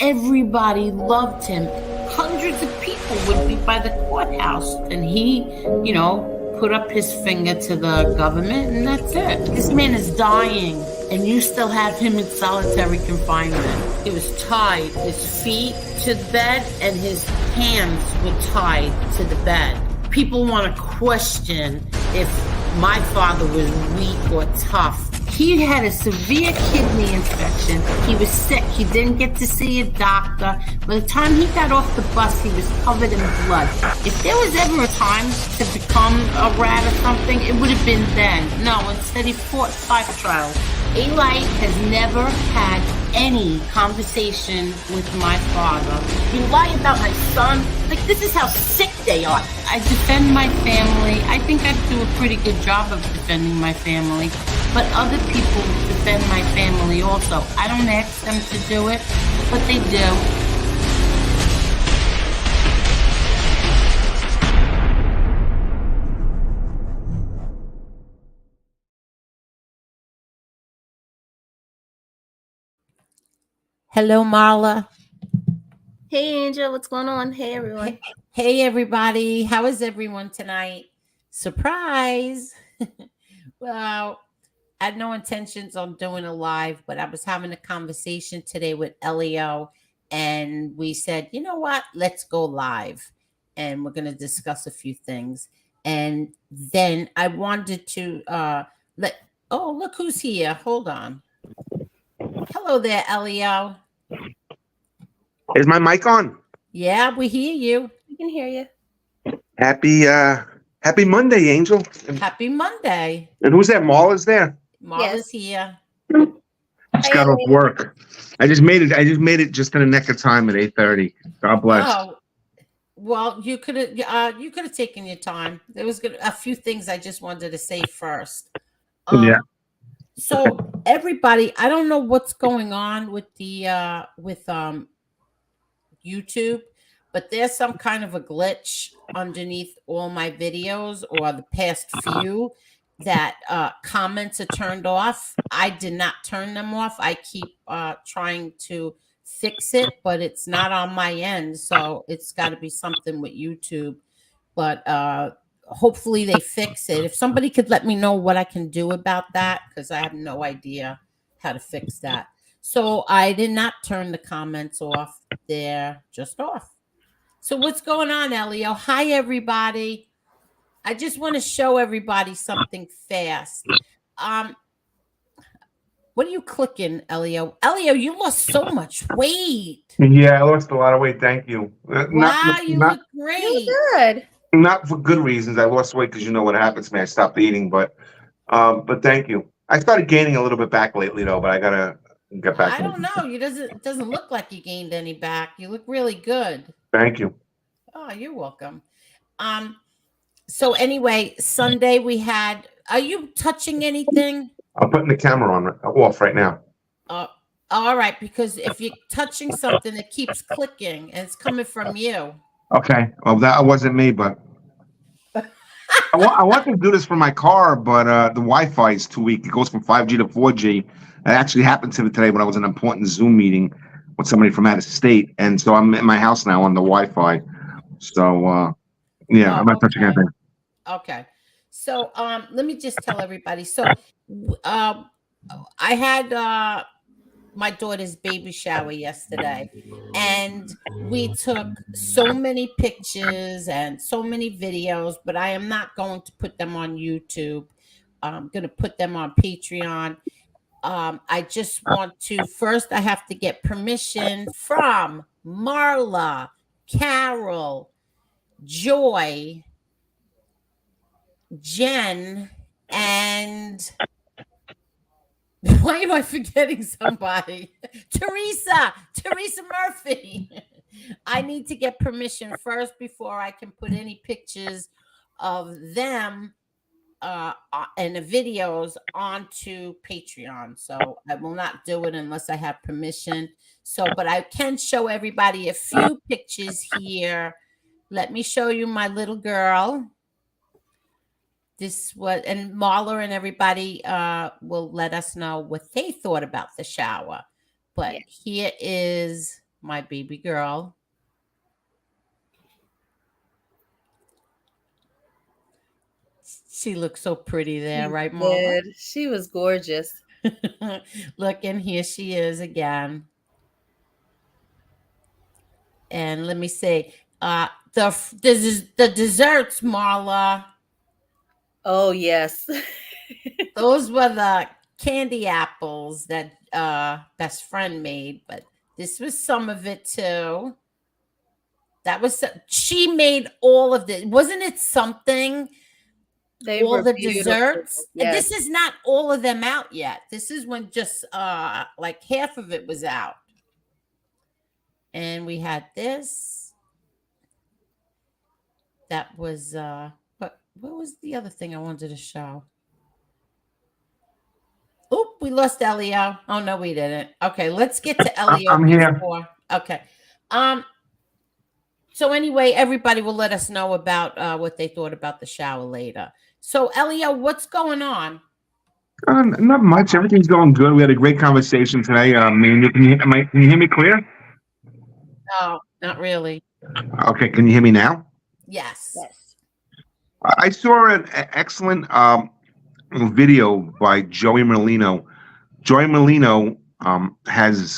Everybody loved him. Hundreds of people would be by the courthouse, and he, put up his finger to the government, and that's it. This man is dying, and you still have him in solitary confinement. He was tied, his feet to the bed, and his hands were tied to the bed. People want to question if my father was weak or tough. He had a severe kidney infection. He was sick. He didn't get to see a doctor. By the time he got off the bus, he was covered in blood. If there was ever a time to become a rat or something, it would have been then. No, instead he fought 5 trials. Eli has never had any conversation with my father. You lie about my son? Like, this is how sick they are. I defend my family. I think I do a pretty good job of defending my family. But other people defend my family also. I don't ask them to do it, but they do. Hello, Marla. Hey, Angel. What's going on? Hey, everyone. Hey, everybody. How is everyone tonight? Surprise. Well, I had no intentions on doing a live, but I was having a conversation today with Elio, and we said, you know what? Let's go live, and we're going to discuss a few things. And then I wanted to oh, look who's here. Hold on. Hello there, Elio. Is my mic on? Yeah, we hear you. We can hear you. Happy Monday, Angel. Happy Monday. And who's that? Marla's there. Marla's here. Just got off work. I just made it just in the neck of time at 8:30. God bless. Oh, well, you could have taken your time. There was a few things I just wanted to say first. Yeah. So everybody, I don't know what's going on with the YouTube, but there's some kind of a glitch underneath all my videos or the past few that comments are turned off. I did not turn them off. I keep trying to fix it, but it's not on my end. So it's got to be something with YouTube. But hopefully they fix it. If somebody could let me know what I can do about that, because I have no idea how to fix that. So I did not turn the comments off. They're just off. So what's going on, Elio? Hi, everybody. I just want to show everybody something fast. What are you clicking, Elio? Elio, you lost so much weight. Yeah, I lost a lot of weight. Thank you. Wow, you look great. You look good. Not for good reasons. I lost weight because you know what happens to me. I stopped eating, but thank you. I started gaining a little bit back lately, though, but I gotta get back. I don't know. It doesn't look like you gained any back. You look really good. Thank you. Oh, you're welcome. So anyway, Sunday we had. Are you touching anything? I'm putting the camera off right now. All right, because if you're touching something, it keeps clicking, and it's coming from you. Okay. Well, that wasn't me, but I want to do this for my car, but the Wi-Fi is too weak. It goes from 5G to 4G. It actually happened to me today when I was in an important Zoom meeting with somebody from out of state, and so I'm in my house now on the Wi-Fi. So I'm not touching anything. Okay. So let me just tell everybody. So I had my daughter's baby shower yesterday, and we took so many pictures and so many videos, but I am not going to put them on YouTube. I'm going to put them on Patreon. I just want to first, I have to get permission from Marla, Carol, Joy, Jen, and why am I forgetting somebody? Teresa Murphy. I need to get permission first before I can put any pictures of them and the videos onto Patreon. So I will not do it unless I have permission. So, but I can show everybody a few pictures here. Let me show you my little girl. This was, and Marla and everybody will let us know what they thought about the shower. But here is my baby girl. She looks so pretty there, right, Marla? She was gorgeous. Look, and here she is again. And let me see. The desserts, Marla. Oh yes. Those were the candy apples that best friend made, but this was some of it too. That was she made all of it. Wasn't it something? They All were the beautiful. desserts. And Yes. this is not all of them out yet. This is when just like half of it was out. And we had this. That was what was the other thing I wanted to show? Oop, we lost Elio. Oh no, we didn't. Okay, let's get to Elio I'm here. before. Okay. So anyway, everybody will let us know about what they thought about the shower later. So Elio, what's going on? Not much. Everything's going good. We had a great conversation today. Me and you, can you hear me clear? No, not really. Okay, can you hear me now? Yes. Yes. I saw an excellent video by Joey Merlino. Joey Merlino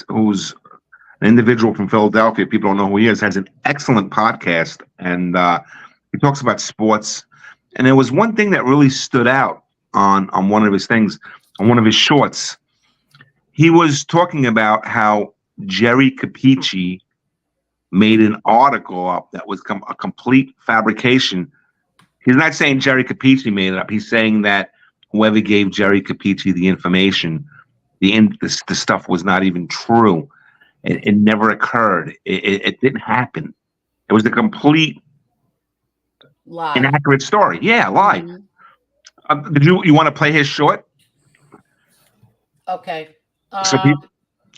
who's an individual from Philadelphia. People don't know who he is. Has an excellent podcast, and he talks about sports. And there was one thing that really stood out on one of his things, on one of his shorts. He was talking about how Jerry Capici made an article up that was a complete fabrication. He's not saying Jerry Capici made it up. He's saying that whoever gave Jerry Capici the information, the stuff was not even true. It never occurred. It didn't happen. It was a complete lie. Inaccurate story. Yeah, lie. Mm-hmm. Did you want to play his short? Okay. So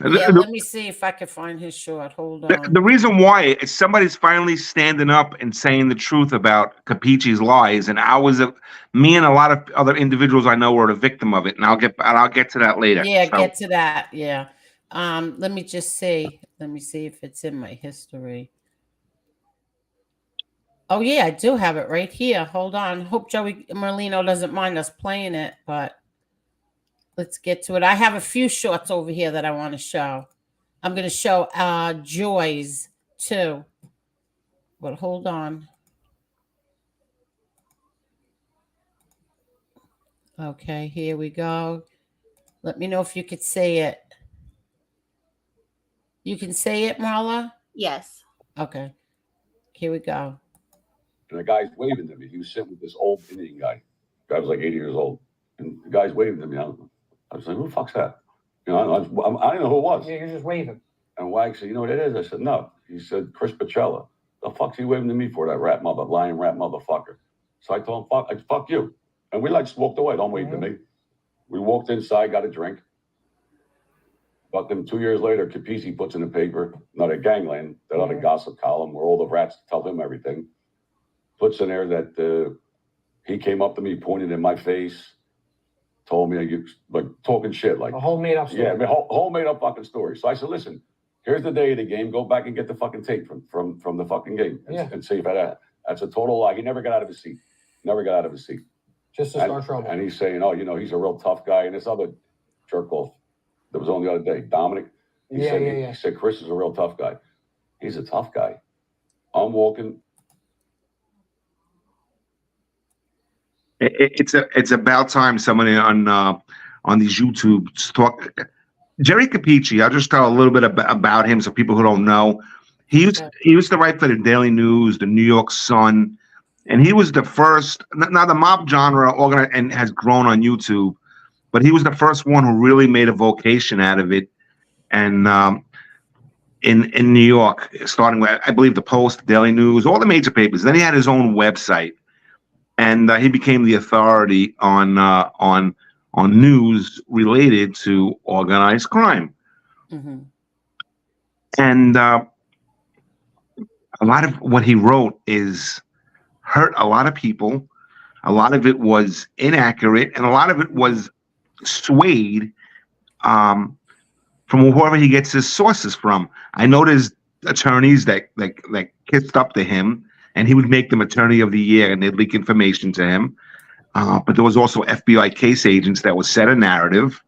let me see if I can find his short. Hold on. The reason why is somebody's finally standing up and saying the truth about Capici's lies, and me and a lot of other individuals I know were a victim of it, and I'll get to that later. Yeah, get to that. Yeah. Let me just see. Let me see if it's in my history. Oh yeah, I do have it right here. Hold on. Hope Joey Merlino doesn't mind us playing it, but let's get to it. I have a few shorts over here that I want to show. I'm going to show Joy's too. But hold on. Okay, here we go. Let me know if you could say it. You can say it, Marla? Yes. Okay. Here we go. And the guy's waving to me. He was sitting with this old Indian guy. The guy was like 80 years old. And the guy's waving to me. I was like, who the fuck's that? You know, I didn't know who it was. Yeah, you're just waving. And Wag said, you know what it is? I said, no. He said, Chris Pacella. The fuck's he waving to me for, that lying rat motherfucker? So I told him, fuck you. And we just walked away. Don't wave to me. We walked inside, got a drink. But then 2 years later, Capici puts in the paper, another gangland, that other gossip column where all the rats tell him everything. Puts in there that he came up to me, pointed in my face, told me, like, talking shit. Like a whole made-up story. Yeah, whole made-up fucking story. So I said, listen, here's the day of the game. Go back and get the fucking tape from the fucking game and see if that's a total lie. He never got out of his seat. Just to start trouble. And he's saying, oh, he's a real tough guy. And this other jerk off that was on the other day, Dominic, he said, Chris is a real tough guy. He's a tough guy. I'm walking. It's about time somebody on these YouTubes talk. Jerry Capici, I'll just tell a little bit about him so people who don't know. He used to write for the Daily News, the New York Sun, and he was the first. Now the mob genre and has grown on YouTube, but he was the first one who really made a vocation out of it, and in New York, starting with, I believe, the Post, Daily News, all the major papers. Then he had his own website, and he became the authority on news related to organized crime. Mm-hmm. And a lot of what he wrote hurt a lot of people. A lot of it was inaccurate, and a lot of it was swayed from whoever he gets his sources from. I know there's attorneys that kissed up to him, and he would make them attorney of the year, and they'd leak information to him. But there was also FBI case agents that would set a narrative,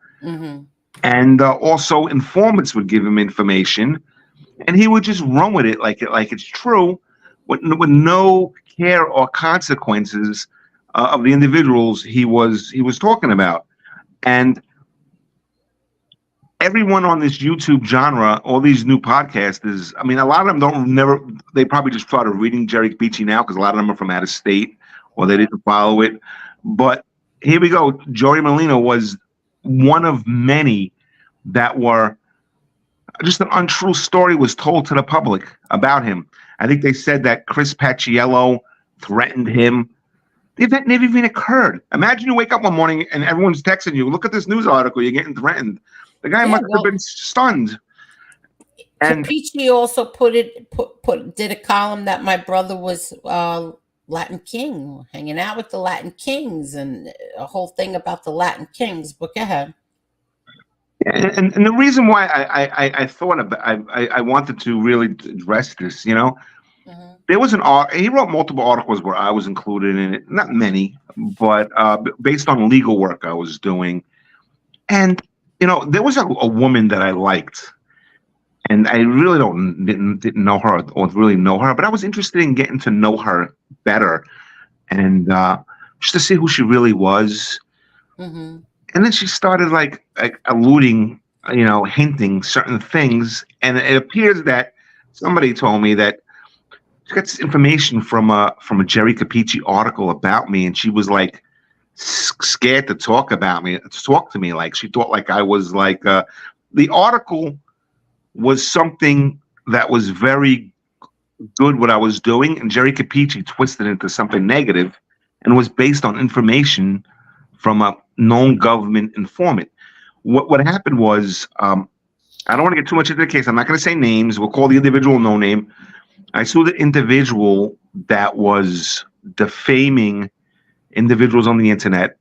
and also informants would give him information, and he would just run with it like it's true, with no care or consequences of the individuals he was talking about. And everyone on this YouTube genre, all these new podcasters, I mean, a lot of them they probably just started reading Jerry Capicci now because a lot of them are from out of state or they didn't follow it. But here we go. Joey Molino was one of many that were just an untrue story was told to the public about him. I think they said that Chris Paciello threatened him. The event never even occurred. Imagine you wake up one morning and everyone's texting you, look at this news article, you're getting threatened. The guy must have been stunned. And Capicci also did a column that my brother was Latin King, hanging out with the Latin Kings, and a whole thing about the Latin Kings. But go ahead. And the reason why I thought about I wanted to really address this, you know, there was he wrote multiple articles where I was included in it, not many, but based on legal work I was doing. And you know, there was a woman that I liked, and I really didn't know her or really know her, but I was interested in getting to know her better, and just to see who she really was. And then she started like alluding, you know, hinting certain things, and it appears that somebody told me that she got this information from a Jerry Capicci article about me, and she was like scared to talk to me, like she thought like I was like the article was something that was very good what I was doing, and Jerry Capicci twisted it into something negative, and was based on information from a known government informant. What happened was, I don't want to get too much into the case. I'm not going to say names. We'll call the individual no name. I sued the individual that was defaming individuals on the internet,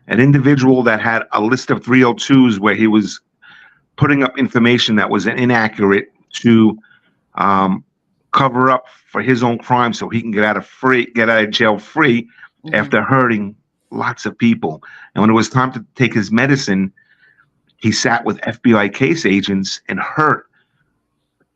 an individual that had a list of 302s where he was putting up information that was inaccurate to cover up for his own crime so he can get out of jail free after hurting lots of people. And when it was time to take his medicine, he sat with FBI case agents and hurt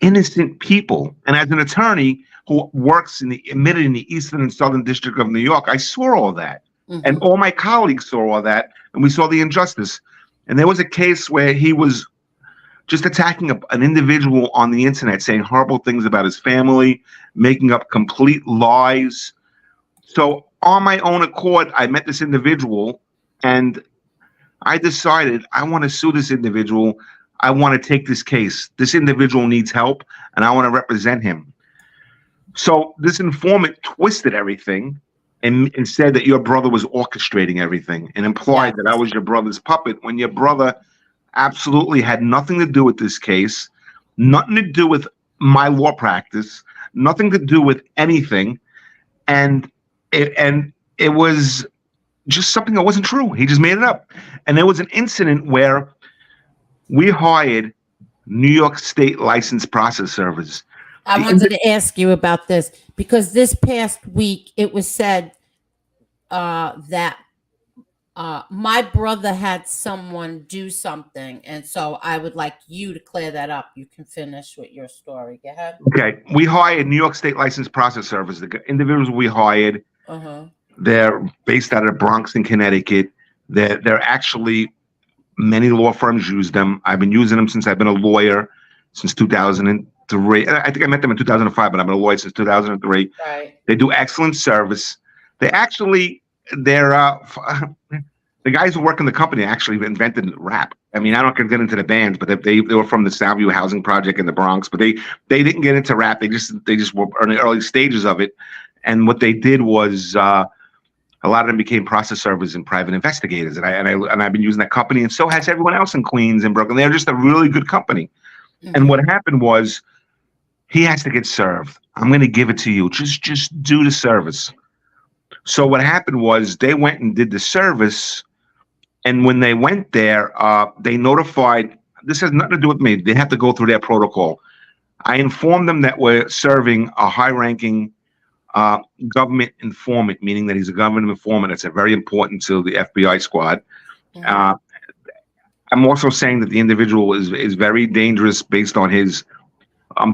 innocent people. And as an attorney who works admitted in the Eastern and Southern District of New York, I saw all that. And all my colleagues saw all that, and we saw the injustice. And there was a case where he was just attacking an individual on the internet, saying horrible things about his family, making up complete lies. So on my own accord, I met this individual, and I decided I want to sue this individual. I want to take this case. This individual needs help, and I want to represent him. So this informant twisted everything and said that your brother was orchestrating everything, and implied that I was your brother's puppet, when your brother absolutely had nothing to do with this case, nothing to do with my law practice, nothing to do with anything. And it was just something that wasn't true. He just made it up. And there was an incident where we hired New York State licensed process servers. I wanted to ask you about this because this past week it was said that my brother had someone do something, and so I would like you to clear that up. You can finish with your story. Go ahead. Okay, we hired New York State licensed process servers. The individuals we hired, they're based out of Bronx in Connecticut. They're actually, many law firms use them. I've been using them since I've been a lawyer, since 2003. I think I met them in 2005, but I've been a lawyer since 2003. Right. They do excellent service. They're the guys who work in the company actually invented rap. I mean, I don't get into the bands, but they were from the Soundview Housing Project in the Bronx, but they didn't get into rap. They just were in the early stages of it. And what they did was a lot of them became process servers and private investigators. And I've been using that company, and so has everyone else in Queens and Brooklyn. They're just a really good company. And what happened was, he has to get served. I'm going to give it to you. Just do the service. So what happened was, they went and did the service. And when they went there, they notified, this has nothing to do with me. They have to go through their protocol. I informed them that we're serving a high-ranking government informant, meaning that he's a government informant. That's very important to the FBI squad. Mhm. I'm also saying that the individual is very dangerous based on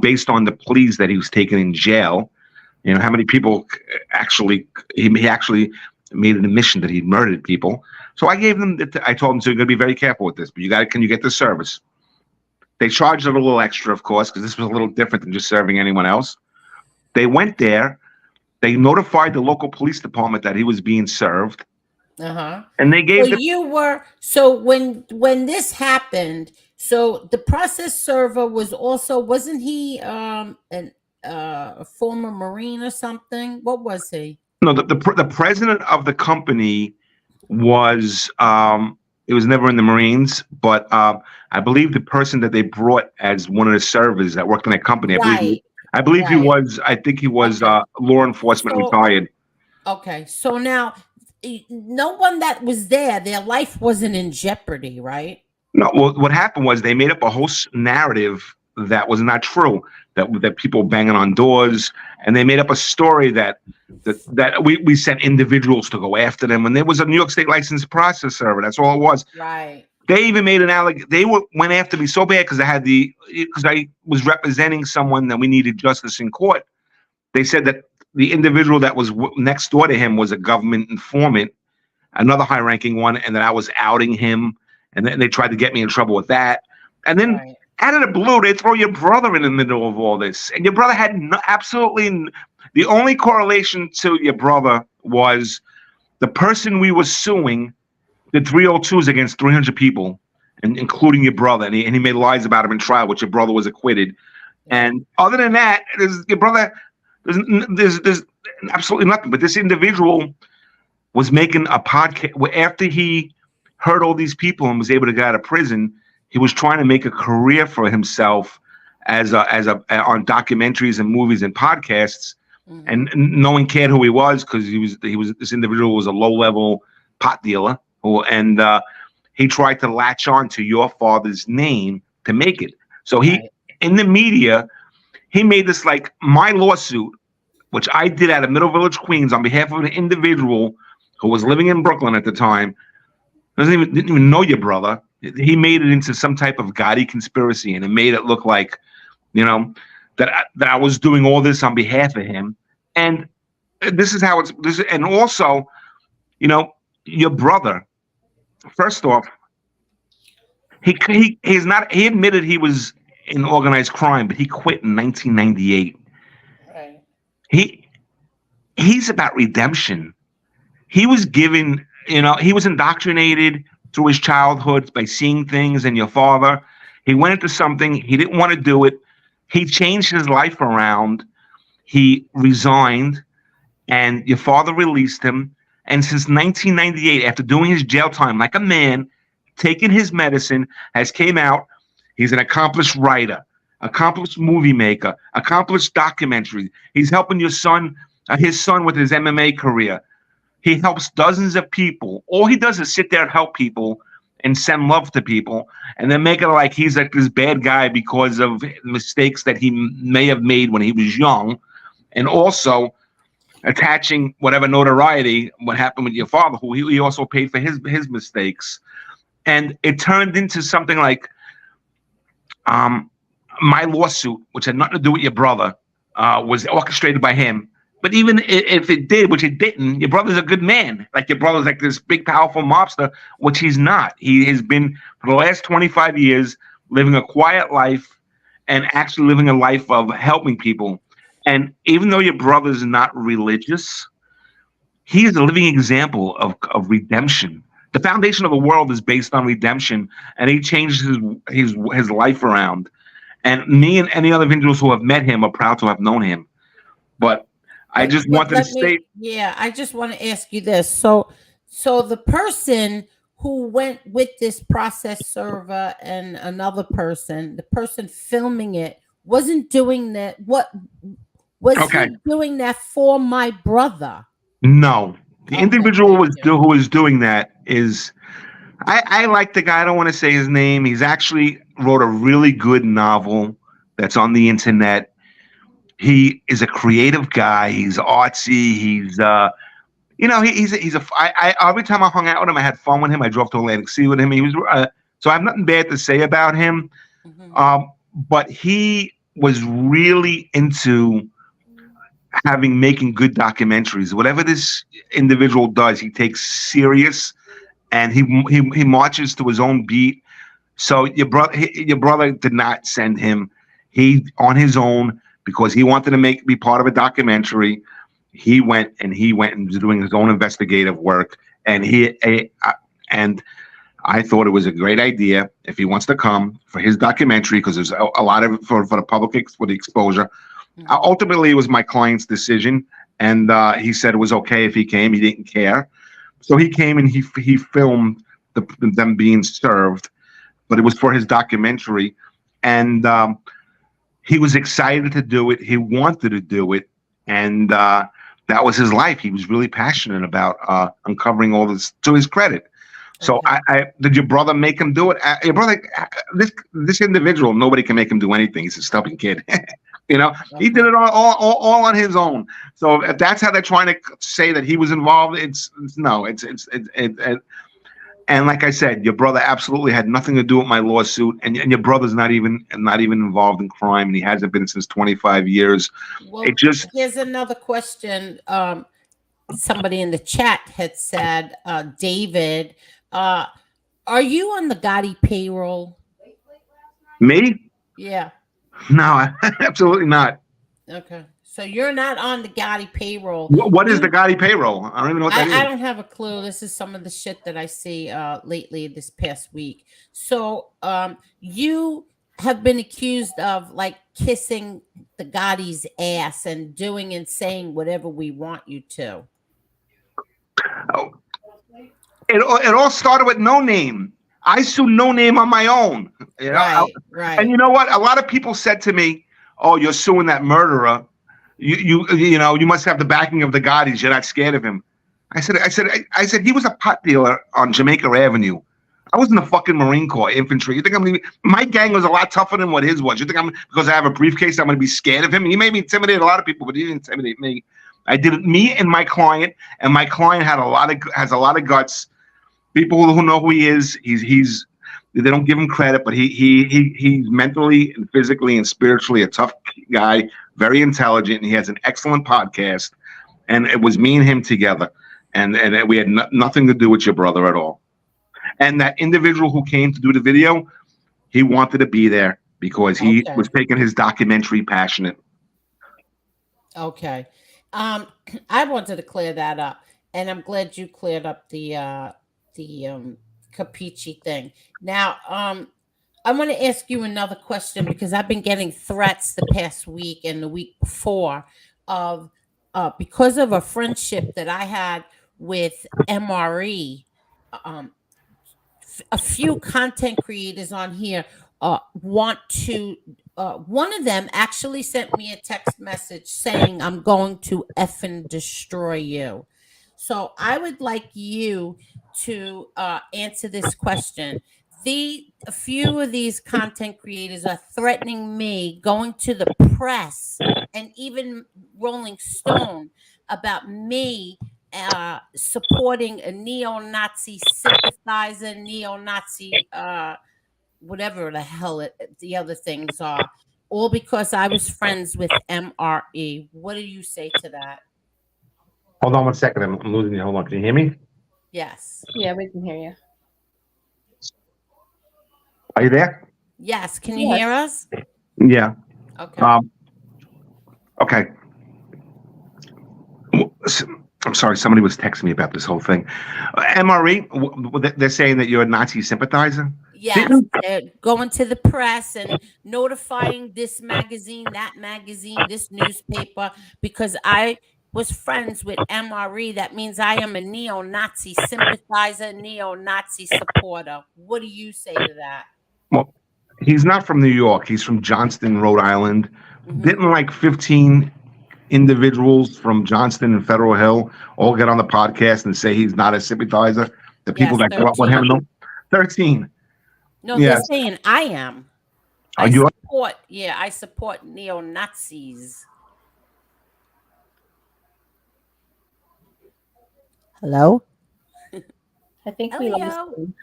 based on the pleas that he was taken in jail. You know how many people actually he actually made an admission that he murdered people. So I gave them. I told them, so you're going to be very careful with this. But can you get the service? They charged it a little extra, of course, because this was a little different than just serving anyone else. They went there. They notified the local police department that he was being served. Uh-huh. And they gave when this happened, so the process server wasn't he a former Marine or something? What was he? No, the president of the company was it was never in the Marines, but I believe the person that they brought as one of the servers that worked in that company, I believe he was Okay. law enforcement retired. Okay, so now no one that was there, their life wasn't in jeopardy, right? No, well, what happened was they made up a whole narrative that was not true. That people banging on doors, and they made up a story that we sent individuals to go after them when there was a New York State licensed process server. That's all it was. Right. They even made went after me so bad because I was representing someone that we needed justice in court. They said that the individual that was next door to him was a government informant, another high-ranking one, and that I was outing him. And then they tried to get me in trouble with that. And then out of the blue, they throw your brother in the middle of all this. And your brother had the only correlation to your brother was the person we were suing did 302s against 300 people, and including your brother. And he made lies about him in trial, which your brother was acquitted. And other than that, your brother, there's absolutely nothing. But this individual was making a podcast where after he heard all these people and was able to get out of prison, he was trying to make a career for himself on documentaries and movies and podcasts. Mm-hmm. And no one cared who he was because this individual was a low-level pot dealer he tried to latch on to your father's name to make it. So in the media, he made this like my lawsuit, which I did out of Middle Village, Queens, on behalf of an individual who was living in Brooklyn at the time. Didn't even know your brother. He made it into some type of Gotti conspiracy, and it made it look like, that I was doing all this on behalf of him. And this is how and also, your brother. First off, he admitted he was in organized crime, but he quit in 1998. Right. He's about redemption. He was given. He was indoctrinated through his childhood by seeing things in your father. He went into something. He didn't want to do it. He changed his life around. He resigned, and your father released him. And since 1998, after doing his jail time like a man, taking his medicine, has came out. He's an accomplished writer, accomplished movie maker, accomplished documentary. He's helping his son with his MMA career. He helps dozens of people. All he does is sit there and help people and send love to people, and then make it like he's like this bad guy because of mistakes that he may have made when he was young, and also attaching whatever notoriety what happened with your father, who he also paid for his mistakes. And it turned into something like my lawsuit, which had nothing to do with your brother, was orchestrated by him. But even if it did, which it didn't, your brother's a good man. Like your brother's like this big, powerful mobster, which he's not. He has been for the last 25 years living a quiet life and actually living a life of helping people. And even though your brother's not religious, he is a living example of redemption. The foundation of the world is based on redemption, and he changed his life around. And me and any other individuals who have met him are proud to have known him. But I just wanted to say, I just want to ask you this. So the person who went with this process server and another person, the person filming it, wasn't doing that. What was he doing that for my brother? No, the individual who was doing that is, I like the guy. I don't want to say his name. He's actually wrote a really good novel that's on the internet. He is a creative guy. He's artsy. He's every time I hung out with him, I had fun with him. I drove to Atlantic City with him. He was so I have nothing bad to say about him. But he was really into making good documentaries. Whatever this individual does, he takes serious, and he marches to his own beat. So your brother did not send him. He on his own, because he wanted to be part of a documentary. He went and was doing his own investigative work, and I thought it was a great idea if he wants to come for his documentary, because there's a lot of it for the public, for the exposure. Ultimately, it was my client's decision, and he said it was okay if he came. He didn't care, so he came and he filmed them being served, but it was for his documentary, and he was excited to do it. He wanted to do it, and that was his life. He was really passionate about uncovering all this, to his credit. So I did your brother make him do it? Your brother, this individual, nobody can make him do anything. He's a stubborn kid. He did it all on his own. So if that's how they're trying to say that he was involved, it's no. And like I said, your brother absolutely had nothing to do with my lawsuit, and your brother's not even involved in crime, and he hasn't been since 25 years. Well, here's another question. Somebody in the chat had said, David, are you on the Gotti payroll? Me? Yeah. No, absolutely not. Okay. So you're not on the Gotti payroll. What is the Gotti payroll? I don't even know what that is. I don't have a clue. This is some of the shit that I see lately this past week. So you have been accused of like kissing the Gotti's ass and doing and saying whatever we want you to. Oh. It all started with No Name. I sued No Name on my own. Right. And you know what? A lot of people said to me, "Oh, you're suing that murderer. You must have the backing of the Gottis. You're not scared of him." I said he was a pot dealer on Jamaica Avenue. I was in the fucking Marine Corps infantry. You think my gang was a lot tougher than what his was? You think because I have a briefcase, I'm going to be scared of him? He made me intimidate a lot of people, but he didn't intimidate me. I did it, me and my client has a lot of guts. People who know who he is, they don't give him credit, but he's mentally and physically and spiritually a tough guy, very intelligent, and he has an excellent podcast. And it was me and him together, and we had nothing to do with your brother at all. And that individual who came to do the video, he wanted to be there because he was taking his documentary passionate. Okay. I wanted to clear that up, and I'm glad you cleared up the Capici thing. Now, I want to ask you another question, because I've been getting threats the past week and the week before of because of a friendship that I had with MRE. A few content creators on here want to. One of them actually sent me a text message saying, "I'm going to effing destroy you." So I would like you to answer this question. A few of these content creators are threatening me, going to the press and even Rolling Stone about me supporting a neo-Nazi sympathizer, neo-Nazi, whatever the hell the other things are, all because I was friends with MRE. What do you say to that? Hold on 1 second. I'm losing you. Hold on. Can you hear me? Yes. Yeah, we can hear you. Are you there? Yes. Can you hear us? Yeah. Okay. Okay. I'm sorry. Somebody was texting me about this whole thing. MRE, they're saying that you're a Nazi sympathizer? Yes. They're going to the press and notifying this magazine, that magazine, this newspaper, because I was friends with MRE. That means I am a neo-Nazi sympathizer, neo-Nazi supporter. What do you say to that? Well, he's not from New York. He's from Johnston, Rhode Island. Didn't like 15 individuals from Johnston and Federal Hill all get on the podcast and say he's not a sympathizer? The people that grew up with him, 13. No, they're saying I am. Are you? I support neo-Nazis. Hello? I think we lost Elio. him.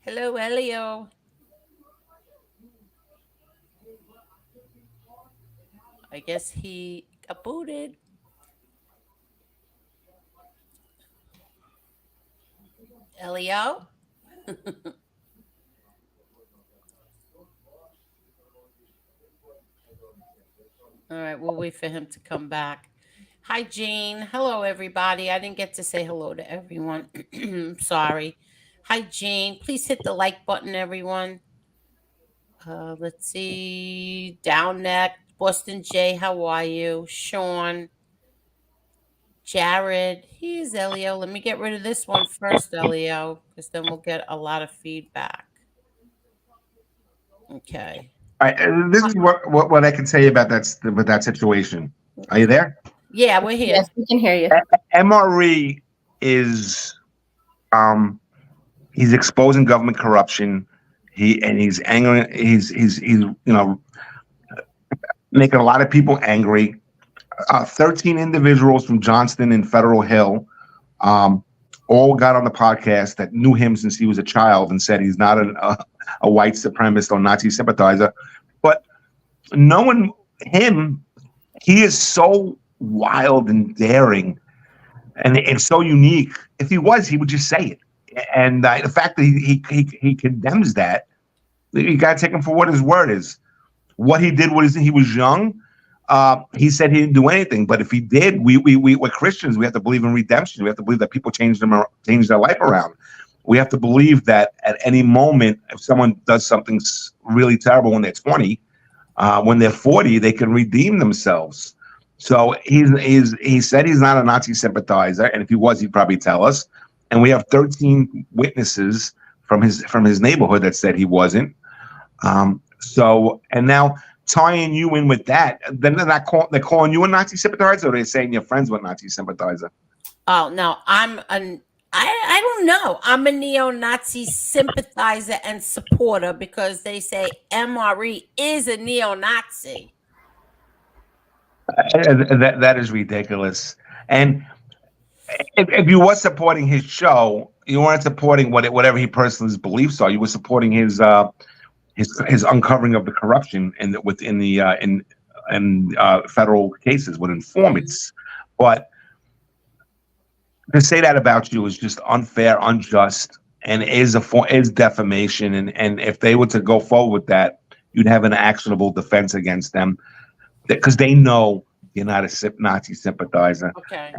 Hello, Elio. I guess he got booted. Elio? All right, we'll wait for him to come back. Hi, Jane. Hello, everybody. I didn't get to say hello to everyone. Sorry. Hi, Jane. Please hit the like button, everyone. Let's see. Down neck. Boston J, how are you? Sean. Jared. Here's Elio. Let me get rid of this one first, Elio, because then we'll get a lot of feedback. Okay. All right, this is what I can tell you about that situation. Are you there? Yeah, we're here. Yes, we can hear you. MRE is he's exposing government corruption. He's angry. He's making a lot of people angry. 13 individuals from Johnston and Federal Hill all got on the podcast that knew him since he was a child and said he's not a white supremacist or Nazi sympathizer. But knowing him, he is so wild and daring and so unique. If he was, he would just say it. And the fact that he condemns that, you got to take him for what his word is. What he did was he was young. He said he didn't do anything, but if he did, we're Christians. We have to believe in redemption. We have to believe that people change their life around. We have to believe that at any moment, if someone does something really terrible when they're 20, when they're 40, they can redeem themselves. So he said he's not a Nazi sympathizer, and if he was, he'd probably tell us. And we have 13 witnesses from his neighborhood that said he wasn't. So, and now tying you in with that, then they're calling you a Nazi sympathizer, or they're saying your friends were Nazi sympathizer? Oh no, I don't know. I'm a neo-Nazi sympathizer and supporter because they say MRE is a neo-Nazi. That is ridiculous. And if you were supporting his show, you weren't supporting whatever he person's beliefs are. You were supporting his uncovering of the corruption within the federal cases with informants. But to say that about you is just unfair, unjust, and is defamation. And if they were to go forward with that, you'd have an actionable defense against them because they know you're not a Nazi sympathizer. Okay.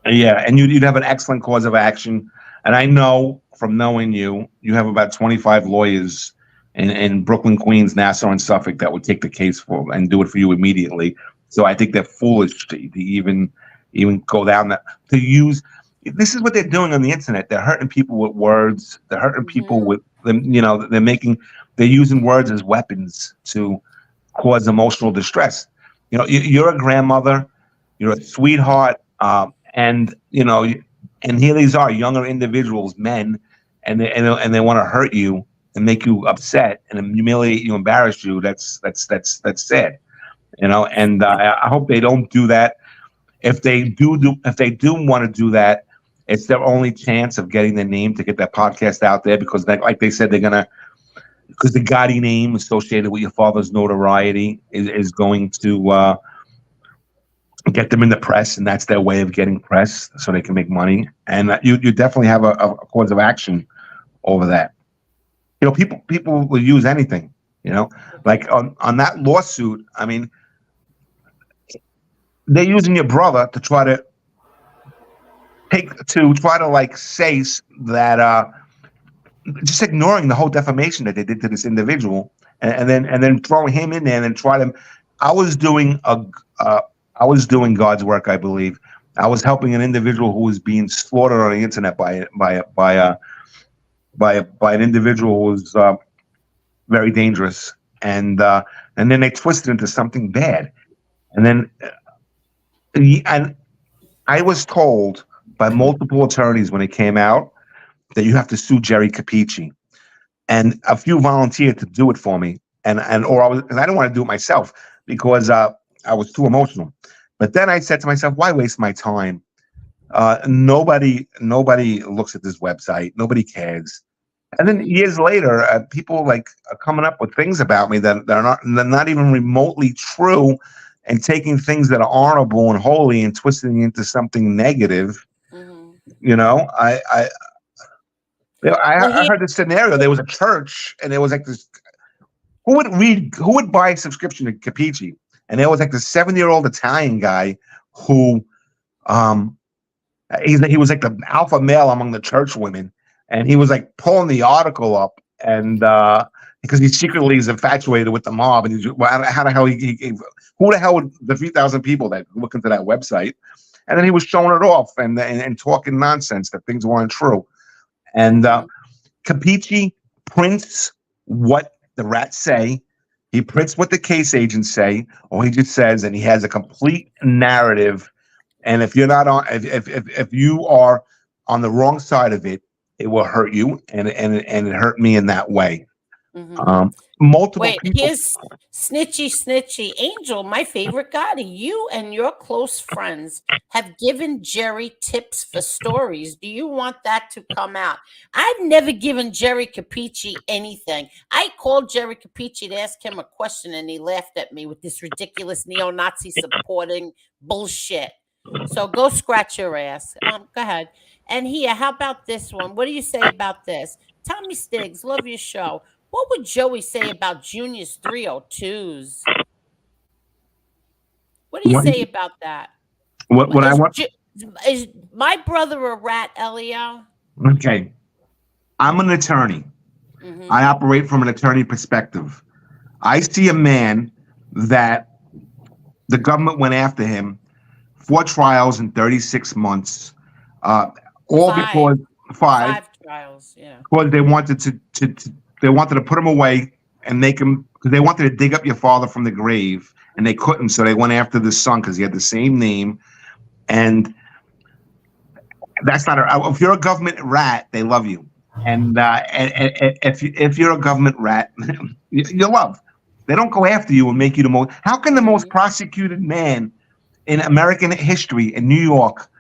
And you'd have an excellent cause of action. And I know from knowing you have about 25 lawyers in Brooklyn, Queens, Nassau, and Suffolk that would take the case for and do it for you immediately. So I think they're foolish to even go down that to use. This is what they're doing on the internet. They're hurting people with words. They're hurting people with them. They're using words as weapons to cause emotional distress. You're a grandmother. You're a sweetheart. And here these are younger individuals, men, and they want to hurt you and make you upset and humiliate you, embarrass you. That's sad, And I hope they don't do that. If they do want to do that, it's their only chance of getting the name to get that podcast out there because, like they said, because the Gotti name associated with your father's notoriety is going to get them in the press, and that's their way of getting press, so they can make money. And you definitely have a cause of action over that. People will use anything. Like on that lawsuit. I mean, they're using your brother to try to say that just ignoring the whole defamation that they did to this individual, and then throwing him in there and then try to. I was doing God's work, I believe. I was helping an individual who was being slaughtered on the internet by an individual who was very dangerous, and then they twisted into something bad, and I was told by multiple attorneys when it came out that you have to sue Jerry Capici, and a few volunteered to do it for me. or I didn't want to do it myself because I was too emotional. But then I said to myself, why waste my time? Nobody looks at this website. Nobody cares. And then years later, people like are coming up with things about me that are not even remotely true, and taking things that are honorable and holy and twisting it into something negative. You know, I heard this scenario. There was a church, and there was like this. Who would buy a subscription to Capici? And there was like this 70-year-old Italian guy who, he was like the alpha male among the church women, and he was like pulling the article up, and because he secretly is infatuated with the mob, and how the hell who the hell would the 3,000 people that look into that website? And then he was showing it off and talking nonsense that things weren't true. And Capici prints what the rats say. He prints what the case agents say, or he just says, and he has a complete narrative. And if you're not on, if you are on the wrong side of it, it will hurt you, and it hurt me in that way. Multiple Wait, people. here's snitchy Angel, my favorite Gotti. You and your close friends have given Jerry tips for stories. Do you want that to come out? I've never given Jerry Capici anything. I called Jerry Capici to ask him a question, and he laughed at me with this ridiculous neo-Nazi supporting bullshit. So go scratch your ass. Go ahead. And here, how about this one? What do you say about this? Tommy Stiggs, love your show. What would Joey say about Junior's 302s? What do you say about that? What I want? Is my brother a rat, Elio? Okay. I'm an attorney. I operate from an attorney perspective. I see a man that the government went after him, 4 trials in 36 months, all because five trials, yeah. Because they wanted to put him away and make him, because they wanted to dig up your father from the grave, and they couldn't, so they went after the son because he had the same name. And that's not if you're a government rat, they love you. And if you're a government rat, you're loved. They don't go after you and make you the most. How can the most prosecuted man in American history in New York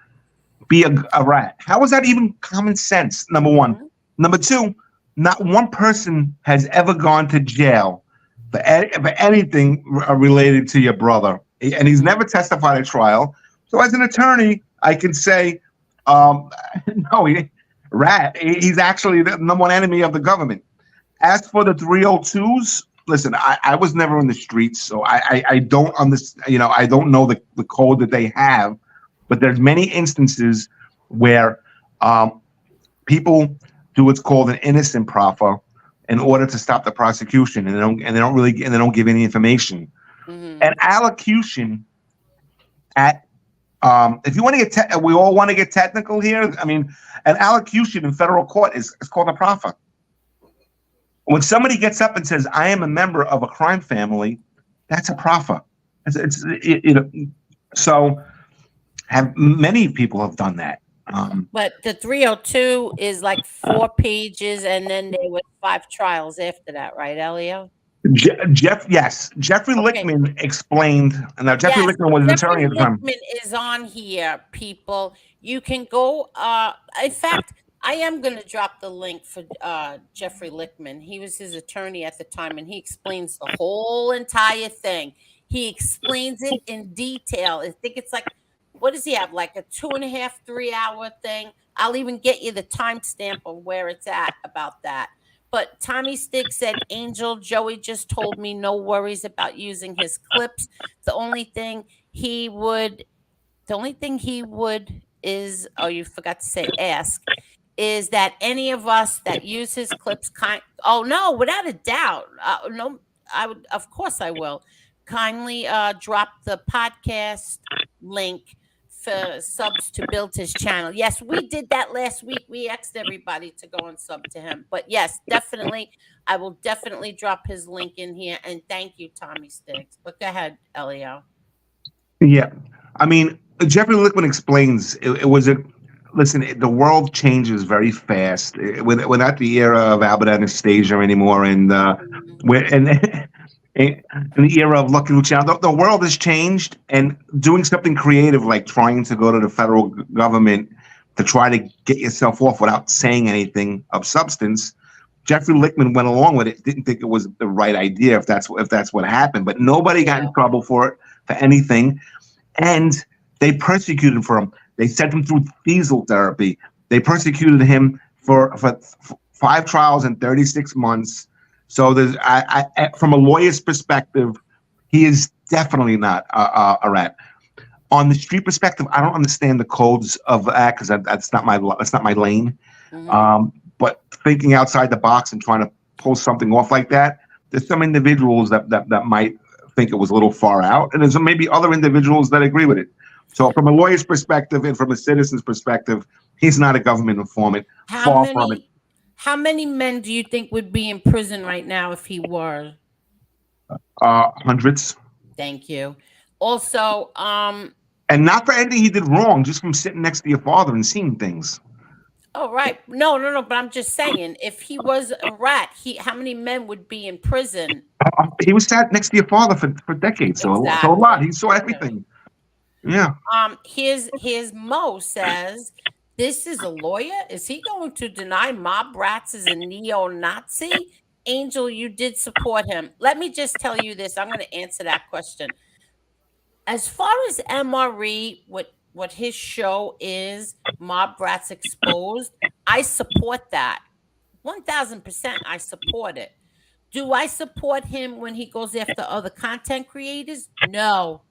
be a rat? How is that even common sense? Number one. Number two, not one person has ever gone to jail for anything related to your brother, and he's never testified at trial. So as an attorney, I can say, no, he's actually the number one enemy of the government. As for the 302s, listen, I was never in the streets, so I don't understand. I don't know the code that they have, but there's many instances where people do what's called an innocent proffer in order to stop the prosecution, and they don't give any information. An allocution at if you want to get we all want to get technical here. I mean, an allocution in federal court is called a proffer. When somebody gets up and says, "I am a member of a crime family," that's a proffer. So many people have done that. But the 302 is like 4 pages, and then there were 5 trials after that, right, Elio? Jeffrey Lichtman explained. Now, Jeffrey Lichtman was an attorney at the time. Lichtman is on here, people. You can go. In fact, I am going to drop the link for Jeffrey Lichtman. He was his attorney at the time, and he explains the whole entire thing. He explains it in detail. I think it's like, what does he have? Like a 2.5, 3 hour thing. I'll even get you the timestamp of where it's at about that. But Tommy Stiggs said, Angel, Joey just told me no worries about using his clips. The only thing he would is, oh, you forgot to say ask, is that any of us that use his clips oh no, without a doubt. No, I would, of course I will. Kindly drop the podcast link for subs to build his channel. Yes, we did that last week. We asked everybody to go and sub to him. But yes, definitely, I will definitely drop his link in here. And thank you, Tommy Stiggs. But go ahead, Elio. Yeah, I mean, Jeffrey Lichtman explains listen, the world changes very fast. We're not the era of Albert Anastasia anymore, and in the era of Lucky Luciano. The world has changed, and doing something creative like trying to go to the federal government to try to get yourself off without saying anything of substance. Jeffrey Lichtman went along with it, didn't think it was the right idea if that's what happened, but nobody got in trouble for anything, and they persecuted him for him. They sent him through diesel therapy. They persecuted him for 5 trials in 36 months. So there's, from a lawyer's perspective, he is definitely not a rat. On the street perspective, I don't understand the codes of that because that's not my lane. Mhm. But thinking outside the box and trying to pull something off like that, there's some individuals that might think it was a little far out, and there's maybe other individuals that agree with it. So from a lawyer's perspective and from a citizen's perspective, he's not a government informant. Far from it. How many men do you think would be in prison right now if he were? Hundreds. Thank you. Also, and not for anything he did wrong, just from sitting next to your father and seeing things. Oh, right. No. But I'm just saying, if he was a rat, how many men would be in prison? He was sat next to your father for decades, so a lot. He saw everything. Yeah. Here's Mo says, this is a lawyer. Is he going to deny mob rats as a neo-Nazi? Angel, you did support him. Let me just tell you this. I'm going to answer that question. As far as MRE, what his show is, Mob Rats Exposed, I support that. 1000% I support it. Do I support him when he goes after other content creators? No.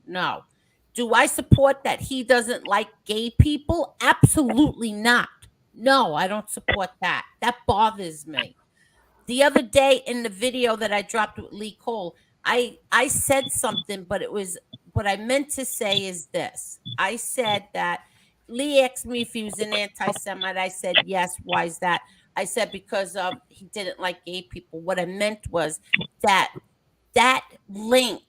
Do I support that he doesn't like gay people? Absolutely not. No, I don't support that. That bothers me. The other day in the video that I dropped with Lee Cole, I said something, but it was what I meant to say is this. I said that Lee asked me if he was an anti-Semite. I said, yes. Why is that? I said, because he didn't like gay people. What I meant was that link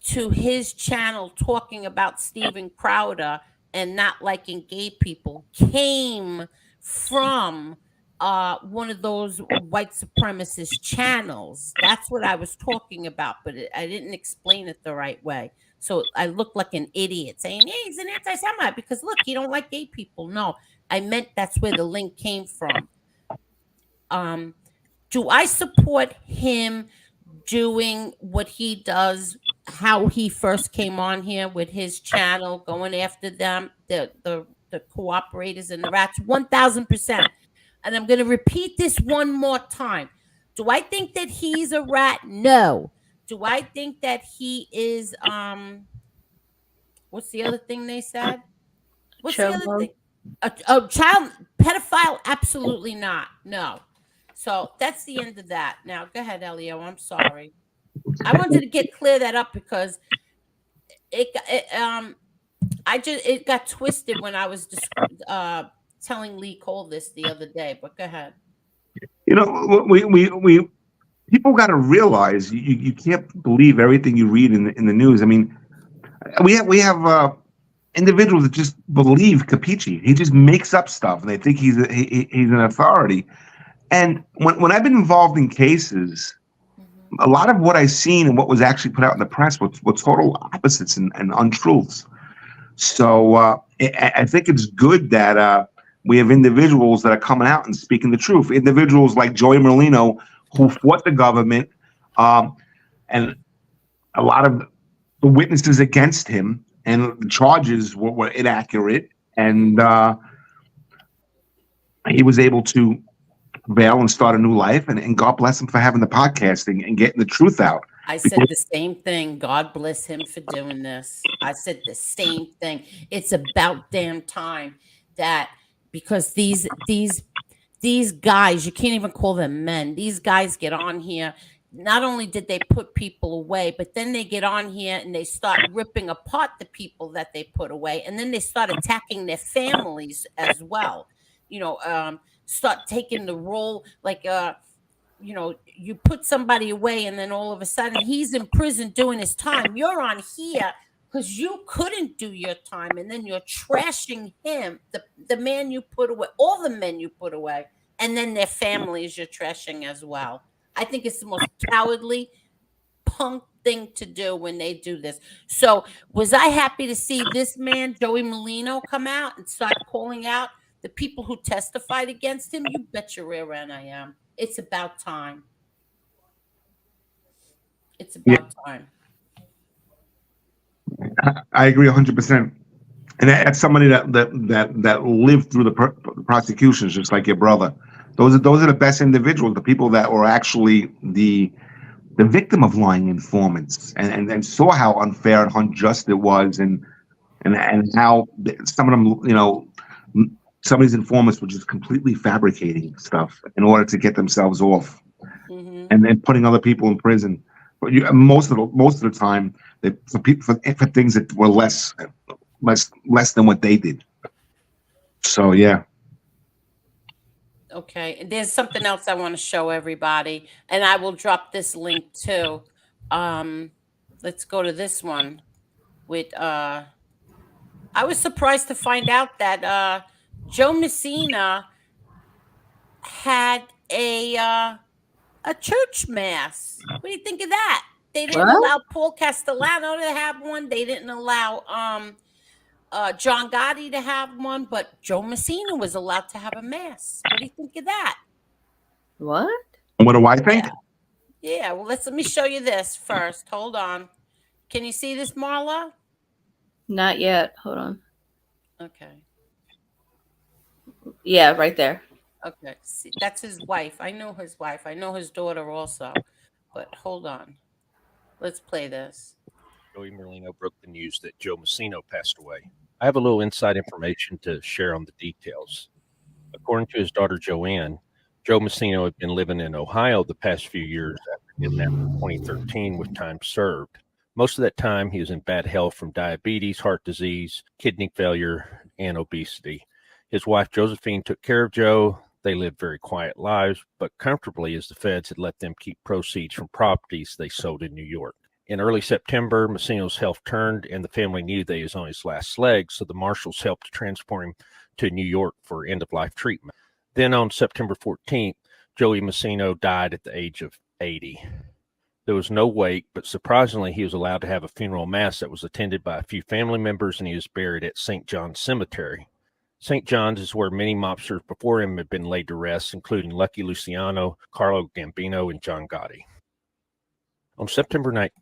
to his channel talking about Steven Crowder and not liking gay people came from one of those white supremacist channels. That's what I was talking about, but I didn't explain it the right way. So I look like an idiot saying, hey, he's an anti-Semite because look, he don't like gay people. No, I meant that's where the link came from. Do I support him doing what he does, how he first came on here with his channel, going after them, the cooperators and the rats? 1000%. And I'm going to repeat this one more time. Do I think that he's a rat? No. Do I think that he is what's the other thing they said? What's the other thing? A child pedophile? Absolutely not. No. So that's the end of that. Now go ahead, Elio. I'm sorry. I wanted to get clear that up because it got twisted when I was telling Lee Cole this the other day. But go ahead. You know, we people got to realize you can't believe everything you read in the news. I mean, we have individuals that just believe Capici. He just makes up stuff, and they think he's an authority. And when I've been involved in cases, a lot of what I've seen and what was actually put out in the press were total opposites and untruths. So I think it's good that we have individuals that are coming out and speaking the truth. Individuals like Joey Merlino, who fought the government, and a lot of the witnesses against him and the charges were inaccurate, and he was able to bail and start a new life, and God bless him for having the podcasting and getting the truth out. I said the same thing. God bless him for doing this. I said the same thing. It's about damn time that, because these guys, you can't even call them men. These guys get on here. Not only did they put people away, but then they get on here and they start ripping apart the people that they put away, and then they start attacking their families as well. You know, start taking the role like you know, you put somebody away and then all of a sudden he's in prison doing his time. You're on here because you couldn't do your time, and then you're trashing him, the man you put away, all the men you put away, and then their families you're trashing as well. I think it's the most cowardly, punk thing to do when they do this. So was I happy to see this man, Joey Molino, come out and start calling out the people who testified against him? You bet your rear end I am. It's about time. It's about time. I agree 100%. And that's somebody that lived through the prosecutions, just like your brother. Those are the best individuals, the people that were actually the victim of lying informants, and saw how unfair and unjust it was, and how some of them, some of these informants were just completely fabricating stuff in order to get themselves off, and then putting other people in prison. But most of the time, for things that were less than what they did. So yeah. Okay, and there's something else I want to show everybody, and I will drop this link too. Let's go to this one with I was surprised to find out that Joe Messina had a church mass. What do you think of that? They didn't allow Paul Castellano to have one. They didn't allow John Gotti to have one, but Joe Messina was allowed to have a mass. What do you think of that? What? What do I think? Yeah. Well, let me show you this first. Hold on. Can you see this, Marla? Not yet. Hold on. Okay. Yeah, right there. Okay. See, that's his wife. I know his wife. I know his daughter also. But hold on. Let's play this. Joey Merlino broke the news that Joe Massino passed away. I have a little inside information to share on the details. According to his daughter Joanne, Joe Massino had been living in Ohio the past few years after getting out in 2013 with time served. Most of that time, he was in bad health from diabetes, heart disease, kidney failure, and obesity. His wife Josephine took care of Joe. They lived very quiet lives, but comfortably, as the feds had let them keep proceeds from properties they sold in New York. In early September, Massino's health turned, and the family knew that he was on his last legs, so the marshals helped to transport him to New York for end-of-life treatment. Then on September 14th, Joey Massino died at the age of 80. There was no wake, but surprisingly, he was allowed to have a funeral mass that was attended by a few family members, and he was buried at St. John's Cemetery. St. John's is where many mobsters before him had been laid to rest, including Lucky Luciano, Carlo Gambino, and John Gotti. On September 9th,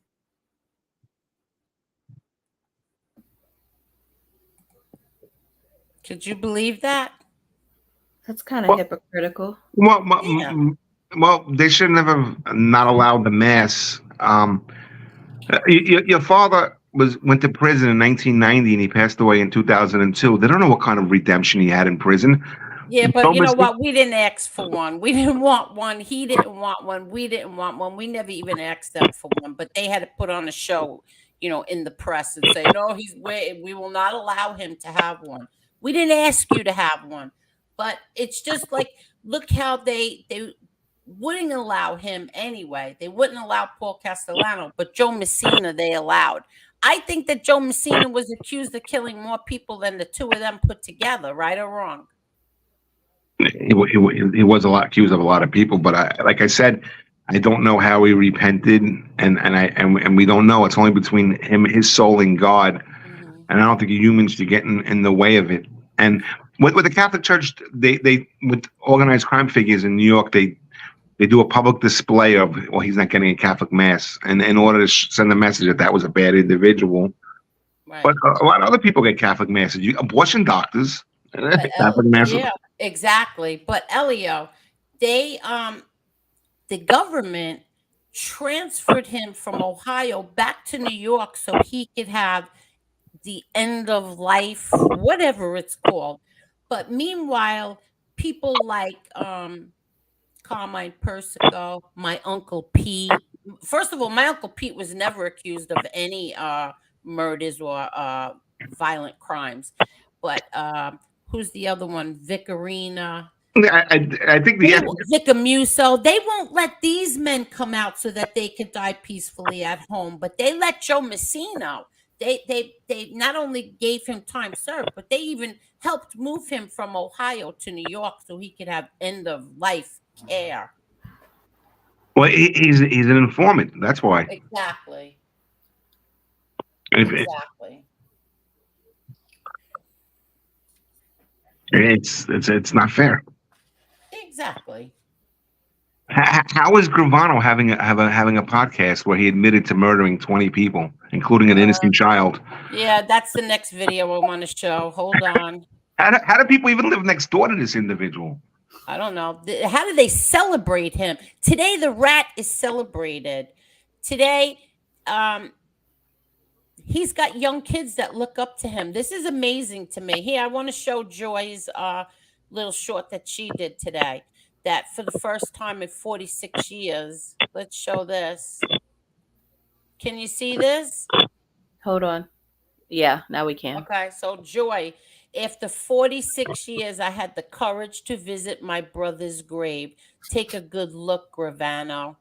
Could you believe that? That's kind of hypocritical. Well, they should have not allowed the mass. Your father went to prison in 1990, and he passed away in 2002. They don't know what kind of redemption he had in prison. Yeah, but you know what? We didn't ask for one. We didn't want one. He didn't want one. We didn't want one. We never even asked them for one. But they had to put on a show, in the press and say, no, we will not allow him to have one. We didn't ask you to have one. But it's just like, look how they wouldn't allow him anyway. They wouldn't allow Paul Castellano, but Joe Messina they allowed. I think that Joe Messina was accused of killing more people than the two of them put together, right or wrong? He was accused of a lot of people, but like I said, I don't know how he repented, and we don't know. It's only between him, his soul, and God, and I don't think humans should get in the way of it. And with the Catholic Church, they with organized crime figures in New York, they do a public display of, well, he's not getting a Catholic mass, and in order to send a message that was a bad individual. Right. But a lot of other people get Catholic masses. Abortion doctors, Catholic masses. Yeah, exactly. But Elio, the government transferred him from Ohio back to New York so he could have the end of life, whatever it's called. But meanwhile, people like Carmine Persico, my Uncle Pete. First of all, my Uncle Pete was never accused of any murders or violent crimes. But who's the other one? Vicarina. I think Vicamuso. They won't let these men come out so that they could die peacefully at home. But they let Joe Massino. They not only gave him time served, but they even helped move him from Ohio to New York so he could have end of life care. Well, he's an informant. That's why. Exactly. If- Exactly. It's not fair. Exactly. How is Gravano having a podcast where he admitted to murdering 20 people, including an innocent child? Yeah, that's the next video I want to show. Hold on. How do people even live next door to this individual? I don't know. How do they celebrate him? Today, the rat is celebrated. Today, he's got young kids that look up to him. This is amazing to me. Here, I want to show Joy's little short that she did today. That for the first time in 46 years. Let's show this. Can you see this? Hold on. Yeah, now we can. Okay, so Joy, after 46 years, I had the courage to visit my brother's grave. Take a good look, Gravano.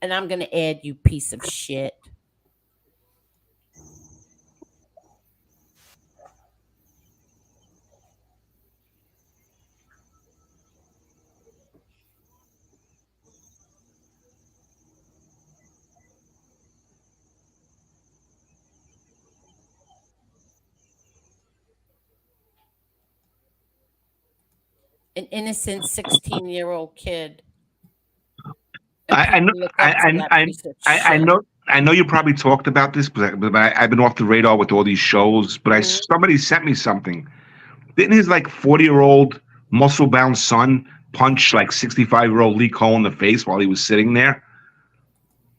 And I'm going to add you, piece of shit. An innocent 16-year-old kid. I know you probably talked about this, but I've been off the radar with all these shows. But somebody sent me something. Didn't his like 40-year-old muscle-bound son punch like 65-year-old Lee Cole in the face while he was sitting there?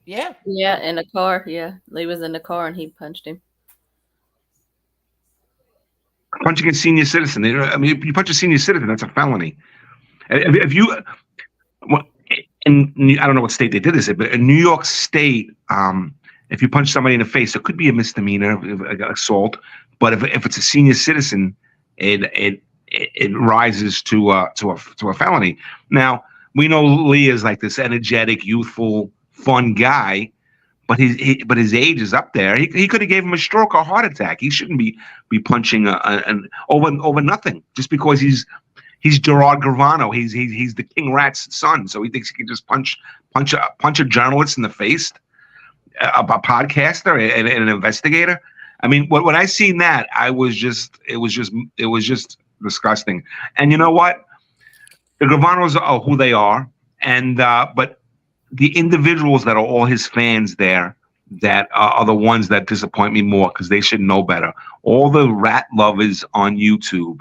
Yeah. Yeah, in the car. Yeah, Lee was in the car and he punched him. Punching a senior citizen. I mean, if you punch a senior citizen, that's a felony. If you, and I don't know what state they did this, but in New York State, if you punch somebody in the face, it could be a misdemeanor, assault. But if it's a senior citizen, it rises to a felony. Now we know Lee is like this energetic, youthful, fun guy, but his age is up there. He could have gave him a stroke or a heart attack. He shouldn't be punching over nothing just because he's Gerard Gravano. He's the King Rat's son, so he thinks he can just punch a journalist in the face, a podcaster, and an investigator. I mean, when I seen that, it was just disgusting. And you know what? The Gravanos are who they are, and but the individuals that are all his fans there that are the ones that disappoint me more because they should know better. All the rat lovers on YouTube,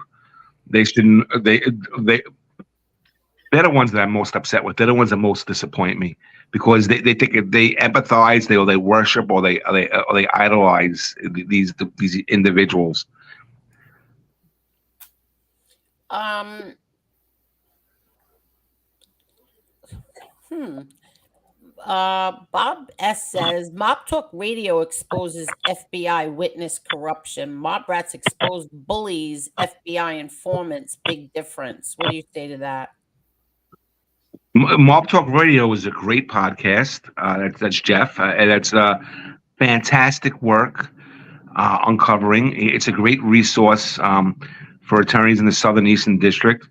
they're the ones that I'm most upset with. They're the ones that most disappoint me because they think they empathize, they worship, or they idolize these individuals. Bob S says Mob Talk Radio exposes FBI witness corruption. Mob Rats expose bullies, FBI informants. Big difference. What do you say to that? Mob Talk Radio is a great podcast. That's Jeff, and that's fantastic work uncovering. It's a great resource for attorneys in the Southern Eastern District.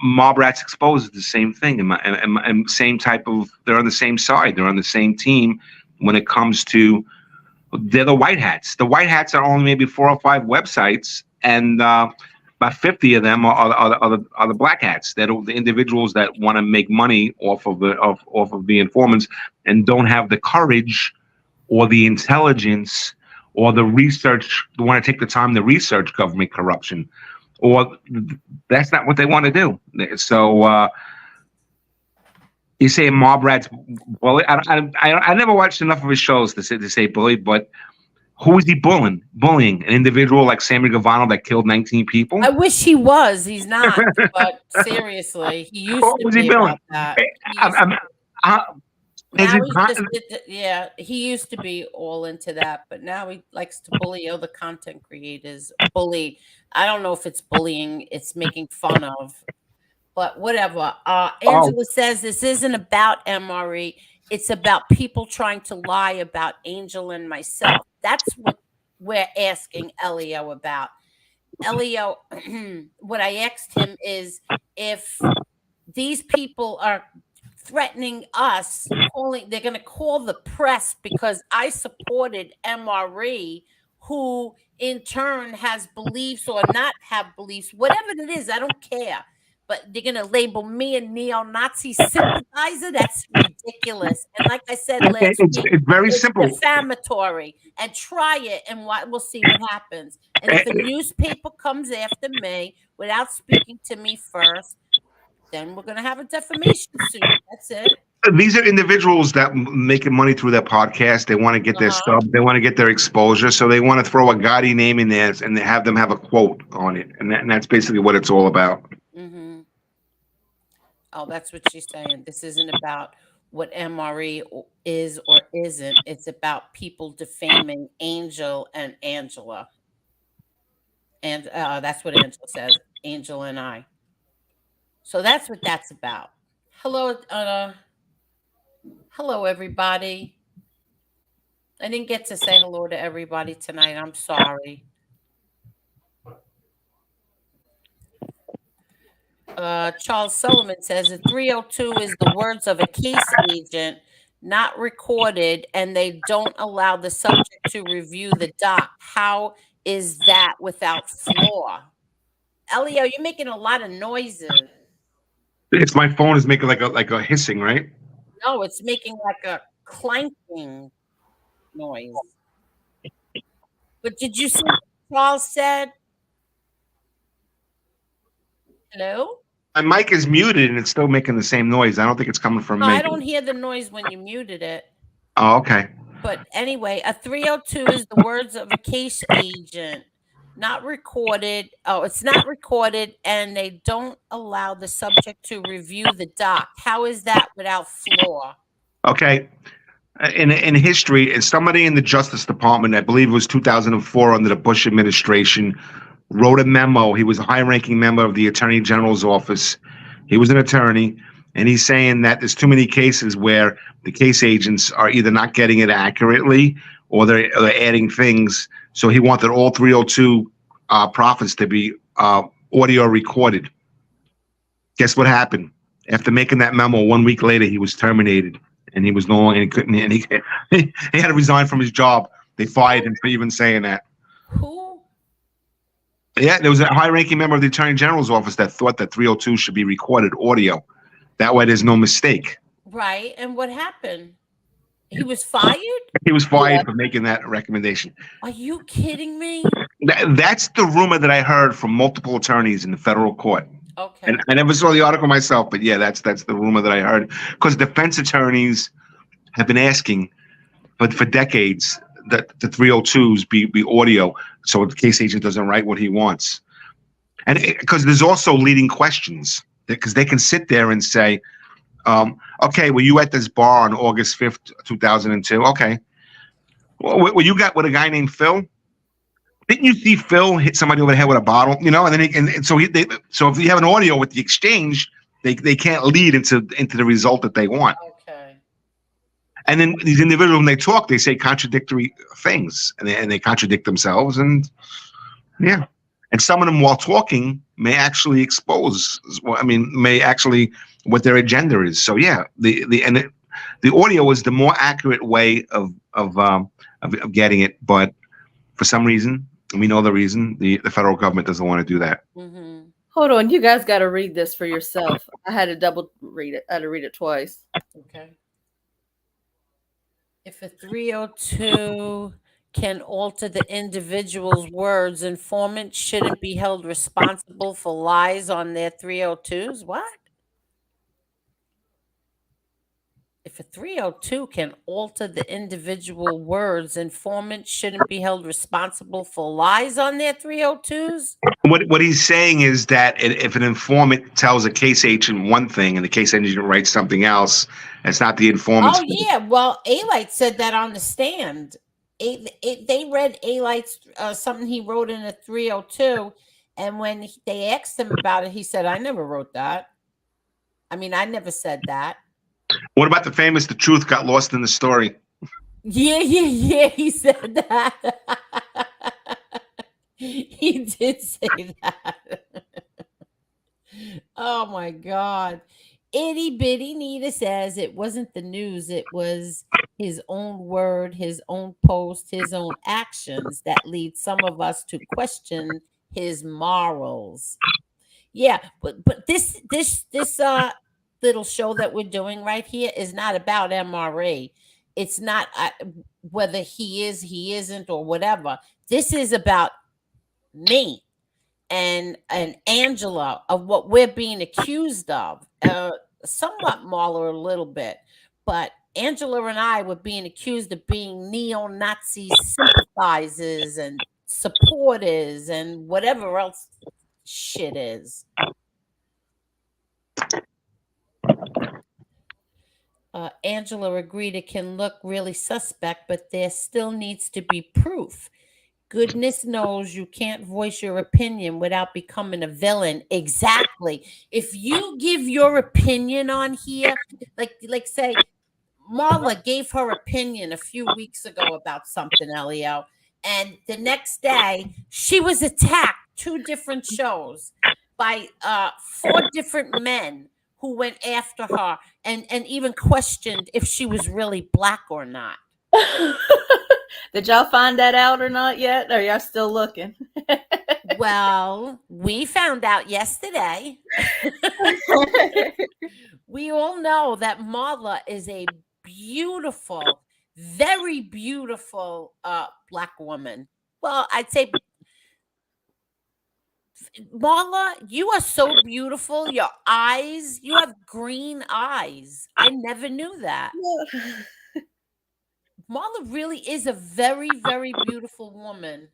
Mob Rats Exposed is the same thing, and same type of. They're on the same side. They're on the same team when it comes to. They're the white hats. The white hats are only maybe 4 or 5 websites, and about 50 of them are the black hats. They're the individuals that want to make money off of the informants and don't have the courage or the intelligence or the research. They want to take the time to research government corruption. Or that's not what they want to do. So you say Mob Rats. Well, I never watched enough of his shows to say bully, but who is he bullying? Bullying an individual like Sammy Gravano that killed 19 people? I wish he was. He's not. But seriously, he used to be about that. He used to be all into that, but now he likes to bully other content creators. Bully. I don't know if it's bullying, it's making fun of, but whatever. Angela says this isn't about MRE. It's about people trying to lie about Angel and myself. That's what we're asking Elio about. Elio, what I asked him is if these people are threatening us, they're going to call the press because I supported MRE, who in turn has beliefs or not have beliefs, whatever it is, I don't care. But they're going to label me a neo-Nazi sympathizer. That's ridiculous. And like I said last week, It's very it's simple. defamatory. And try it, and we'll see what happens. And if a newspaper comes after me without speaking to me first, then we're going to have a defamation suit. That's it. These are individuals that making money through their podcast. They want to get their stuff. They want to get their exposure. So they want to throw a Gotti name in there and have them have a quote on it. And that's basically what it's all about. Mm-hmm. Oh, that's what she's saying. This isn't about what MRE is or isn't. It's about people defaming Angel and Angela. And that's what Angela says. Angel and I. So that's what that's about. Hello, everybody. I didn't get to say hello to everybody tonight. I'm sorry. Charles Sullivan says the 302 is the words of a case agent, not recorded, and they don't allow the subject to review the doc. How is that without flaw? Elio, you're making a lot of noises. It's my phone is making like a hissing, right? No, it's making like a clanking noise. But did you see what Charles said? Hello? My mic is muted and it's still making the same noise. I don't think it's coming from me. I don't hear the noise when you muted it. Oh, okay. But anyway, a 302 is the words of a case agent, not recorded. Oh, it's not recorded, and they don't allow the subject to review the doc. How is that without flaw? Okay. In history, and somebody in the Justice Department, I believe it was 2004 under the Bush administration, wrote a memo. He was a high-ranking member of the Attorney General's office. He was an attorney, and he's saying that there's too many cases where the case agents are either not getting it accurately or they're adding things. So he wanted all 302 profits to be audio recorded. Guess what happened? After making that memo, 1 week later, he was terminated, and he was no longer, and he couldn't, and he had to resign from his job. They fired him for even saying that. Who? Yeah, there was a high-ranking member of the Attorney General's office that thought that 302 should be recorded audio. That way there's no mistake. Right, and what happened? He was fired? He was fired for making that recommendation. Are you kidding me? That's the rumor that I heard from multiple attorneys in the federal court. Okay. And I never saw the article myself, but yeah, that's the rumor that I heard. Because defense attorneys have been asking for decades that the 302s be audio, so the case agent doesn't write what he wants. And because there's also leading questions, because they can sit there and say, okay, were you at this bar on August 5th, 2002? Okay. Well, you got with a guy named Phil? Didn't you see Phil hit somebody over the head with a bottle? You know, and then so if you have an audio with the exchange, they can't lead into the result that they want. Okay. And then these individuals, when they talk, they say contradictory things, and they contradict themselves, and yeah. And some of them, while talking, may actually expose. May actually what their agenda is. So yeah, the audio is the more accurate way of getting it, but for some reason, and we know the reason, the federal government doesn't want to do that. Mm-hmm. Hold on, you guys got to read this for yourself. I had to double read it. I had to read it twice. Okay. If a 302 can alter the individual's words, informants shouldn't be held responsible for lies on their 302s. What? If a 302 can alter the individual words, informants shouldn't be held responsible for lies on their 302s? What he's saying is that if an informant tells a case agent one thing and the case agent writes something else, it's not the informant's. Oh, yeah. Well, A-Light said that on the stand. They read A-Light's something he wrote in a 302, and when they asked him about it, he said, I never wrote that. I never said that. What about the famous "the truth got lost in the story"? Yeah, he said that. He did say that. Oh my God. Itty bitty Nita says it wasn't the news, it was his own word, his own post, his own actions that lead some of us to question his morals. Yeah, but this little show that we're doing right here is not about MRA. It's not whether he isn't, or whatever. This is about me and Angela, of what we're being accused of. Somewhat Marla a little bit, but Angela and I were being accused of being neo-Nazi sympathizers and supporters and whatever else shit is. Angela agreed it can look really suspect, but there still needs to be proof. Goodness knows you can't voice your opinion without becoming a villain. Exactly. If you give your opinion on here, like say Marla gave her opinion a few weeks ago about something, Elio, and the next day she was attacked 2 different shows by 4 different men who went after her and even questioned if she was really black or not. Did y'all find that out or not yet? Or y'all still looking? Well, we found out yesterday. We all know that Marla is a beautiful, very beautiful black woman. Well, I'd say, Marla, you are so beautiful. Your eyes, you have green eyes. I never knew that. Marla really is a very, very beautiful woman.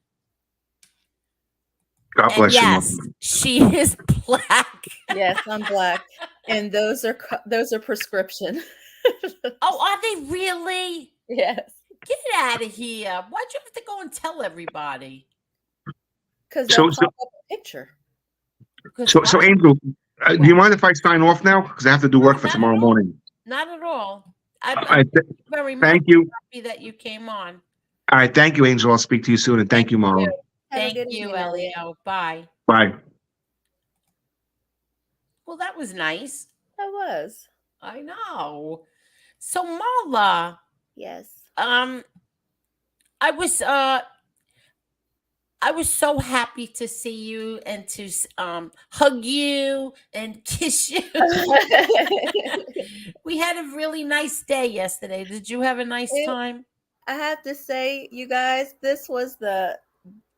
God And bless yes, you. she is black. Yes, I'm black, and those are prescription. Oh, are they really? Yes, Get out of here. Why'd you have to go and tell everybody? because So- they'll pop up a picture. So Angel, do you mind if I sign off now? Because I have to do work for not tomorrow at all. morning. Not at all. All I'm right, very much thank you. happy that you came on. All right, thank you, Angel. I'll speak to you soon, and thank you, Marlon. Have a Thank good you, evening, Elliot. Elio. Bye. Bye. Well, that was nice. That was. I know. So Marla, Yes. I was so happy to see you and to hug you and kiss you. We had a really nice day yesterday. Did you have a nice time? I have to say, you guys, this was the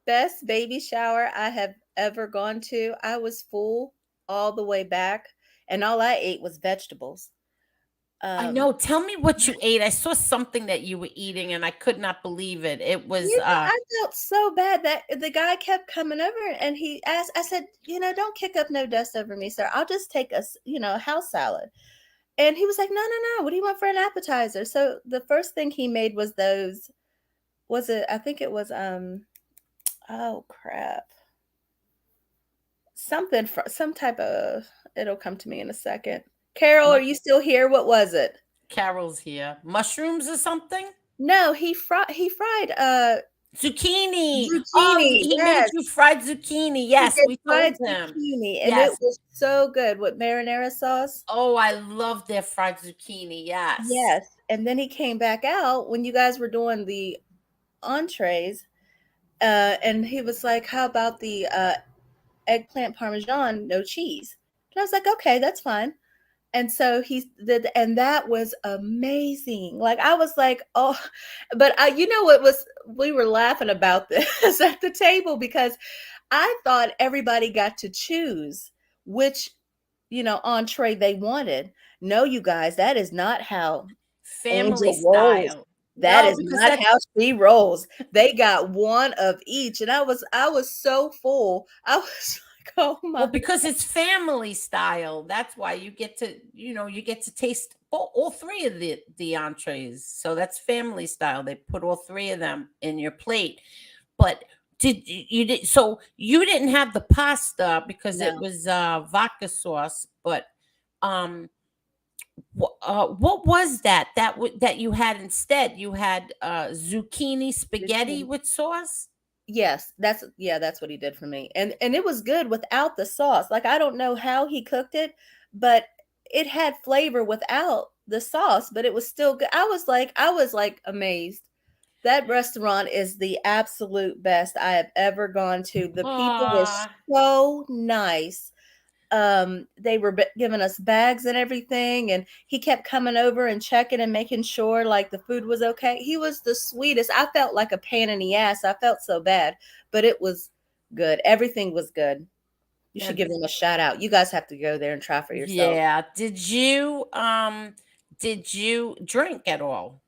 best baby shower I have ever gone to. I was full all the way back, and all I ate was vegetables. I know. Tell me what you ate. I saw something that you were eating, and I could not believe it. It was. I felt so bad that the guy kept coming over, and he asked. I said, don't kick up no dust over me, sir. I'll just take a house salad. And he was like, no. What do you want for an appetizer? So the first thing he made was those. Was it? I think it was. Oh crap. Something for some type of. It'll come to me in a second. Carol, are you still here? What was it? Carol's here. Mushrooms or something? No, he fried zucchini. Zucchini. Oh, he made you fried zucchini. Yes, we fried told him. zucchini, and it was so good with marinara sauce. Oh, I love their fried zucchini. Yes. Yes. And then he came back out when you guys were doing the entrees, and he was like, "How about the eggplant parmesan, no cheese?" And I was like, "Okay, that's fine." And so he did, and that was amazing. Like I was like, "Oh," but we were laughing about this at the table because I thought everybody got to choose which entree they wanted. No, you guys, that is not how family Angel rolls. style. That is not how she rolls. They got one of each, and I was so full. I was like, oh my! Well, because it's family style. That's why you get to taste all 3 of the entrees. So that's family style. They put all 3 of them in your plate. But so you didn't have the pasta because it was vodka sauce, but what was that you had instead? You had zucchini spaghetti with sauce? Yes, that's what he did for me. And it was good without the sauce. Like I don't know how he cooked it, but it had flavor without the sauce, but it was still good. I was like amazed. That restaurant is the absolute best I have ever gone to. The people were so nice. They were giving us bags and everything, and he kept coming over and checking and making sure like the food was okay. He was the sweetest. I felt like a pain in the ass. I felt so bad, but it was good. Everything was good. You should give them a shout out. You guys have to go there and try for yourself. Yeah. Did you drink at all?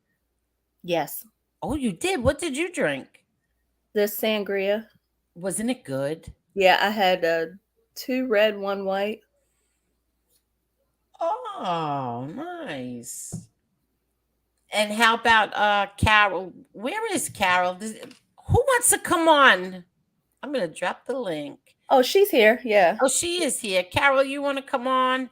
Yes. Oh, you did. What did you drink? The sangria. Wasn't it good? Yeah, I had 2 red, 1 white. Oh, nice. And how about Carol? Where is Carol? Who wants to come on? I'm gonna drop the link. Oh, she's here. Yeah. Oh, she is here. Carol, you want to come on?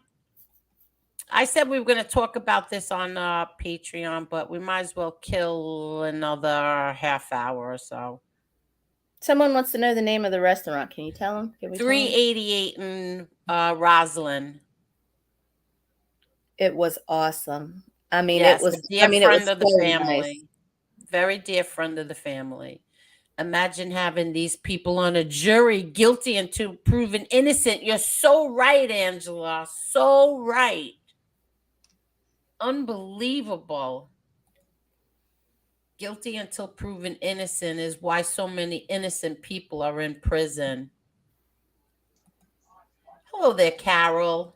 I said we were going to talk about this on Patreon, but we might as well kill another half hour or so. Someone wants to know the name of the restaurant. Can you tell them? 388 in Roslyn. It was awesome. I mean, yes, it was a dear friend of the so family. Nice. Very dear friend of the family. Imagine having these people on a jury guilty until proven innocent. You're so right, Angela. So right. Unbelievable. Guilty until proven innocent is why so many innocent people are in prison. Hello there, Carol.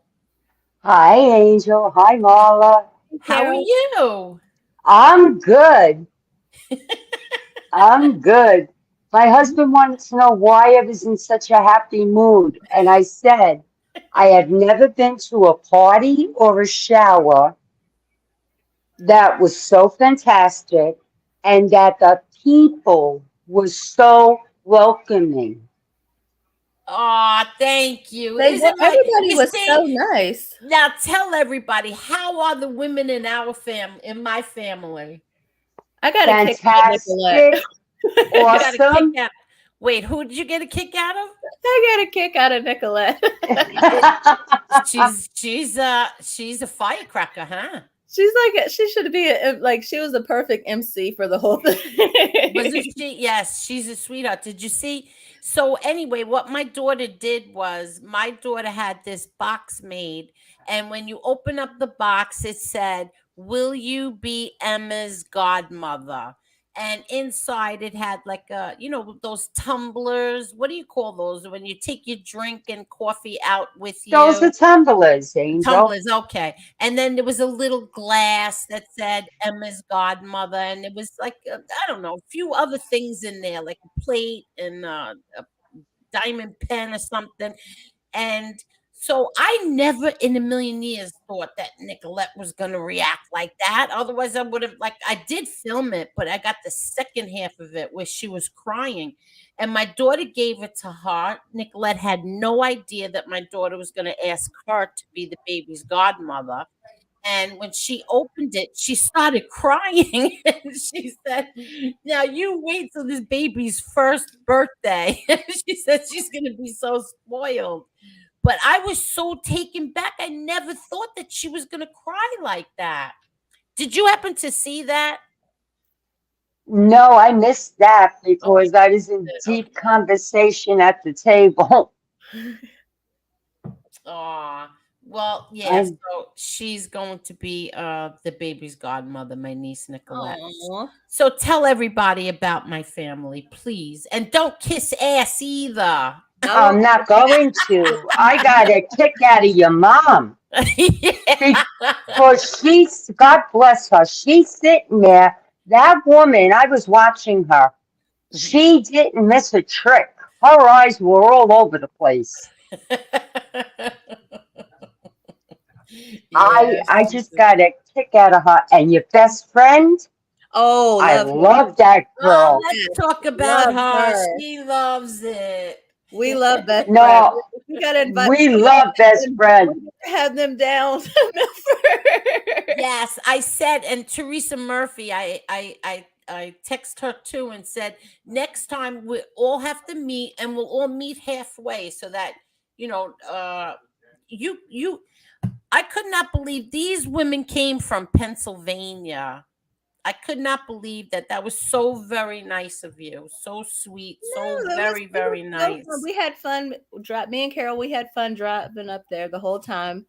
Hi, Angel. Hi, Marla. How are you? I'm good. I'm good. My husband wanted to know why I was in such a happy mood. And I said, I have never been to a party or a shower that was so fantastic and that the people were so welcoming. Oh, thank you. Everybody was so nice. Now tell everybody, how are the women in our my family? I got a kick out of Nicolette. Awesome. Wait, who did you get a kick out of? I got a kick out of Nicolette. she's a firecracker, huh? She should be she was the perfect MC for the whole thing. Wasn't she? Yes, she's a sweetheart. Did you see? So anyway, what my daughter did was my daughter had this box made, and when you open up the box, it said, "Will you be Emma's godmother?" And inside it had like those tumblers. What do you call those when you take your drink and coffee out with you? Those are tumblers, Angel. Tumblers, okay. And then there was a little glass that said Emma's godmother, and it was like I don't know, a few other things in there, like a plate and a diamond pen or something. And so I never in a million years thought that Nicolette was going to react like that. Otherwise, I would have, I did film it, but I got the second half of it where she was crying. And my daughter gave it to her. Nicolette had no idea that my daughter was going to ask her to be the baby's godmother. And when she opened it, she started crying. And she said, "Now you wait till this baby's first birthday." She said she's going to be so spoiled. But I was so taken back. I never thought that she was going to cry like that. Did you happen to see that? No, I missed that because I was in deep conversation at the table. Well, yeah. So she's going to be the baby's godmother, my niece Nicolette. Aww. So tell everybody about my family, please, and don't kiss ass either. I'm not going to. I got a kick out of your mom. Because God bless her, she's sitting there. That woman, I was watching her. She didn't miss a trick. Her eyes were all over the place. I just got a kick out of her. And your best friend? Oh, I love that girl. Let's talk about her. She loves it. We love best friend. No, we gotta invite. We love best friend. Have them down. Yes, I said, and Teresa Murphy, I text her too and said, next time we all have to meet and we'll all meet halfway so that, I could not believe these women came from Pennsylvania. I could not believe that. That was so very nice of you. So sweet. So No, very, very nice. So fun. We had fun. Me and Carol, we had fun driving up there the whole time.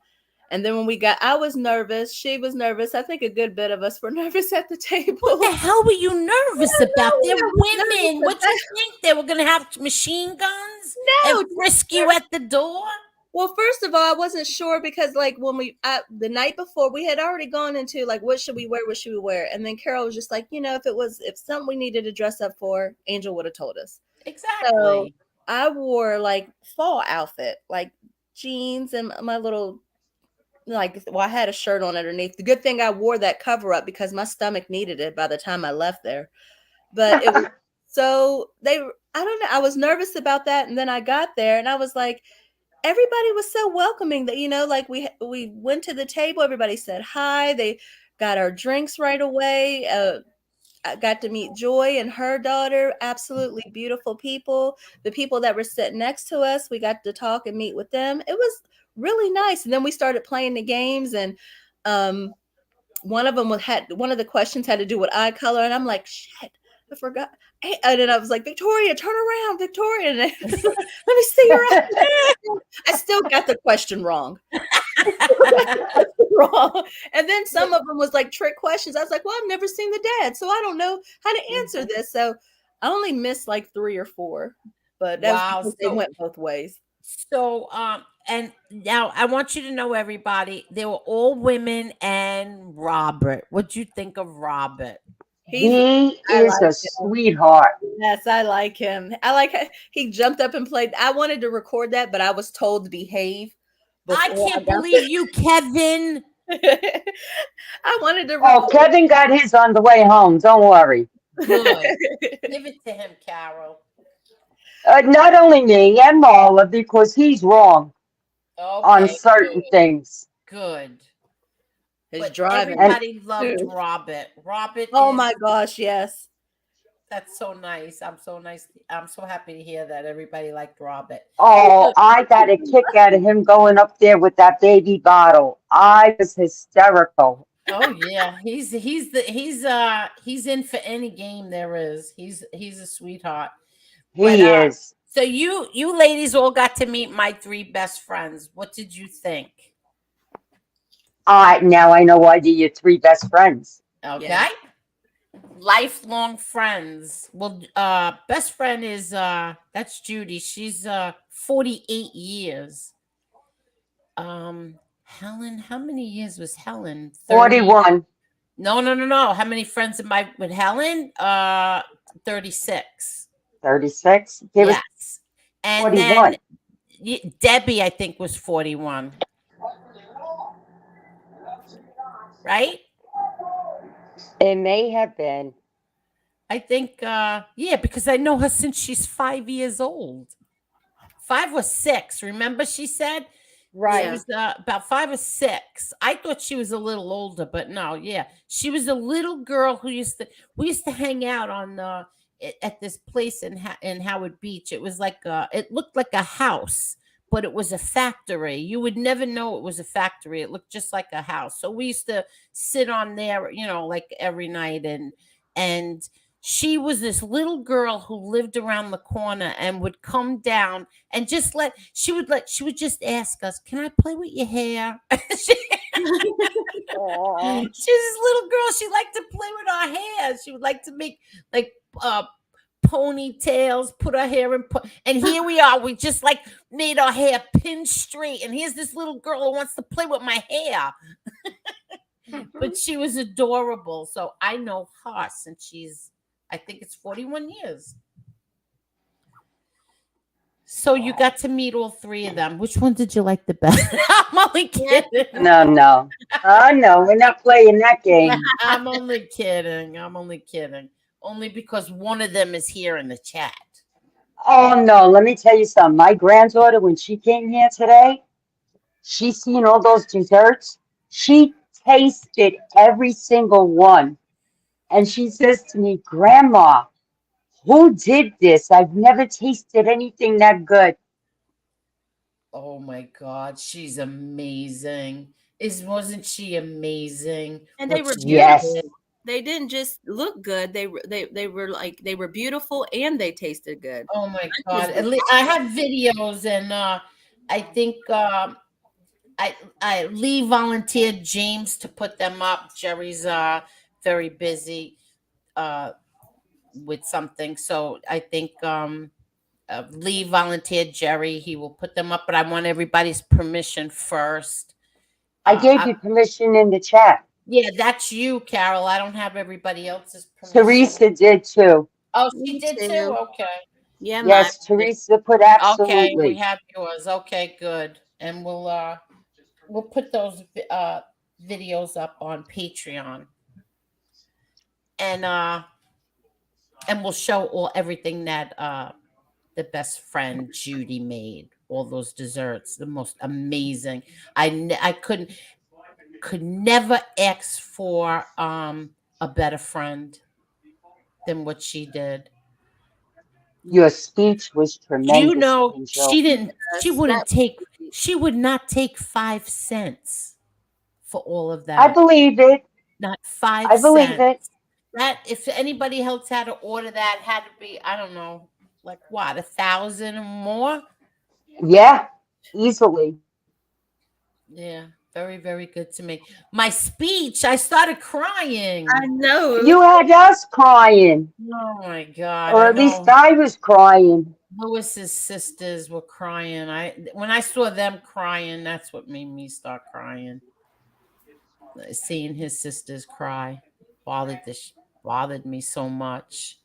And then when we got, I was nervous. She was nervous. I think a good bit of us were nervous at the table. What the hell were you nervous about? They're women. What do you think? They were going to have machine guns and frisk you at the door? Well, first of all, I wasn't sure because like when the night before we had already gone into like, what should we wear? What should we wear? And then Carol was just like, if something we needed to dress up for, Angel would have told us. Exactly. So I wore like fall outfit, like jeans and my little, I had a shirt on underneath. The good thing I wore that cover up because my stomach needed it by the time I left there. But it was I don't know. I was nervous about that. And then I got there and I was like, everybody was so welcoming that, like we went to the table. Everybody said hi. They got our drinks right away. I got to meet Joy and her daughter. Absolutely beautiful people. The people that were sitting next to us, we got to talk and meet with them. It was really nice. And then we started playing the games, and one of the questions had to do with eye color, and I'm like, shit, I forgot. And then I was like, Victoria, turn around, Victoria. And let me see your eyes. I still got the question wrong. Wrong. And then some of them was like trick questions. I was like, well, I've never seen the dad, so I don't know how to answer this. So I only missed like 3 or 4, but they went both ways. So, and now I want you to know, everybody, they were all women. And Robert, what'd you think of Robert? He is a sweetheart. Yes, I like him. I like how he jumped up and played. I wanted to record that, but I was told to behave. I can't believe you, Kevin. I wanted to. Oh, Kevin got his on the way home. Don't worry. Good. Give it to him, Carol. Not only me and Marla, because he's wrong on certain things. Good. His driving. Everybody loved Robert. Robert. Oh my gosh, yes. That's so nice. I'm so happy to hear that everybody liked Robert. Oh, I got a kick out of him going up there with that baby bottle. I was hysterical. Oh yeah, he's in for any game there is. He's a sweetheart. He is. So you ladies all got to meet my 3 best friends. What did you think? Now I know why they're your 3 best friends. Okay. Yeah. Lifelong friends. Well, best friend is that's Judy. She's 48 years. Helen, how many years was Helen? 41. No. How many friends am I with Helen? 36. 36? Yes. And 41. then Debbie, I think, was 41. Right? It may have been. I think, because I know her since she's 5 years old. 5 or 6. Remember, she said? Right. She was about 5 or 6. I thought she was a little older, but no, yeah. She was a little girl who we used to hang out on at this place in Howard Beach. It was like it looked like a house, but it was a factory. You would never know it was a factory. It looked just like a house. So we used to sit on there, like every night. And she was this little girl who lived around the corner and would come down and she would just ask us, "Can I play with your hair?" She's this little girl. She liked to play with our hair. She would like to make like ponytails, put her hair in, and here we are. We just like made our hair pin straight, and here's this little girl who wants to play with my hair. But she was adorable. So I know her since I think it's 41 years. So you got to meet all 3 of them. Which one did you like the best? I'm only kidding. No. Oh, no, we're not playing that game. I'm only kidding. Only because one of them is here in the chat. Oh, no, let me tell you something. My granddaughter, when she came here today, she seen all those desserts. She tasted every single one. And she says to me, "Grandma, who did this? I've never tasted anything that good." Oh my God, she's amazing. Wasn't she amazing? And they What were she Yes. did. They didn't just look good. They were beautiful and they tasted good. Oh my was God. At least I have videos, and I think I Lee volunteered James to put them up. Jerry's very busy with something. So I think Lee volunteered Jerry. He will put them up, but I want everybody's permission first. I gave you permission in the chat. Yeah, that's you, Carol. I don't have everybody else's permission. Teresa did too. Oh, she Me did too. too? Okay. Yeah, Yes, Teresa put Okay, absolutely. we have yours. Okay, good. And we'll put those videos up on Patreon. And we'll show everything that the best friend Judy made, all those desserts, the most amazing. I could never ask for a better friend than what she did. Your speech was tremendous, You know, Angel. she would not take 5 cents for all of that. I believe it. Not 5 I believe cents. it. That if anybody else had to order that, had to be, I don't know, like what, 1,000 or more? Yeah, easily. Yeah, very, very good to me. My speech, I started crying. I know. You had us crying. Oh my God. Or at least I was crying. Lewis's sisters were crying. When I saw them crying, that's what made me start crying. Seeing his sisters cry bothered me so much.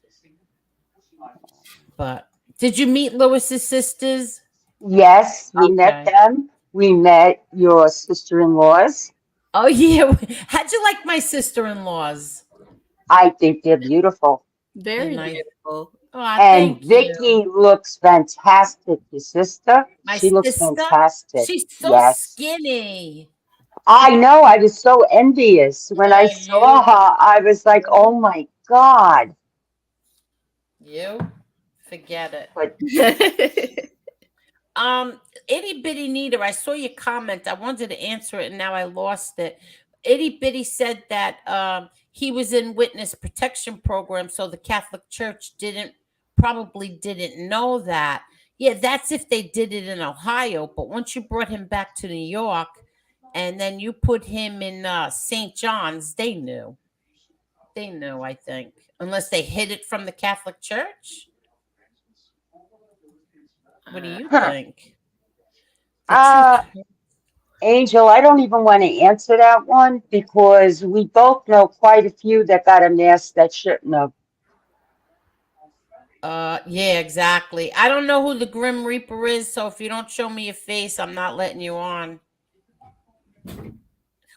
But did you meet Lewis's sisters? Yes, we met them. We met your sister-in-laws. Oh yeah. How'd you like my sister-in-laws? I think they're beautiful. Very beautiful. Oh, and Vicky looks fantastic. Your sister, she looks fantastic. She's so skinny. I know. I was so envious when I saw her. I was like, "Oh my God!" You forget it. But Itty Bitty Neater, I saw your comment. I wanted to answer it, and now I lost it. Itty Bitty said that he was in witness protection program, so the Catholic Church probably didn't know that. Yeah, that's if they did it in Ohio. But once you brought him back to New York, and then you put him in St. John's, they knew. They knew, I think, unless they hid it from the Catholic Church. What do you think? Angel, I don't even want to answer that one because we both know quite a few that got a mask that shouldn't have. Yeah, exactly. I don't know who the Grim Reaper is, so if you don't show me your face, I'm not letting you on.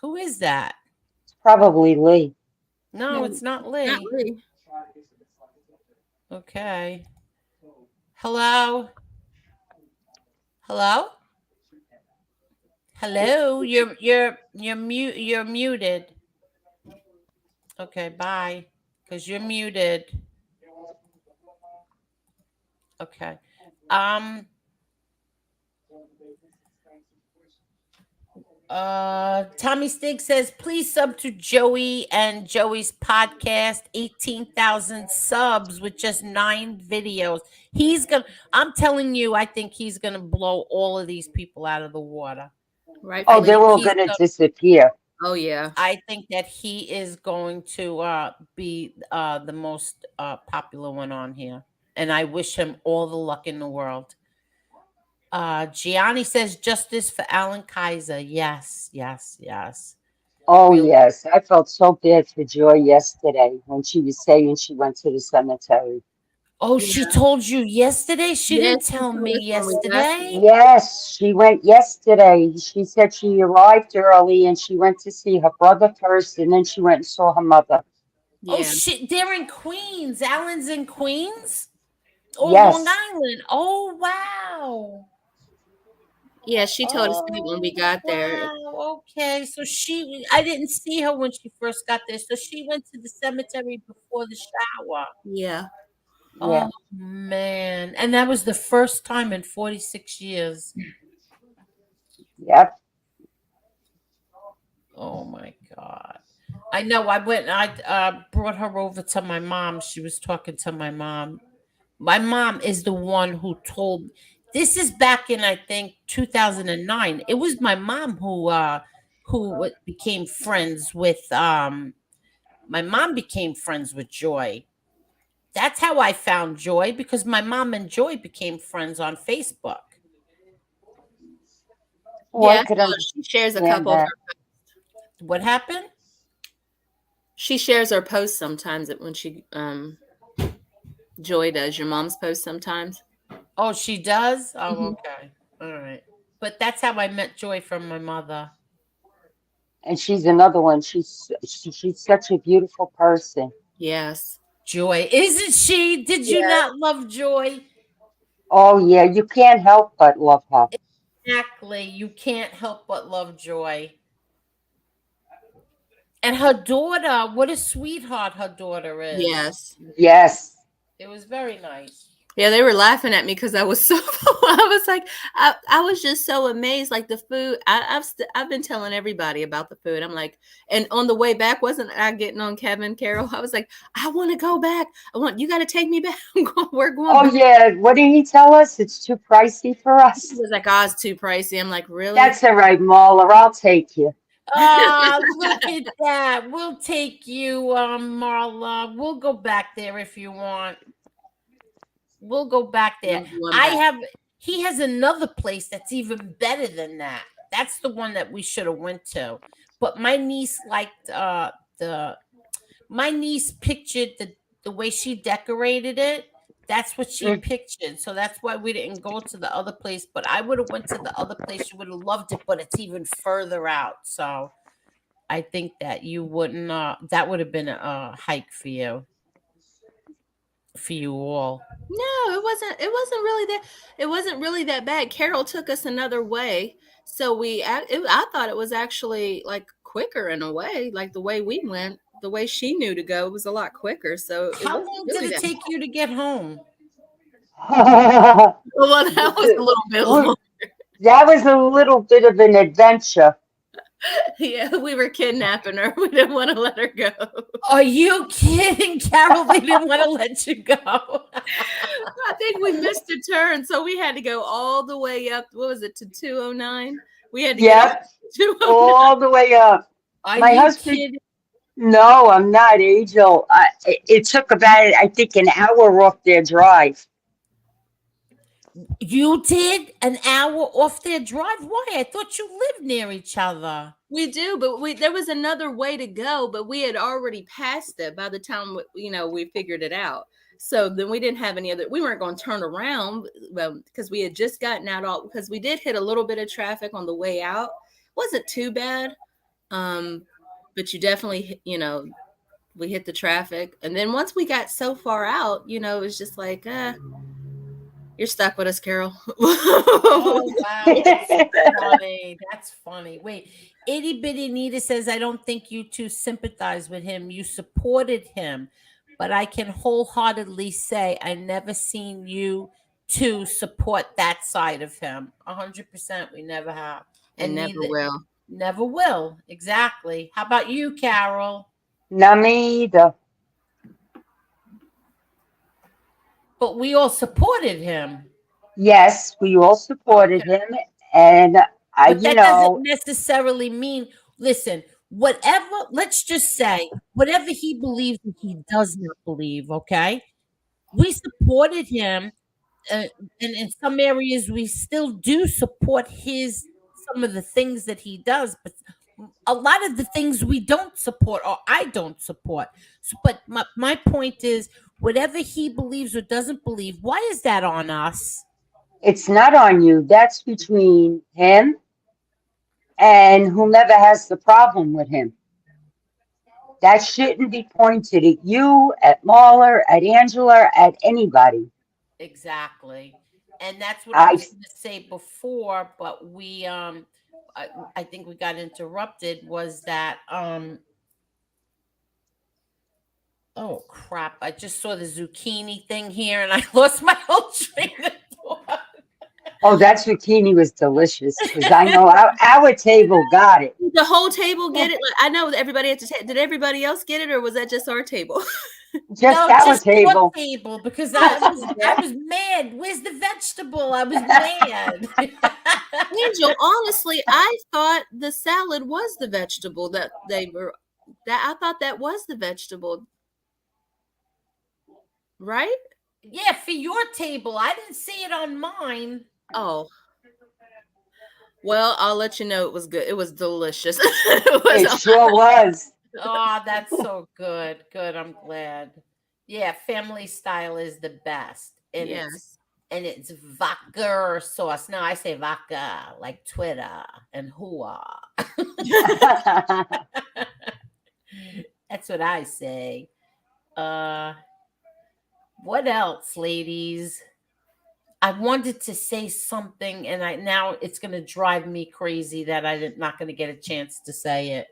Who is that? It's probably Lee. No, it's not Lee. Not Lee. Okay. Hello? Hello? Hello? You're muted. Okay, bye. Because you're muted. Okay. Tommy Stig says, please sub to Joey and Joey's podcast. 18,000 subs with just 9 videos. I'm telling you, I think he's gonna blow all of these people out of the water. Right. Oh, they're all gonna disappear. Oh yeah. I think that he is going to be the most popular one on here. And I wish him all the luck in the world. Gianni says justice for Alan Kaiser. Yes, yes, yes. Oh, yes. I felt so bad for Joy yesterday when she was saying she went to the cemetery. Oh, she told you yesterday? She didn't tell me yesterday? Yes, she went yesterday. She said she arrived early and she went to see her brother first and then she went and saw her mother. Oh, shit. They're in Queens. Alan's in Queens? Oh, yes. Long Island. Oh, wow. Yeah, she told us that when we got there. Wow, okay. So I didn't see her when she first got there. So she went to the cemetery before the shower. Yeah. Oh, man. And that was the first time in 46 years. Yep. Oh my God. I know. I went. I brought her over to my mom. She was talking to my mom. My mom is the one who told. This is back in I think 2009. It was my mom who became friends with My mom became friends with Joy. That's how I found Joy because my mom and Joy became friends on Facebook. Oh, I Yeah, could she shares a understand couple of that. her. What happened? She shares her posts sometimes when she Joy does your mom's post sometimes. Oh, she does? Oh, Mhm. okay. All right. But that's how I met Joy from my mother. And she's another one. She's such a beautiful person. Yes. Joy. Isn't she? Did you Yeah. not love Joy? Oh yeah, you can't help but love her. Exactly. You can't help but love Joy. And her daughter, what a sweetheart her daughter is. Yes. Yes. It was very nice. Yeah, they were laughing at me because I was so. I was like, I was just so amazed. Like the food, I've been telling everybody about the food. I'm like, and on the way back, wasn't I getting on Kevin Carroll? I was like, I want to go back. You got to take me back. We're going Oh back. yeah. What did he tell us? It's too pricey for He us. was like, oh, it's too pricey. I'm like, really? That's all right, Mauler. I'll take you. Ah, look at that. We'll take you, Marla. We'll go back there if you want. We'll go back there. I'm going back. He has another place that's even better than that. That's the one that we should have went to. But my niece liked the my niece pictured the way she decorated it. That's what she Mm. pictured. So that's why we didn't go to the other place. But I would have went to the other place. You would have loved it, but it's even further out. So I think that you wouldn't that would have been a hike for you. For you all. No, it wasn't. It wasn't really that. It wasn't really that bad. Carol took us another way, so I thought it was actually like quicker in a way. Like the way we went, the way she knew to go was a lot quicker. So it How wasn't long did really it that. take you to get home? Well, that was a little bit long. That was a little bit of an adventure. Yeah, we were kidnapping her. We didn't want to let her go. Are you kidding, Carol? They didn't want to let you go. I think we missed a turn, so we had to go all the way up. What was it to 209? We had to get up Yep, to 209. all the way up. Are My you husband. kidding? No, I'm not, Angel. It took about, I think, an hour off their drive. You did an hour off their drive? Why? I thought you lived near each other. We do, but there was another way to go, but we had already passed it by the time we figured it out. So then we didn't have any other. We weren't going to turn around because we had just gotten out. All because we did hit a little bit of traffic on the way out. Wasn't too bad, but you definitely we hit the traffic, and then once we got so far out, it was just like, you're stuck with us, Carol. Oh wow, that's funny. That's funny. Wait, Itty Bitty Nita says, I don't think you two sympathize with him. You supported him, but I can wholeheartedly say I never seen you two support that side of him. 100%, we never have, And never will. Never will. Exactly. How about you, Carol? Not me either. But we all supported him. Yes, we all supported him, and But that doesn't necessarily mean, listen, let's just say, whatever he believes and he does not believe, okay? We supported him, and in some areas, we still do support some of the things that he does, but a lot of the things we don't support or I don't support. But my point is, whatever he believes or doesn't believe, why is that on us? it's not on you. That's between him and whomever has the problem with him. That shouldn't be pointed at you, at Mahler, at Angela, at anybody. Exactly. And that's what I I was going to say before, but I think we got interrupted was that oh crap, I just saw the zucchini thing here and I lost my whole train of thought. Oh, that zucchini was delicious because I know our table got it. The whole table get it? Like, I know everybody at the table. Did everybody else get it, or was that just our table? Just No, our just your table. table, because I was mad. Where's the vegetable? I was mad. Angel, honestly, I thought the salad was the vegetable that they were. That I thought that was the vegetable, right? Yeah, for your table. I didn't see it on mine. Oh, well, I'll let you know it was good. It was delicious. It was It sure was. Oh, that's so good. Good. I'm glad. Yeah, family style is the best. And yes. it's vodka sauce. No, I say vodka like Twitter and hua. That's what I say. What else, ladies? I wanted to say something, and now it's going to drive me crazy that I'm not going to get a chance to say it.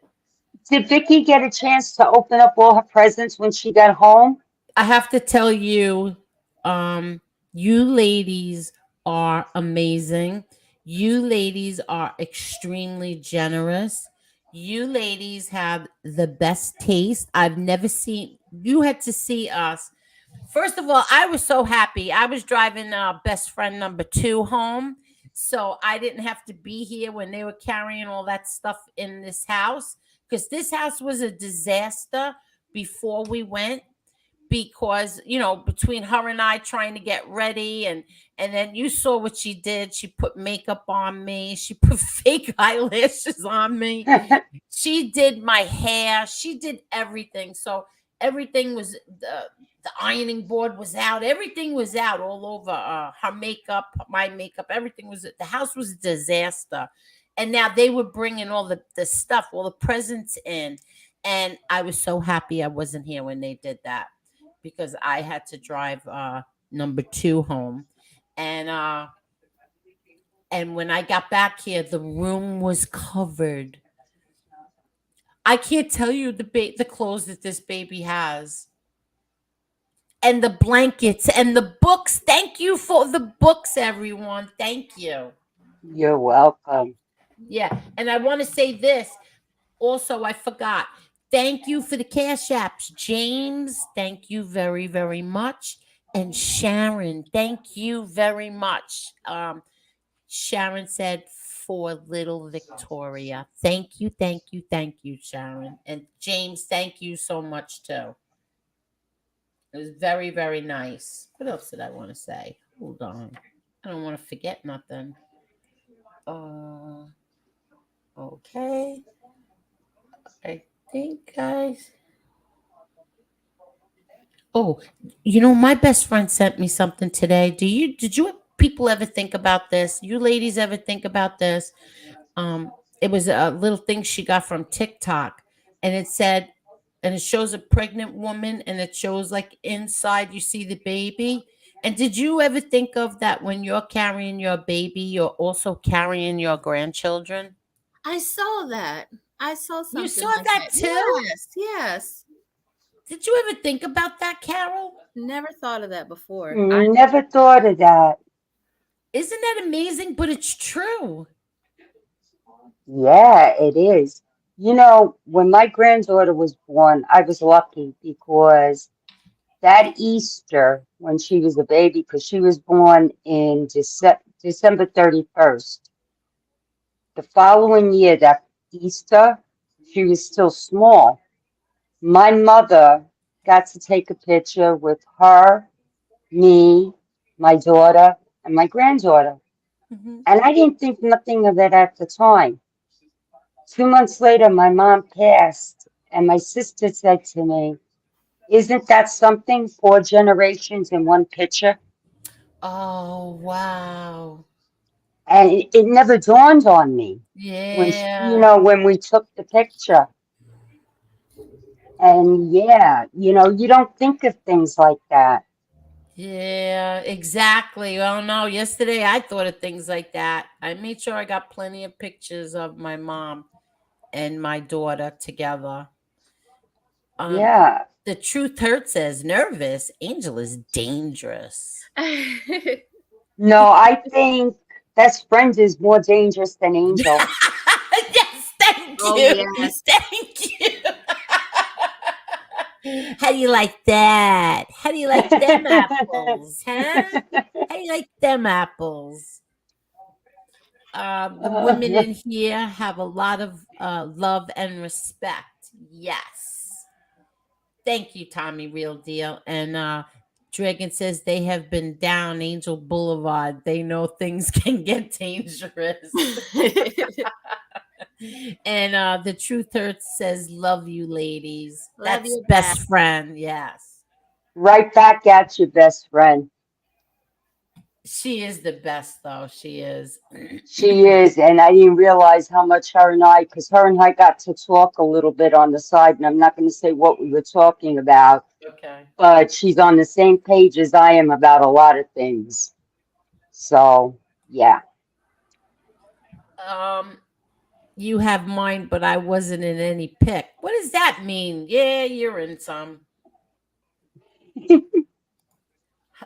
Did Vicky get a chance to open up all her presents when she got home? I have to tell you, you ladies are amazing. You ladies are extremely generous. You ladies have the best taste. I've never seen. You had to see us. First of all, I was so happy. I was driving best friend number 2 home. So I didn't have to be here when they were carrying all that stuff in this house. Because this house was a disaster before we went. Because, between her and I trying to get ready, and then you saw what she did. She put makeup on me. She put fake eyelashes on me. She did my hair. She did everything. So everything was the ironing board was out. Everything was out all over. Her makeup, my makeup, everything was. The house was a disaster. And now they were bringing all the stuff, all the presents in. And I was so happy I wasn't here when they did that, because I had to drive number 2 home. And when I got back here, the room was covered. I can't tell you the clothes that this baby has. And the blankets and the books. Thank you for the books, everyone. Thank you. You're welcome. Yeah. And I want to say this. Also, I forgot. Thank you for the cash apps. James, thank you very, very much. And Sharon, thank you very much. Sharon said, for little Victoria. Thank you, thank you, thank you, Sharon. And James, thank you so much too. It was very, very nice. What else did I want to say? Hold on. I don't want to forget nothing. Okay. I think, guys. Oh, my best friend sent me something today. Did you people ever think about this? You ladies ever think about this? It was a little thing she got from TikTok, and it said, and it shows a pregnant woman, and it shows like inside you see the baby. And did you ever think of that when you're carrying your baby, you're also carrying your grandchildren? I saw that. I saw something. You saw like that too? Yes. Did you ever think about that, Carol? Never thought of that before. Never thought of that. Isn't that amazing? But it's true. Yeah, it is. When my granddaughter was born, I was lucky because that Easter, when she was a baby, because she was born in December 31st, the following year, that Easter, she was still small. My mother got to take a picture with her, me, my daughter, and my granddaughter. Mm-hmm. And I didn't think nothing of it at the time. 2 months later, my mom passed, and my sister said to me, "Isn't that something? 4 generations in one picture?" Oh, wow. And it never dawned on me Yeah. when we took the picture. And yeah, you don't think of things like that. Yeah, exactly. Oh no, yesterday I thought of things like that. I made sure I got plenty of pictures of my mom and my daughter together. Yeah. The Truth Hurts says nervous. Angel is dangerous. No, I think Best friend is more dangerous than angel. Yes, thank Oh, you. yes. Thank you. How do you like that? How do you like them apples, huh? How do you like them apples? The women in here have a lot of love and respect. Yes. Thank you, Tommy, real deal. And Dragon says they have been down Angel Boulevard. They know things can get dangerous. And the Truth Hurts says, love you, ladies. Love That's you best back. friend. Yes. Right back at you, best friend. She is the best, though. She is. She is, and I didn't realize how much because her and I got to talk a little bit on the side, and I'm not going to say what we were talking about, Okay. but she's on the same page as I am about a lot of things. So, yeah. You have mine, but I wasn't in any pick. What does that mean? Yeah, you're in some.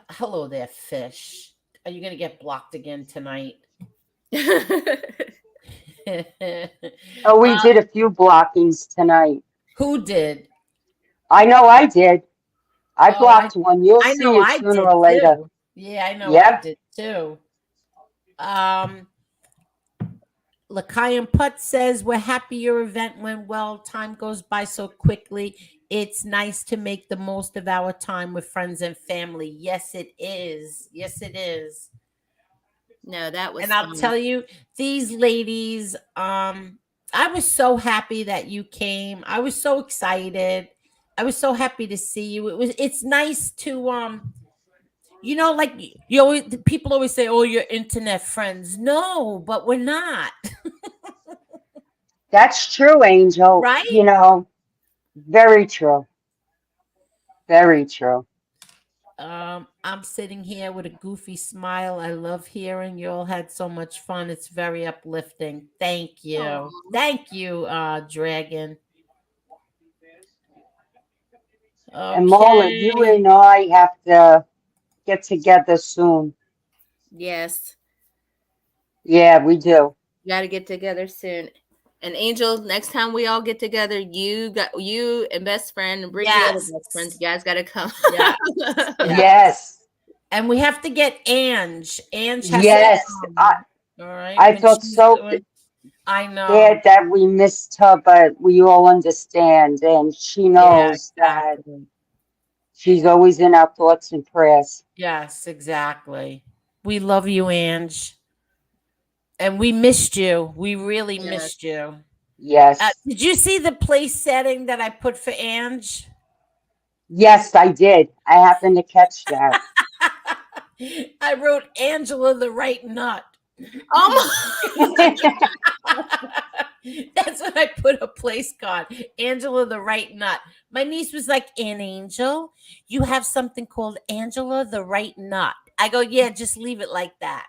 Hello there, fish. Are you going to get blocked again tonight? Oh, we did a few blockings tonight. Who did? I know I did. I Oh, blocked one. You'll I see know it I sooner did or later. too. Yeah, I know I Yep. did too. Lakayan Putt says, we're happy your event went well. Time goes by so quickly. It's nice to make the most of our time with friends and family. Yes, it is. Yes, it is. No, that was And I'll fun. tell you, these ladies, I was so happy that you came. I was so excited. I was so happy to see you. It's nice to like you always people always say, oh, you're internet friends. No, but we're not. That's true, Angel. Right? Very true. Very true. I'm sitting here with a goofy smile. I love hearing you all had so much fun. It's very uplifting. Thank you. Aw. Thank you, Dragon. And Marla, you Okay. and I have to get together soon. Yes. Yeah, we do. Got to get together soon. And Angel, next time we all get together, you and best friend and bring your other Yes. best friends. You guys got to come. Yeah. Yes. And we have to get Ange. Ange has Yes. to come. All right. I when felt she's so doing- I know. bad that we missed her, but we all understand. And she knows that exactly. she's always in our thoughts and prayers. Yes, exactly. We love you, Ange. And we missed you. We really Yes. missed you. Yes. Did you see the place setting that I put for Ange? Yes, I did. I happened to catch that. I wrote Angela the right nut. That's when I put a place card. Angela the right nut. My niece was like, Aunt Angel, you have something called Angela the right nut. I go, yeah, just leave it like that.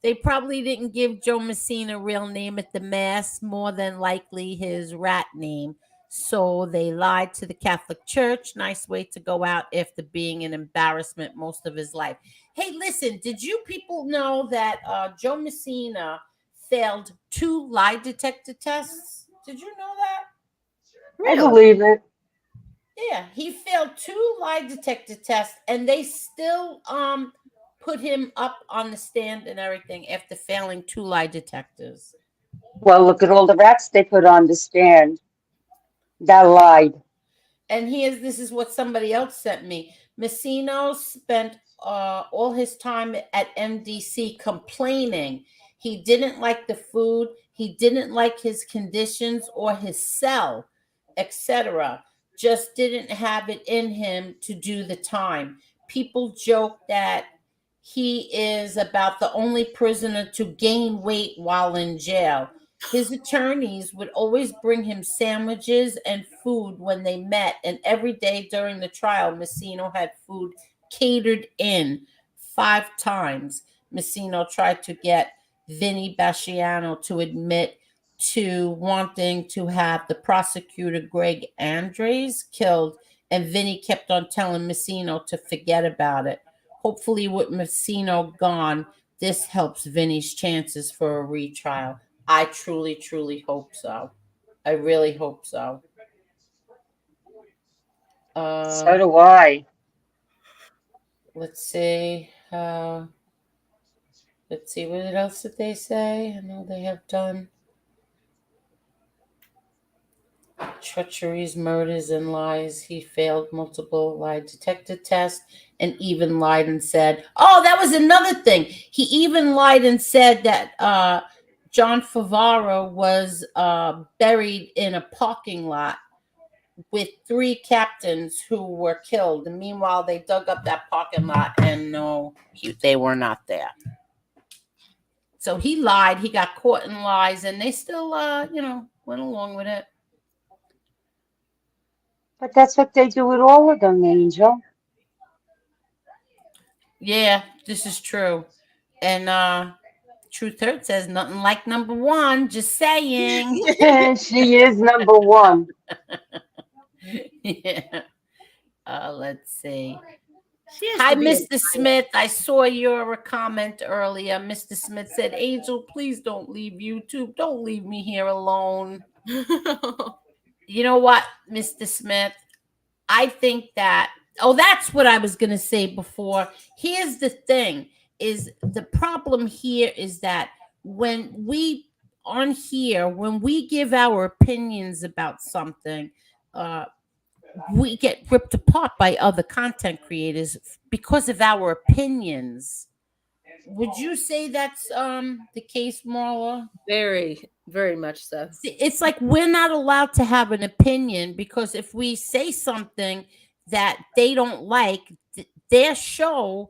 They probably didn't give Joe Massino a real name at the mass, more than likely his rat name. So they lied to the Catholic Church. Nice way to go out after being an embarrassment most of his life. Hey, listen, did you people know that Joe Messina failed 2 lie detector tests? Did you know that? I believe it. Yeah, he failed 2 lie detector tests, and they still put him up on the stand and everything after failing 2 lie detectors. Well, look at all the rats they put on the stand that lied. And this is what somebody else sent me. Massino spent all his time at MDC complaining. He didn't like the food. He didn't like his conditions or his cell, etc. Just didn't have it in him to do the time. People joke that he is about the only prisoner to gain weight while in jail. His attorneys would always bring him sandwiches and food when they met, and every day during the trial, Massino had food catered in 5 times. Massino tried to get Vinny Basciano to admit to wanting to have the prosecutor Greg Andres killed And Vinny kept on telling Massino to forget about it. Hopefully, with Massino gone, this helps Vinny's chances for a retrial. I truly, truly hope so. I really hope so. So do I. Let's see. Let's see. What else did they say? I know they have done treacheries, murders, and lies. He failed multiple lie detector tests and even lied and said, oh, that was another thing. He even lied and said that John Favaro was buried in a parking lot with 3 captains who were killed. And meanwhile, they dug up that parking lot and no, they were not there. So he lied. He got caught in lies, and they still, went along with it. But that's what they do with all of them, Angel. Yeah, this is true. And Truth Hurt says nothing like number 1. Just saying. She is number 1. Yeah. Let's see. Hi, Mr. Smith. I saw your comment earlier. Mr. Smith said, Angel, please don't leave YouTube. Don't leave me here alone. You know what, Mr. Smith? I think that, that's what I was going to say before. Here's the thing, is the problem here is that when we give our opinions about something, we get ripped apart by other content creators because of our opinions. Would you say that's the case, Marla? Very, very much so. It's like we're not allowed to have an opinion because if we say something that they don't like, their show,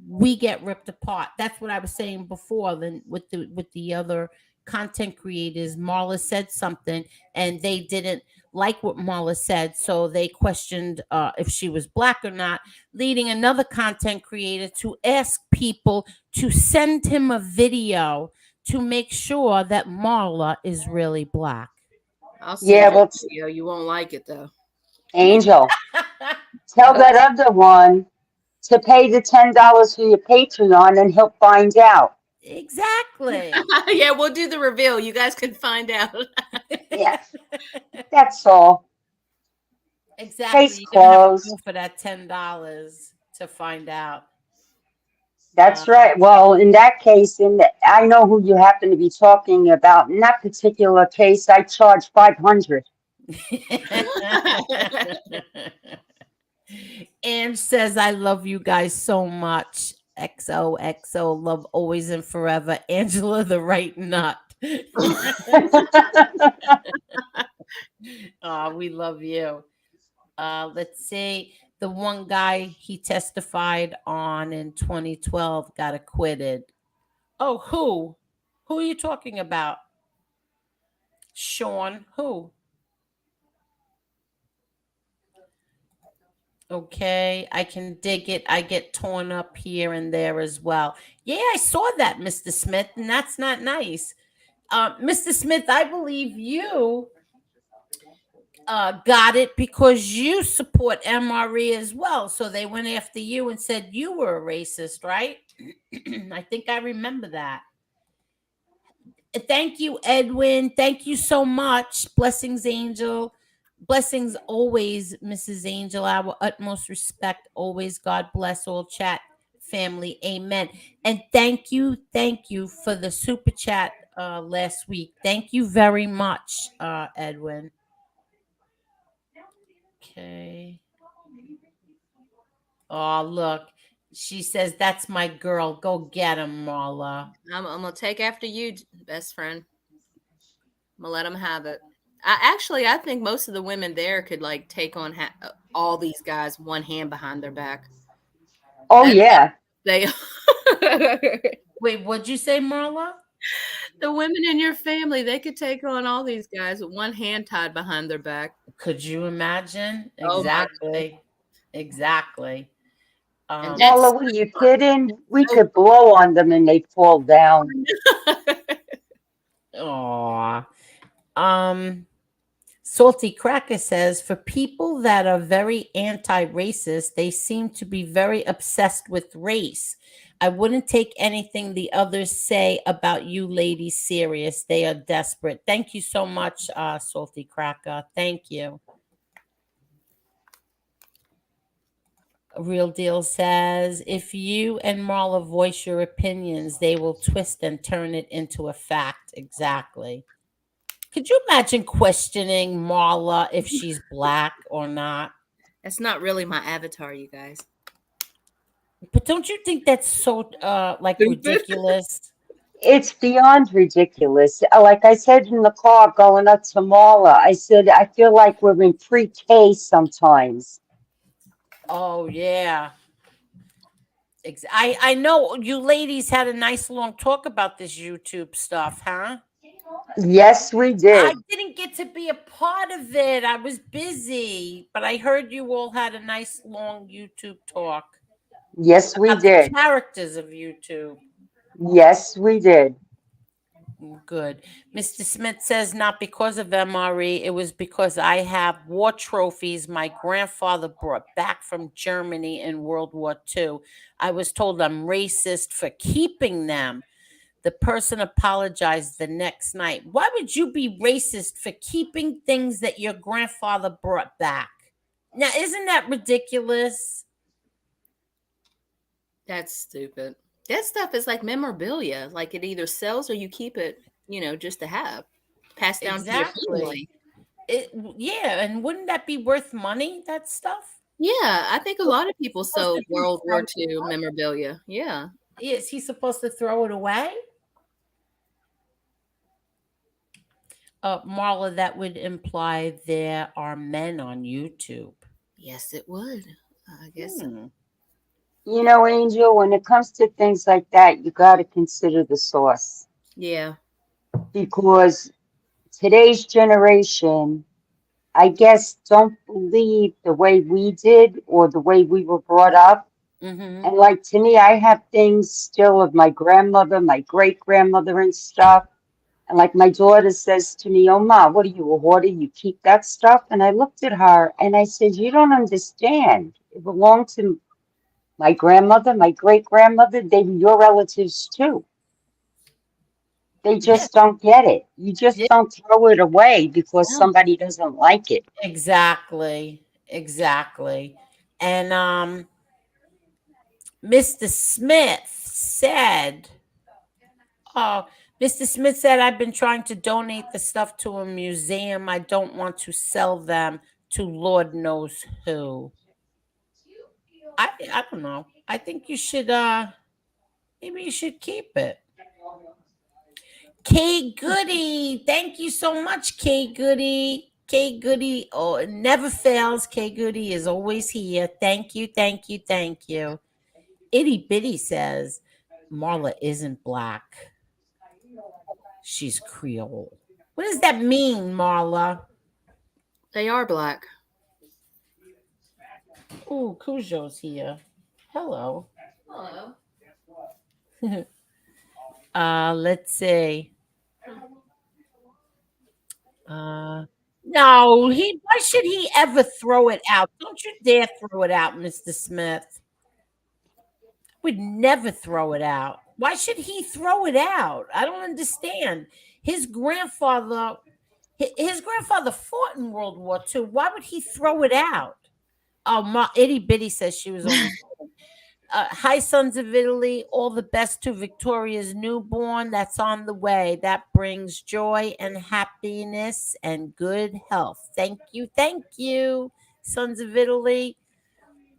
we get ripped apart. That's what I was saying before. Then with the other content creators, Marla said something and they didn't like what Marla said, so they questioned if she was black or not, leading another content creator to ask people to send him a video to make sure that Marla is really black. I'll see that video. You won't like it though. Angel, tell that other one to pay the $10 for your Patreon and he'll find out. Exactly. Yeah, we'll do the reveal. You guys can find out. Yes. That's all. Exactly. Case You're gonna have to closed. go for that $10 to find out. That's right. Well, in that case, I know who you happen to be talking about. In that particular case, I charge $500. Ange says, I love you guys so much. XOXO, love always and forever. Angela the right nut. Oh, we love you. Let's see. The one guy he testified on in 2012 got acquitted. Oh, who? Who are you talking about? Sean, who? Okay, I can dig it. I get torn up here and there as well. Yeah, I saw that, Mr. Smith, and that's not nice. Mr. Smith, I believe you got it because you support MRE as well. So they went after you and said you were a racist, right? I think I remember that. Thank you, Edwin. Thank you so much. Blessings, Angel. Blessings always, Mrs. Angel. Our utmost respect always. God bless all chat family. Amen. And thank you for the super chat last week. Thank you very much, Edwin. Okay. Oh, look. She says, that's my girl. Go get him, Marla. I'm going to take after you, best friend. I'm going to let them have it. I think most of the women there could like take on all these guys one hand behind their back. Oh, yeah. They Wait, what'd you say, Marla? The women in your family, they could take on all these guys with one hand tied behind their back. Could you imagine? Exactly. Exactly. Marla, were you kidding? We could blow on them and they fall down. Aw. Salty Cracker says, for people that are very anti-racist, they seem to be very obsessed with race. I wouldn't take anything the others say about you ladies serious. They are desperate. Thank you so much, Salty Cracker. Thank you. Real Deal says, if you and Marla voice your opinions, they will twist and turn it into a fact. Exactly. Could you imagine questioning Marla if she's black or not? That's not really my avatar, you guys. But don't you think that's so like ridiculous? It's beyond ridiculous. Like I said in the car going up to Marla, I said, I feel like we're in pre-K sometimes. Oh yeah. I know you ladies had a nice long talk about this YouTube stuff, huh? Yes, we I did. didn't get to be a part of it. I was busy, but I heard you all had a nice long YouTube talk Yes, we about the did. characters of YouTube. Yes, we did. Good. Mr. Smith says, not because of MRE, it was because I have war trophies my grandfather brought back from Germany in World War II. I was told I'm racist for keeping them. The person apologized the next night. Why would you be racist for keeping things that your grandfather brought back? Now, isn't that ridiculous? That's stupid. That stuff is like memorabilia. Like it either sells or you keep it, just to have. Passed down to your family. Yeah, and wouldn't that be worth money, that stuff? Yeah, I think a lot of people sold World War II memorabilia. Yeah. Is he supposed to throw it away? Marla, that would imply there are men on YouTube. Yes, it would. I guess so. You know, Angel, when it comes to things like that, you got to consider the source. Yeah. Because today's generation, I guess, don't believe the way we did or the way we were brought up. Mm-hmm. And like to me, I have things still of my grandmother, my great grandmother, and stuff. And like my daughter says to me, "Oh, Ma, what are you, a hoarder? You keep that stuff?" And I looked at her and I said, "You don't understand. It belonged to my grandmother, my great grandmother. They were your relatives too. They just don't get it. You just don't throw it away because somebody doesn't like it." Exactly. And Mr. Smith said, oh, Mr. Smith said, I've been trying to donate the stuff to a museum. I don't want to sell them to Lord knows who. I don't know. I think you should maybe you should keep it. K Goody, thank you so much, K Goody. K Goody, oh, it never fails. K Goody is always here. Thank you. Itty Bitty says Marla isn't black. She's Creole. What does that mean, Marla? They are black. Oh, Cujo's here. Hello. Let's see. No, why should he ever throw it out? Don't you dare throw it out, Mr. Smith. Would never throw it out. Why should he throw it out? I don't understand. His grandfather fought in World War II. Why would he throw it out? Oh, Itty Bitty says she was only. Hi, Sons of Italy. All the best to Victoria's newborn that's on the way. That brings joy and happiness and good health. Thank you, Sons of Italy.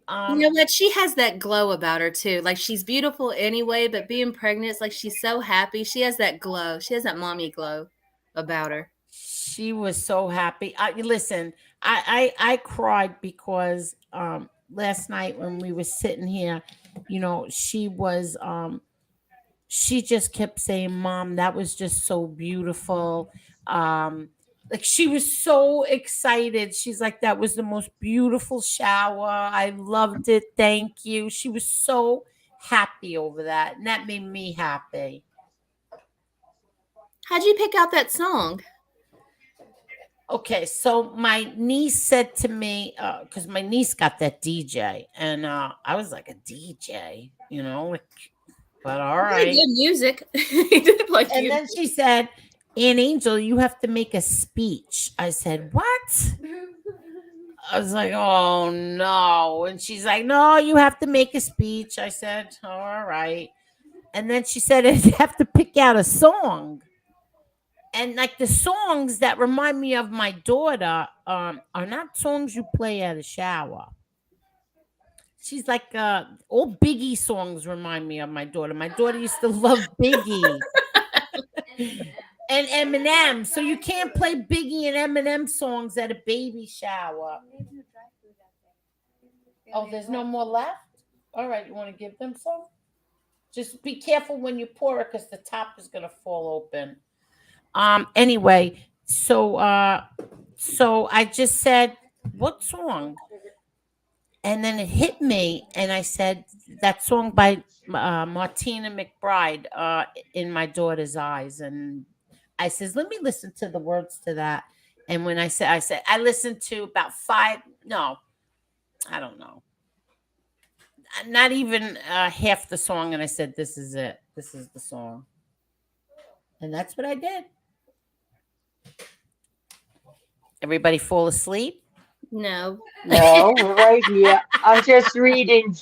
You know what? She has that glow about her too. Like she's beautiful anyway, but being pregnant, it's like she's so happy. She has that glow. She has that mommy glow about her. She was so happy. Listen, I cried because last night when we were sitting here, she just kept saying, Mom, that was just so beautiful. Like she was so excited. She's like, that was the most beautiful shower. I loved it. Thank you. She was so happy over that. And that made me happy. How'd you pick out that song? Okay, so my niece said to me, because my niece got that DJ, and I was like, a DJ, but all Really right. good music. He did like And you. then she said, Aunt Angel, you have to make a speech. I said, what? I was like, oh no. And she's like, no, you have to make a speech. I said, all right. And then she said, you have to pick out a song. And like the songs that remind me of my daughter are not songs you play at a shower. She's like, all Biggie songs remind me of my daughter. My daughter used to love Biggie and Eminem. So you can't play Biggie and Eminem songs at a baby shower. Oh, there's no more left? All right, you want to give them some? Just be careful when you pour it because the top is gonna fall open. Anyway, so I just said, what song? And then it hit me, and I said that song by Martina McBride, In My Daughter's Eyes. And I says, let me listen to the words to that. And when I listened to about no, I don't know, not even half the song. And I said, this is it. This is the song. And that's what I did. Everybody fall asleep? No. No, we're right here. I'm just reading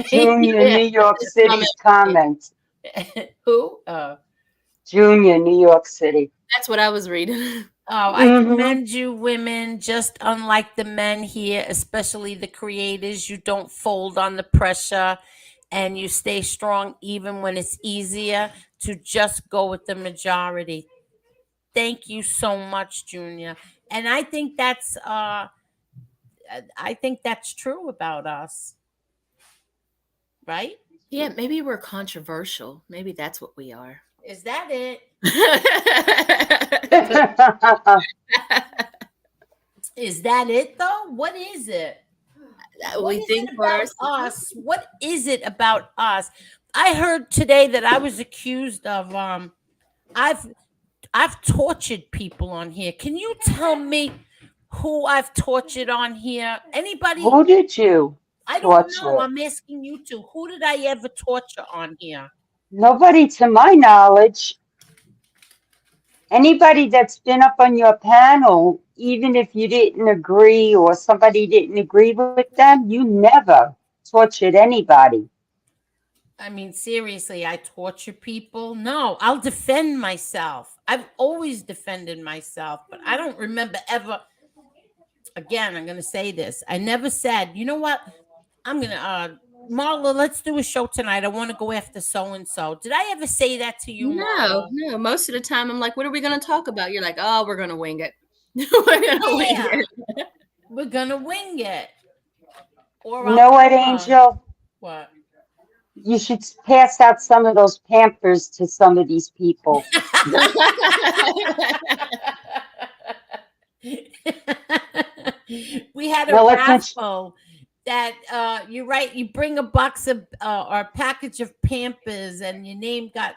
Junior, Yeah. New York City's comment. Who? Junior, New York City. That's what I was reading. Oh, I commend you, women. Just unlike the men here, especially the creators, you don't fold on the pressure and you stay strong even when it's easier to just go with the majority. Thank you so much, Junior. And I think that's true about us. Right? Yeah, maybe we're controversial. Maybe that's what we are. Is that it? Is that it though? What is it? We think for about us. What is it about us? I heard today that I was accused of I've tortured people on here. Can you tell me who I've tortured on here? Anybody? Who did you I don't know. torture? I'm asking you two. Who did I ever torture on here? Nobody to my knowledge. Anybody that's been up on your panel, even if you didn't agree or somebody didn't agree with them, you never tortured anybody. I mean, seriously, I torture people? No, I'll defend myself. I've always defended myself, but I don't remember ever. Again, I'm going to say this. I never said, you know what? I'm going to, Marla, let's do a show tonight. I want to go after so-and-so. Did I ever say that to you, Marla? No. Most of the time, I'm like, what are we going to talk about? You're like, oh, we're going to wing it. We're going to wing it. We're going to wing it. Or You know what, Angel? What? You should pass out some of those Pampers to some of these people. We had a Well, raffle that you're right. You bring a box of or a package of Pampers, and your name got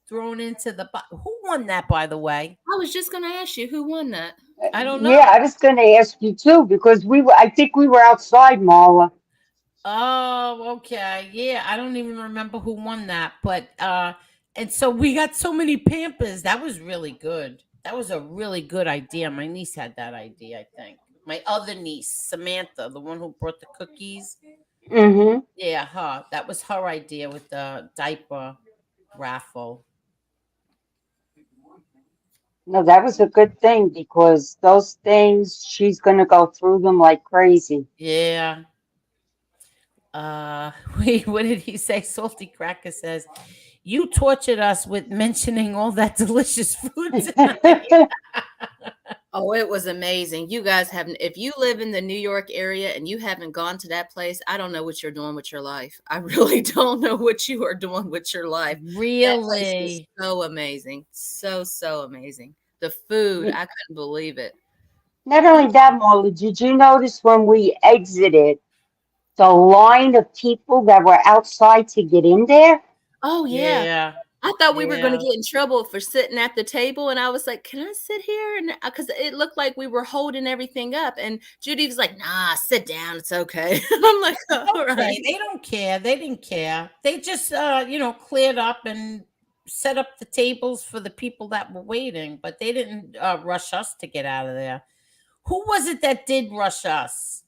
thrown into the box. Who won that, by the way? I was just going to ask you who won that. I don't know. Yeah, I was going to ask you too because I think we were outside, Marla. Oh, okay. Yeah, I don't even remember who won that, but and so we got so many Pampers. That was really good. That was a really good idea. My niece had that idea, I think. My other niece, Samantha, the one who brought the cookies. Mm-hmm. Yeah, her. That was her idea with the diaper raffle. No, that was a good thing because those things, she's going to go through them like crazy. Yeah. Wait, what did he say? Salty Cracker says, you tortured us with mentioning all that delicious food tonight. Oh, it was amazing. You guys haven't, if you live in the New York area and you haven't gone to that place, I don't know what you're doing with your life. I really don't know what you are doing with your life. Really? So amazing. So amazing. The food, I couldn't believe it. Not only that, Marla, did you notice when we exited the line of people that were outside to get in there? Oh, yeah. Yeah. I thought we were going to Yeah. get in trouble for sitting at the table, and I was like, "Can I sit here?" And because it looked like we were holding everything up, and Judy was like, "Nah, sit down. It's okay." I'm like, "All right." Okay, they don't care. They didn't care. They just, cleared up and set up the tables for the people that were waiting, but they didn't rush us to get out of there. Who was it that did rush us?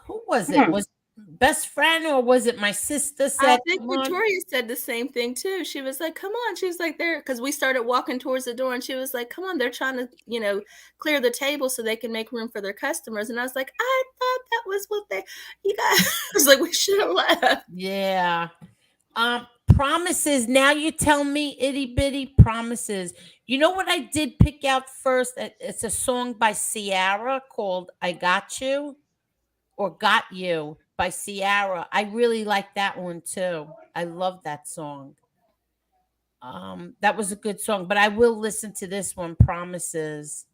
Who was it? Was best friend, or was it my sister I said, think "Come on"? Victoria said the same thing too. She was like, "Come on." She was like, "There," because we started walking towards the door, and she was like, "Come on, they're trying to, clear the table so they can make room for their customers." And I was like, "I thought that was what you guys." I was like, "We should have left." Yeah. Promises. Now you tell me, itty bitty promises. You know what I did pick out first? It's a song by Ciara called "I Got You" or "Got You" by Ciara. I really like that one too. I love that song. That was a good song, but I will listen to this one, Promises.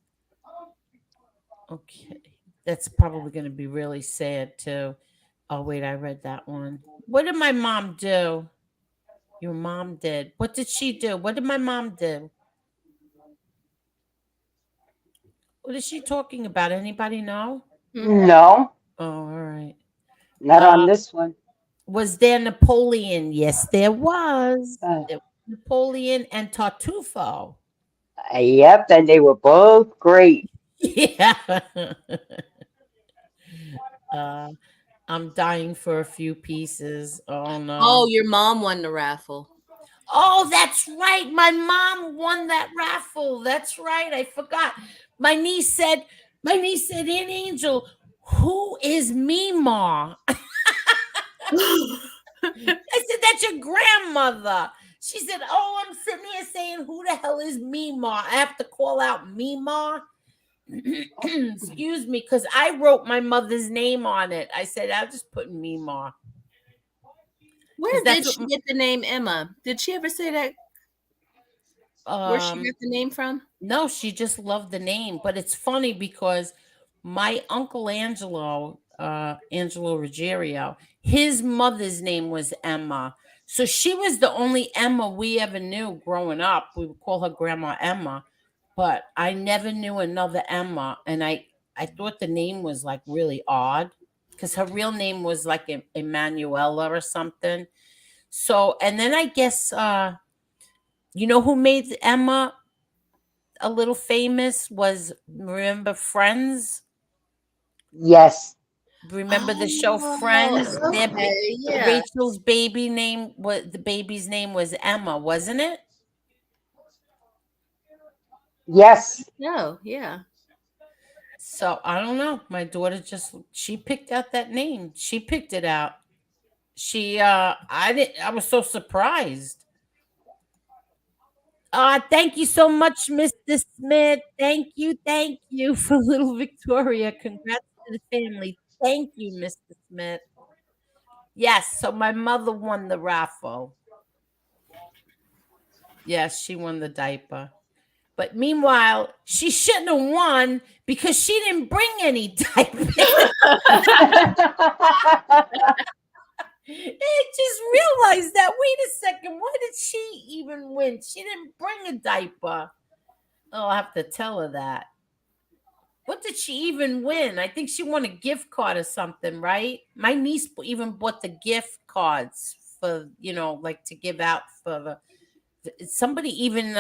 Okay. That's probably going to be really sad too. Oh, wait, I read that one. What did my mom do? Your mom did. What did she do? What did my mom do? What is she talking about? Anybody know? No, Oh, all right. not on this one. Was there Napoleon? Yes, there was. Uh, There was Napoleon and Tartufo. yep, and they were both great. Yeah. uh, I'm dying for a few pieces. Oh no. Oh, your mom won the raffle. Oh, that's right. My mom won that raffle. That's right. I forgot. My niece said, Aunt Angel, who is Mima? I said, that's your grandmother. She said, oh, I'm sitting here saying, who the hell is Mima? I have to call out Mima. Excuse me, because I wrote my mother's name on it. I said, I'll just put Mima. Where did she get the name Emma? Did she ever say that? Where she got the name from? No, she just loved the name. But it's funny because my uncle Angelo, Angelo Ruggiero, his mother's name was Emma. So she was the only Emma we ever knew growing up. We would call her Grandma Emma, but I never knew another Emma. And I thought the name was like really odd because her real name was like Emanuela or something. So, and then I guess, you know who made Emma a little famous was, remember Friends? Yes, Remember the show Friends? Okay, yeah. Rachel's baby name was, the baby's name was Emma, wasn't it? yes. No, yeah. So I don't know. My daughter she picked out that name. She picked it out. I was so surprised. Thank you so much, Mr. Smith. Thank you for little Victoria. Congrats to the family. Thank you, Mr. Smith. Yes, so my mother won the raffle. Yes, she won the diaper. But meanwhile, she shouldn't have won because she didn't bring any diapers. I just realized that. Wait a second. Why did she even win? She didn't bring a diaper. Oh, I'll have to tell her that. What did she even win? I think she won a gift card or something, right? My niece even bought the gift cards for, like to give out for somebody even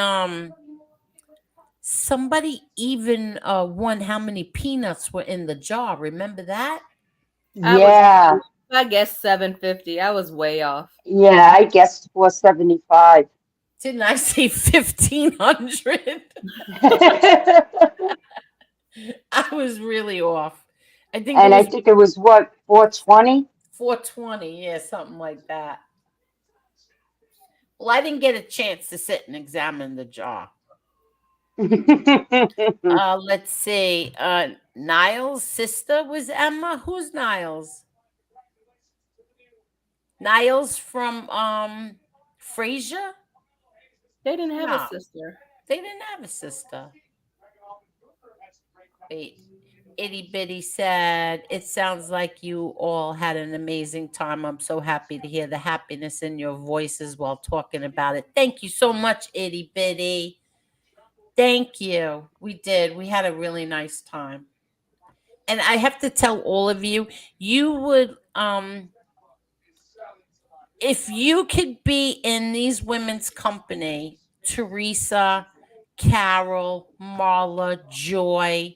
won how many peanuts were in the jar. Remember that? Yeah, I guess 750. I was way off. yeah, I guess 475. Didn't I say 1,500? I was really off. I think And I think it was what, 420? 420, yeah, something like that. Well, I didn't get a chance to sit and examine the jar. Let's see. Niles' sister was Emma. Who's Niles? Niles from Frasier? They didn't have a sister. They didn't have a sister. Wait. Itty Bitty said, "It sounds like you all had an amazing time. I'm so happy to hear the happiness in your voices while talking about it." Thank you so much, Itty Bitty. Thank you. We did. We had a really nice time. And I have to tell all of you, you would if you could be in these women's company, Teresa, Carol, Marla, Joy,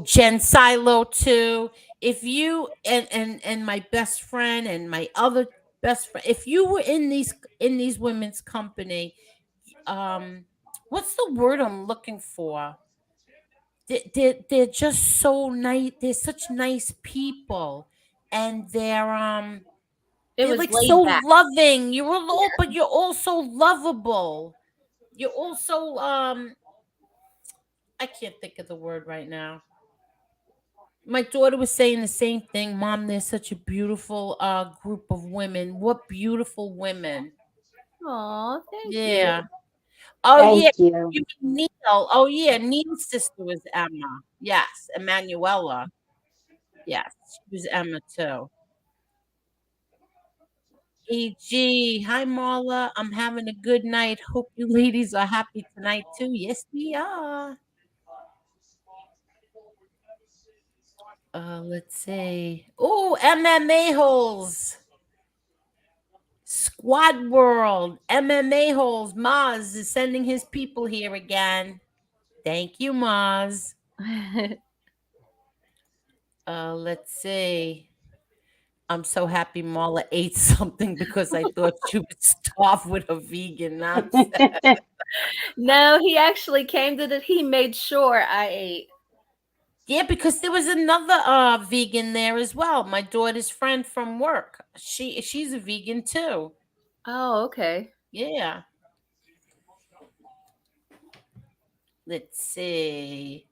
Jen Silo too. If you and my best friend and my other best friend, if you were in these women's company, what's the word I'm looking for? They're just so nice. They're such nice people, and It they're was like laid so back. loving. You're a little, but you're also lovable. You're also I can't think of the word right now. My daughter was saying the same thing. Mom, there's such a beautiful group of women. What beautiful women. Oh, thank you. Yeah. Oh yeah. Thank you. You mean Neil. Oh yeah. Neil's sister was Emma. Yes. Emanuela. Yes. She was Emma too. EG. Hi Marla. I'm having a good night. Hope you ladies are happy tonight too. Yes, we are. Let's see. Oh, MMA holes. Squad World, MMA holes. Maz is sending his people here again. Thank you, Maz. Let's see. I'm so happy Marla ate something because I thought she would starve with a vegan nonsense. No, he actually came to he made sure I ate. Yeah, because there was another vegan there as well. My daughter's friend from work. She's a vegan too. Oh, okay. Yeah. Let's see.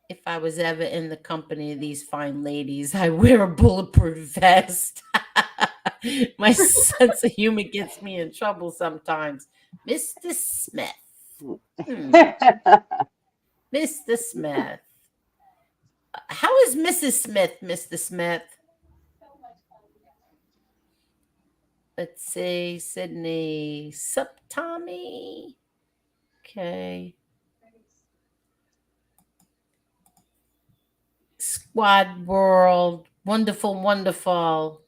If I was ever in the company of these fine ladies, I wear a bulletproof vest. My sense of humor gets me in trouble sometimes. Mr. Smith. Mr. Smith. How is Mrs. Smith, Mr. Smith? Let's see. Sydney. Sup, Tommy? Okay. Squad World. Wonderful, wonderful.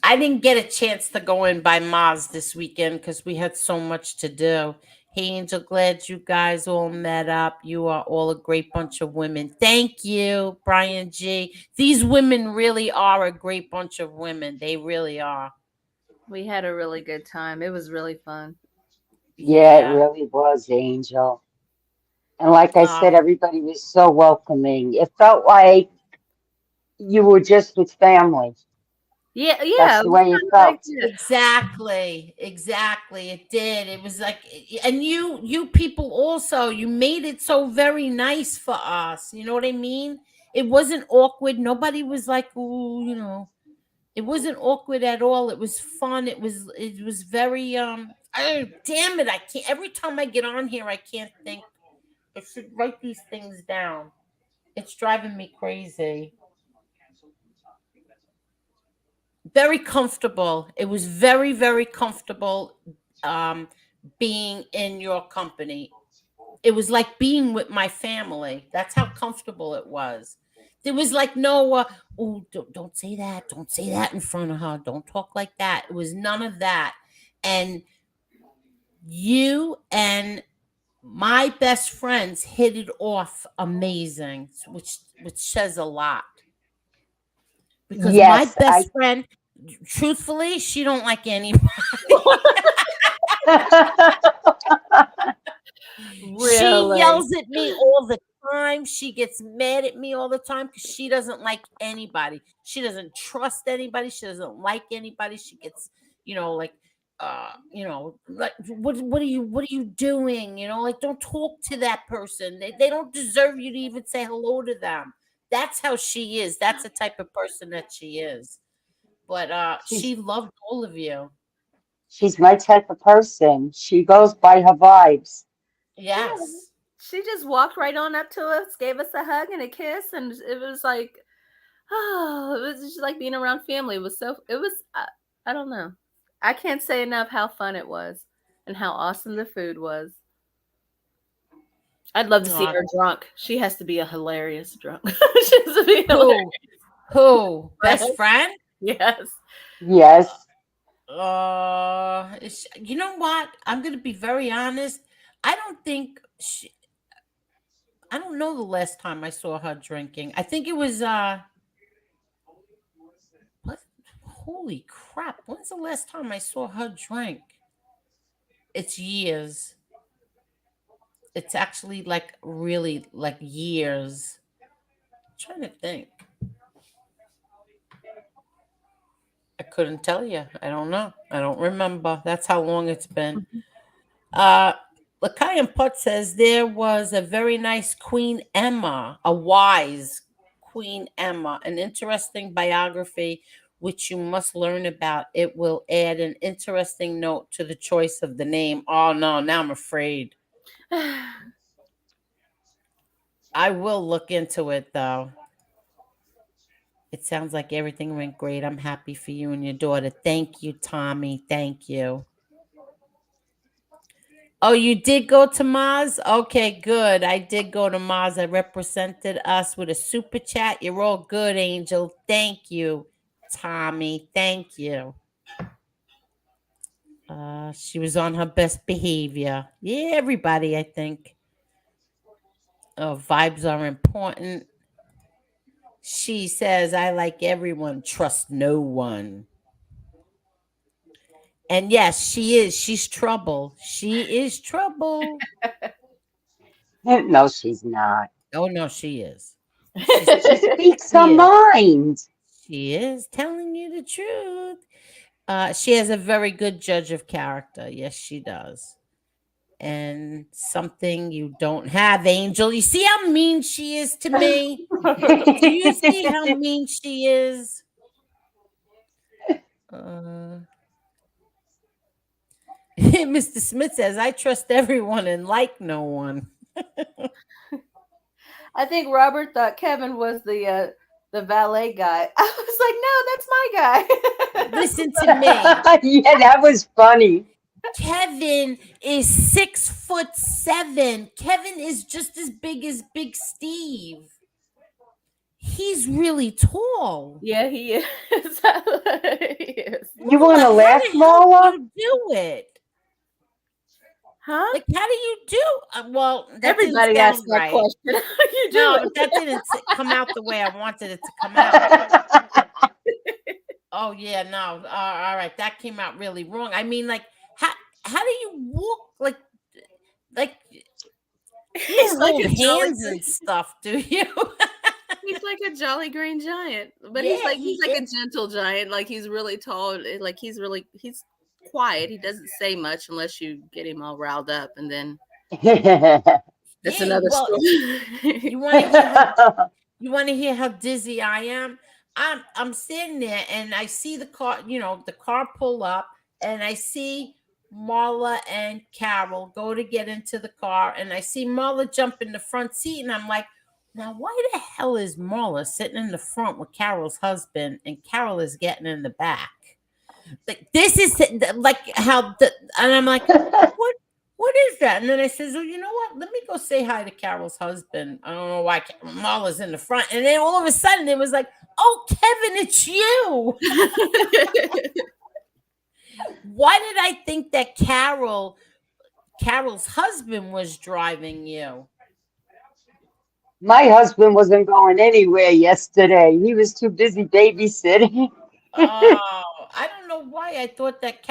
I didn't get a chance to go in by Maz this weekend because we had so much to do. Hey, Angel, glad you guys all met up. You are all a great bunch of women. Thank you, Brian G. These women really are a great bunch of women. They really are. We had a really good time. It was really fun. Yeah, it really was, Angel. And like I said, everybody was so welcoming. It felt like you were just with family. Yeah, That's the way it felt. Exactly. It did. It was like, and you people also, you made it so very nice for us. You know what I mean? It wasn't awkward. Nobody was like, ooh, it wasn't awkward at all. It was fun. It was very damn it. I can't, every time I get on here, I can't think. I should write these things down. It's driving me crazy. Very comfortable. It was very, very comfortable being in your company. It was like being with my family. That's how comfortable it was. There was like no, don't say that. Don't say that in front of her. Don't talk like that. It was none of that. And you and my best friends hit it off amazing, which says a lot. Because my best friend, truthfully, she don't like anybody. She yells at me all the time. She gets mad at me all the time because she doesn't like anybody. She doesn't trust anybody. She doesn't like anybody. She gets, like, like what are you doing? Like, don't talk to that person. They don't deserve you to even say hello to them. That's how she is. That's the type of person that she is. But she loved all of you. She's my type of person. She goes by her vibes. Yes. She just walked right on up to us, gave us a hug and a kiss, and it was like, oh, it was just like being around family. It was I don't know. I can't say enough how fun it was and how awesome the food was. I'd love to see Aw. her drunk. She has to be a hilarious drunk. She has to be hilarious. Who? Best friend? Yes. Yes. You know what? I'm going to be very honest. I don't think I don't know the last time I saw her drinking. I think it was what? Holy crap. When's the last time I saw her drink? It's years. It's actually like really like years. I'm trying to think. I couldn't tell you. I don't know. I don't remember. That's how long it's been. Lakayan Putt says there was a very nice Queen Emma, a wise Queen Emma, an interesting biography which you must learn about. It will add an interesting note to the choice of the name. Oh no, now I'm afraid. I will look into it though. It sounds like everything went great. I'm happy for you and your daughter. Thank you, Tommy. Thank you. Oh, you did go to Mars? Okay, good. I did go to Mars. I represented us with a super chat. You're all good, Angel. Thank you, Tommy. Thank you. She was on her best behavior. Yeah, everybody, I think. Vibes are important. She says, I like everyone, trust no one. And yes, she is. She's trouble. She is trouble. No, she's not. Oh, no, she is. She speaks her mind. She is telling you the truth. She has a very good judge of character. Yes, she does. And something you don't have, Angel. You see how mean she is to me? Do you see how mean she is? Mr. Smith says, I trust everyone and like no one. I think Robert thought Kevin was the valet guy. I was like, no, that's my guy. Listen to me. Yeah, that was funny. Kevin is 6'7". Kevin is just as big as Big Steve. He's really tall. Yeah, he is. He is. You want to laugh, Lola? You do it. Huh? Like, how do you do? Well, everybody asked that question. You do no, it. that didn't come out the way I wanted it to come out. Oh yeah, no. All right, that came out really wrong. I mean, like, how do you walk like he's like hold hands and stuff? Do you? He's like a jolly green giant, but he's like a gentle giant. Like he's really tall. Like he's quiet. He doesn't say much unless you get him all riled up, and then that's another story. You want to hear how dizzy I am? I'm sitting there and I see the car, the car pull up, and I see Marla and Carol go to get into the car, and I see Marla jump in the front seat, and I'm like, now why the hell is Marla sitting in the front with Carol's husband and Carol is getting in the back? Like, this is like how and I'm like, what is that? And then I says, oh, you know what? Let me go say hi to Carol's husband. I don't know why Marla's in the front. And then all of a sudden it was like, oh, Kevin, it's you. Why did I think that Carol's husband was driving you? My husband wasn't going anywhere yesterday. He was too busy babysitting. Oh, I don't know why I thought that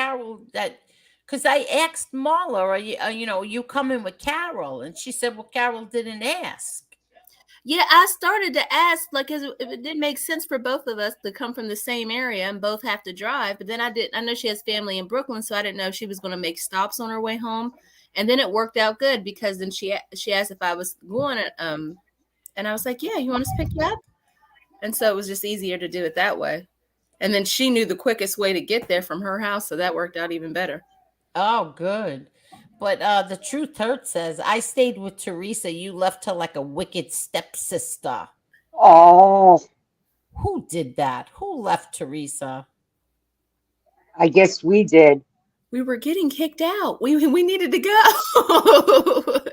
because I asked Marla, are you coming with Carol? And she said, well, Carol didn't ask. Yeah, I started to ask, like, if it didn't make sense for both of us to come from the same area and both have to drive. But then I know she has family in Brooklyn, so I didn't know if she was going to make stops on her way home. And then it worked out good because then she asked if I was going, and I was like, yeah, you want us to pick you up? And so it was just easier to do it that way. And then she knew the quickest way to get there from her house, so that worked out even better. Oh, good. But the truth hurts says, I stayed with Teresa. You left her like a wicked stepsister. Oh, Who did that? Who left Teresa? I guess we did. We were getting kicked out. We needed to go.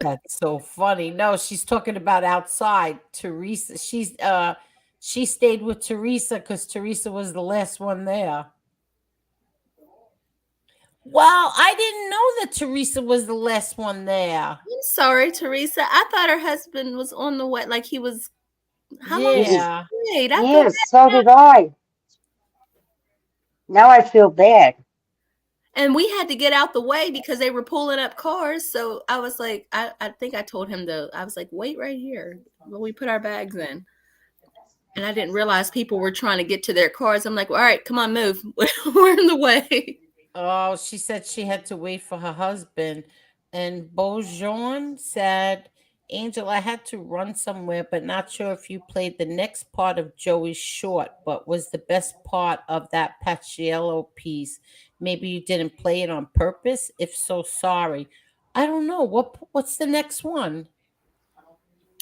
That's so funny. No, she's talking about outside. Teresa, she stayed with Teresa because Teresa was the last one there. Well, I didn't know that Teresa was the last one there. I'm sorry, Teresa. I thought her husband was on the way. Like he was. How long was Yeah. he married? I Yeah, thought so did I. Now I feel bad. and we had to get out the way because they were pulling up cars. So I was like, I think I told him I was like, wait right here while we put our bags in. And I didn't realize people were trying to get to their cars. I'm like, well, all right, come on, move. We're in the way. Oh, she said she had to wait for her husband. And Beaujean said, Angel, I had to run somewhere, but not sure if you played the next part of Joey's short, but was the best part of that Paciello piece. Maybe you didn't play it on purpose. If so, sorry. I don't know. What's the next one?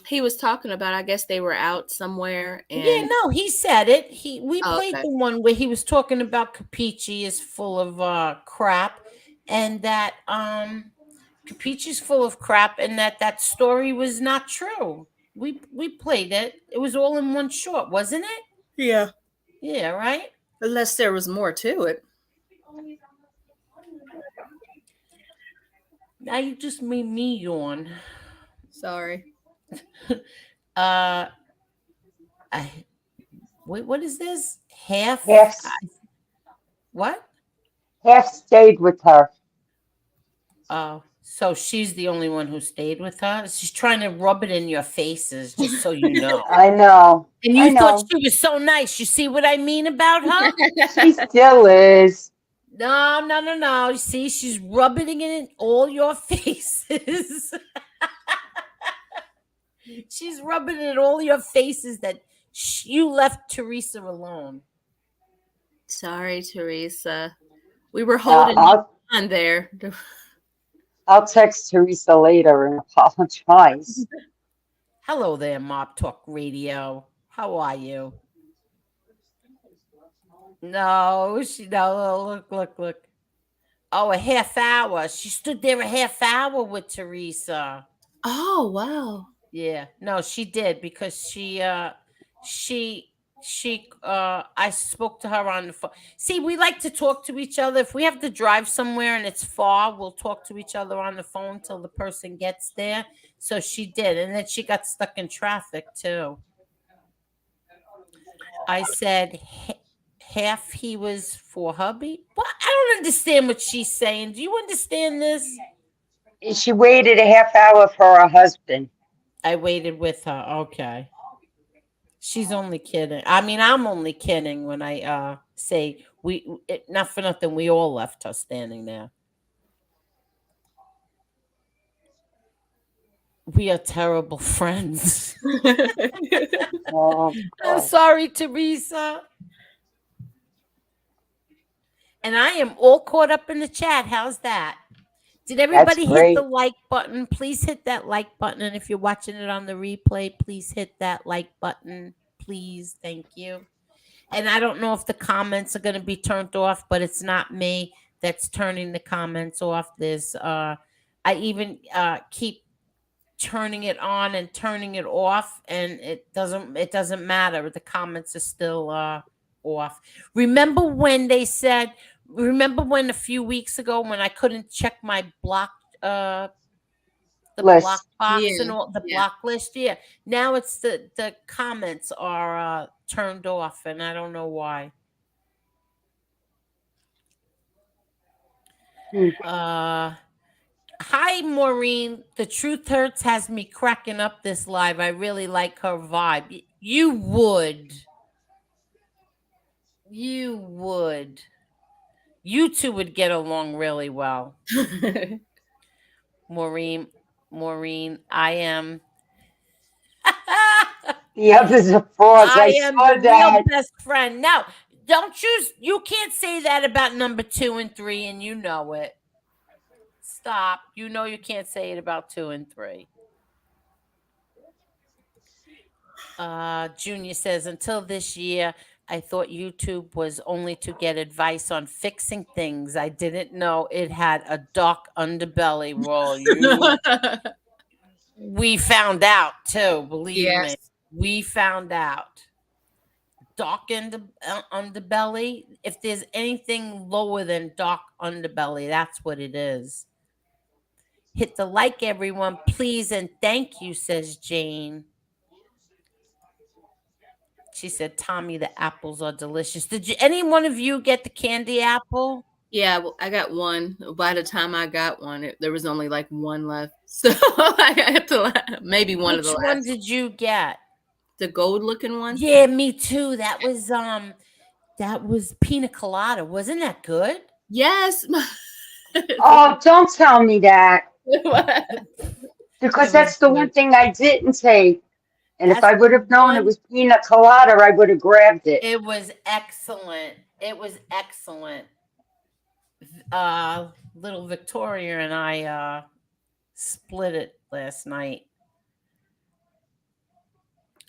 He was talking about, I guess they were out somewhere. And Yeah, no, he said it. We played okay. the one where he was talking about Capici is full of crap, and that Caprici's full of crap, and that story was not true. We played it. It was all in one short, wasn't it? Yeah. Yeah, right? Unless there was more to it. Now you just made me yawn. Sorry. What is this? Half what? Half stayed with her. Oh, so she's the only one who stayed with her. She's trying to rub it in your faces, just so you know. I know. And you thought she was so nice. You see what I mean about her? She still is. No. You see, she's rubbing it in all your faces. She's rubbing it in all your faces that you left Teresa alone. Sorry, Teresa. We were holding on there. I'll text Teresa later and apologize. Hello there, Mob Talk Radio. How are you? No, look. Oh, a half hour. She stood there a half hour with Teresa. Oh, wow. Yeah. No, she did because I spoke to her on the phone. See, we like to talk to each other. If we have to drive somewhere and it's far, we'll talk to each other on the phone till the person gets there. So she did. And then she got stuck in traffic too. I said half he was for hubby. Well, I don't understand what she's saying. Do you understand this? She waited a half hour for her husband. I waited with her. Okay. She's only kidding. I mean, I'm only kidding when I say not for nothing, we all left her standing there. We are terrible friends. I'm sorry, Teresa. And I am all caught up in the chat. How's that? Did everybody hit the like button? Please hit that like button. And if you're watching it on the replay, please hit that like button. Please. Thank you. And I don't know if the comments are going to be turned off, but it's not me that's turning the comments off. There's I even keep turning it on and turning it off, and it doesn't matter. The comments are still off. Remember when a few weeks ago when I couldn't check my block block box and all the block list? Yeah. Now it's the comments are turned off, and I don't know why. Hi, Maureen. The Truth Hurts has me cracking up this live. I really like her vibe. You would. You two would get along really well. Maureen, I am. The others are frauds. I am saw the that. real best friend. No, don't choose. You can't say that about number 2 and 3, and you know it. stop. You know you can't say it about 2 and 3. Junior says, until this year, I thought YouTube was only to get advice on fixing things. I didn't know it had a dark underbelly. Well, we found out too, believe me. Yes. We found out. Dark underbelly. If there's anything lower than dark underbelly, that's what it is. Hit the like, everyone, please, and thank you, says Jane. She said, Tommy, the apples are delicious. Did any one of you get the candy apple? Yeah, well, I got one. By the time I got one, there was only like one left. So I had to maybe one of the Which last. one did you get? The gold looking one? Yeah, me too. That was pina colada. Wasn't that good? Yes. Oh, don't tell me that. What? Because It that's was the good. one thing I didn't take. And if That's I would have the known it one- was pina colada, I would have grabbed it. It was excellent. It was excellent. Little Victoria and I split it last night.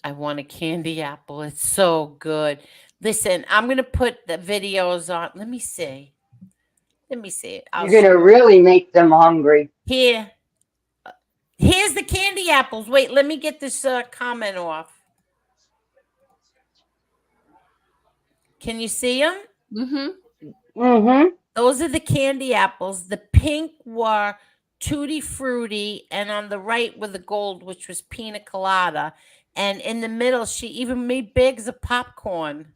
I want a candy apple. It's so good. Listen, I'm going to put the videos on. Let me see. You're going to really make them hungry. Here. Here's the candy apples. Wait, let me get this comment off. Can you see them? Mm-hmm. Mm-hmm. Those are the candy apples. The pink were Tutti Frutti, and on the right were the gold, which was pina colada. And in the middle, she even made bags of popcorn.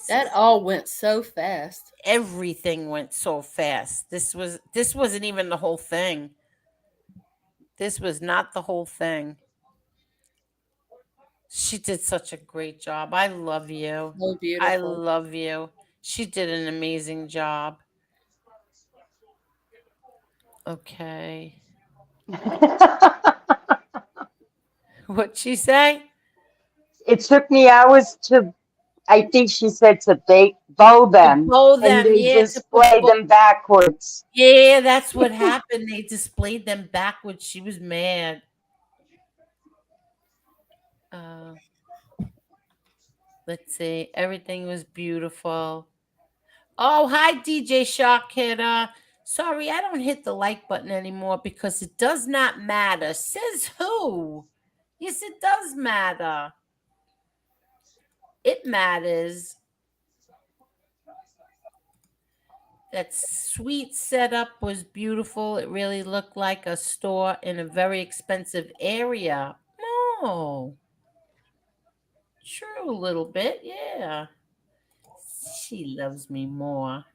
That all went so fast. Everything went so fast. This wasn't even the whole thing. This was not the whole thing. She did such a great job. I love you. So beautiful. I love you. She did an amazing job. Okay. What'd she say? It took me hours to, I think she said to bow them. Bow them, and they yeah, to display them backwards. Yeah, that's what happened. They displayed them backwards. She was mad. Let's see. Everything was beautiful. Oh, hi, DJ Shark Hitter. Sorry, I don't hit the like button anymore because it does not matter. Says who? Yes, it does matter. It matters. That sweet setup was beautiful. It really looked like a store in a very expensive area. Oh, true, a little bit. Yeah. She loves me more.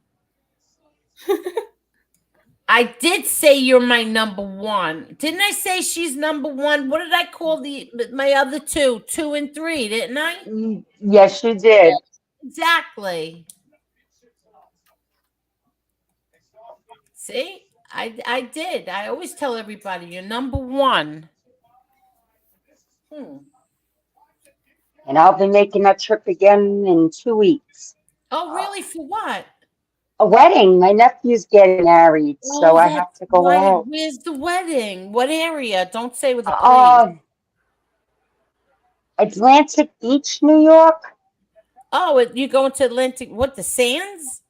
I did say you're my number one. Didn't I say she's number one? What did I call my other two? 2 and 3, didn't I? Yes, you did. Exactly. See, I did. I always tell everybody you're number one. And I'll be making that trip again in 2 weeks. Oh, really? For what? A wedding. My nephew's getting married, so I have to go out. Where's the wedding? What area? Don't say with the police. Atlantic Beach, New York. Oh, you going to Atlantic? What, the Sands?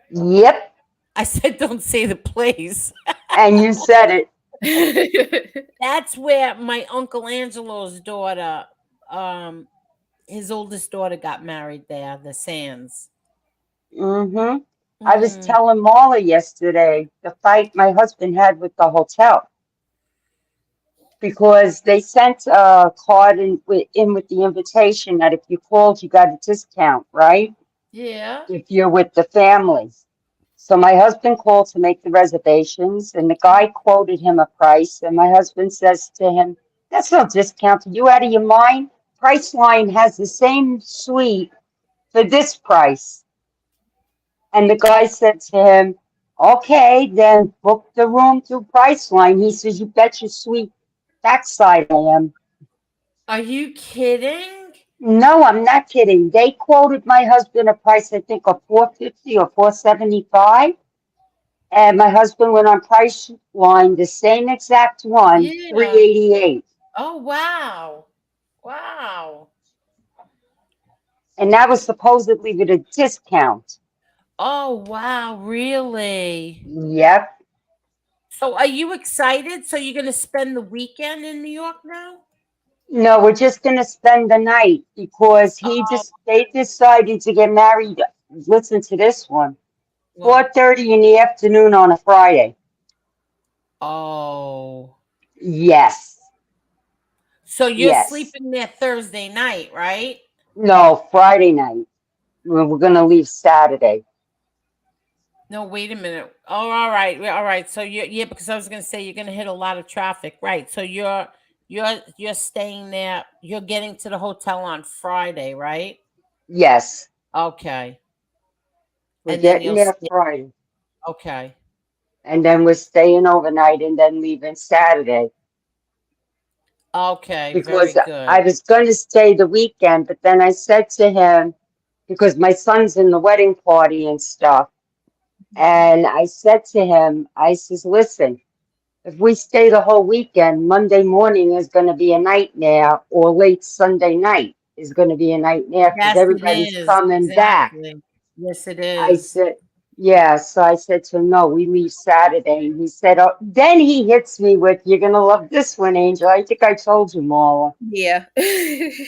Yep. I said don't say the place. And you said it. That's where my Uncle Angelo's daughter, his oldest daughter got married there, the Sands. Mm-hmm. I was telling Marla yesterday the fight my husband had with the hotel. Because they sent a card in with the invitation that if you called, you got a discount, right? Yeah. If you're with the family. So my husband called to make the reservations, and the guy quoted him a price, and my husband says to him, "That's no discount. Are you out of your mind? Priceline has the same suite for this price." And the guy said to him, "Okay, then book the room through Priceline." He says, "You bet your sweet backside I am." Are you kidding? No, I'm not kidding. They quoted my husband a price, I think, of $450 or $475. And my husband went on Priceline, the same exact one, Yeah. 388. Oh, wow. Wow. And that was supposedly with a discount. Oh, wow. Really? Yep. So are you excited? So you're going to spend the weekend in New York now? No, we're just gonna spend the night because Oh, they decided to get married. Listen to this one. what? 4:30 in the afternoon on a Friday. Oh. Yes. So you're Yes. sleeping there Thursday night, right? No, Friday night. We're gonna leave Saturday. No, wait a minute. Oh, all right. All right. So yeah, because I was gonna say you're gonna hit a lot of traffic. Right. So you're staying there, you're getting to the hotel on Friday, right? Yes. Okay. We're And then getting you'll there stay. Friday. Okay. And then we're staying overnight and then leaving Saturday. Okay, very Because I good. was gonna stay the weekend, but then I said to him, because my son's in the wedding party and stuff. And I said to him, I says, listen, if we stay the whole weekend, Monday morning is going to be a nightmare, or late Sunday night is going to be a nightmare because Yes, it everybody's is. coming back. Exactly. Yes, it I is. said, yeah. So I said to him, no, we leave Saturday. And he said, oh, then he hits me with, you're going to love this one, Angel. I think I told you, Marla. Yeah.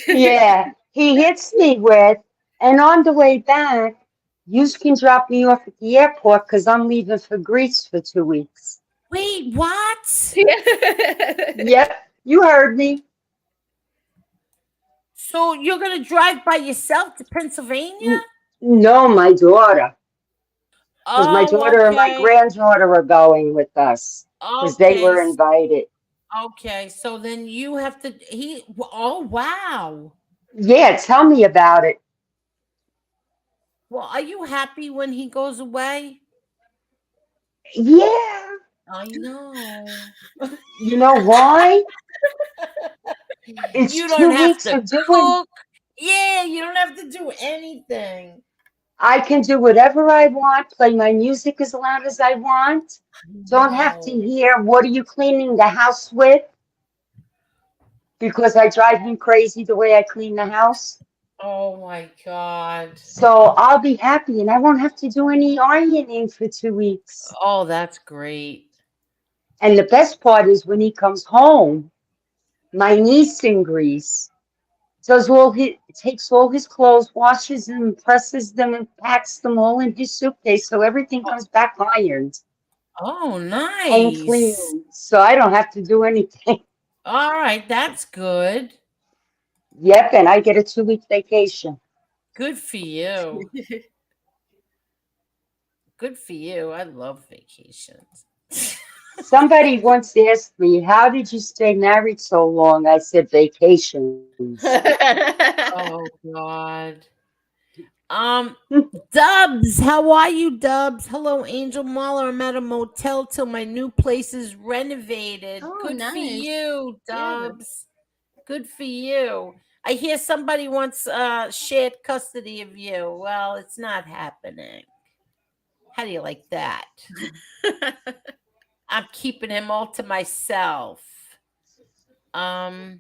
Yeah. He hits me with, and on the way back, you can drop me off at the airport because I'm leaving for Greece for 2 weeks. Wait, what? Yep, you heard me. So you're gonna drive by yourself to Pennsylvania? No, my daughter. Because my Oh, daughter and my okay. granddaughter are going with us because they Okay. were invited. Okay. So then you have to oh, wow. Yeah, tell me about it. Well, are you happy when he goes away? Yeah. I know. You know why? It's You don't have 2 weeks to of doing. cook. Yeah, you don't have to do anything. I can do whatever I want, play my music as loud as I want. Don't have to No. hear, what are you cleaning the house with? Because I drive him crazy the way I clean the house. Oh my God. So I'll be happy and I won't have to do any ironing for 2 weeks. Oh, that's great. And the best part is when he comes home, my niece in Greece takes all his clothes, washes them, presses them, and packs them all in his suitcase, so everything Oh, comes back ironed oh, and nice. clean. So I don't have to do anything. All right, that's good. Yep, and I get a 2 week vacation. Good for you. Good for you. I love vacations. Somebody once asked me, how did you stay married so long? I said, vacations. Oh God. Dubs, how are you, Dubs? Hello, Angel Mahler. I'm at a motel till my new place is renovated. Oh, Good for nice. you, Yeah. Dubs. Good for you. I hear somebody wants shared custody of you. Well, it's not happening. How do you like that? I'm keeping him all to myself. Let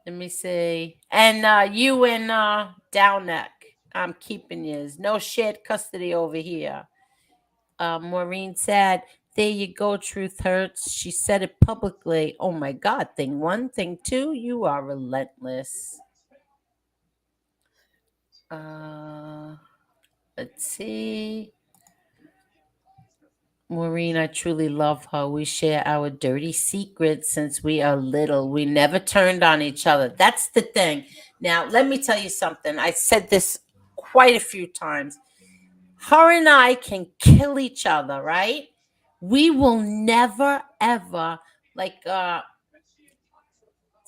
me see. And you and Downneck, I'm keeping yous. No shared custody over here. Maureen said, there you go, truth hurts. She said it publicly. Oh my God. Thing one, thing two, you are relentless. Let's see. Maureen, I truly love her. We share our dirty secrets since we are little. We never turned on each other. That's the thing. Now, let me tell you something. I said this quite a few times. Her and I can kill each other, right? We will never, ever,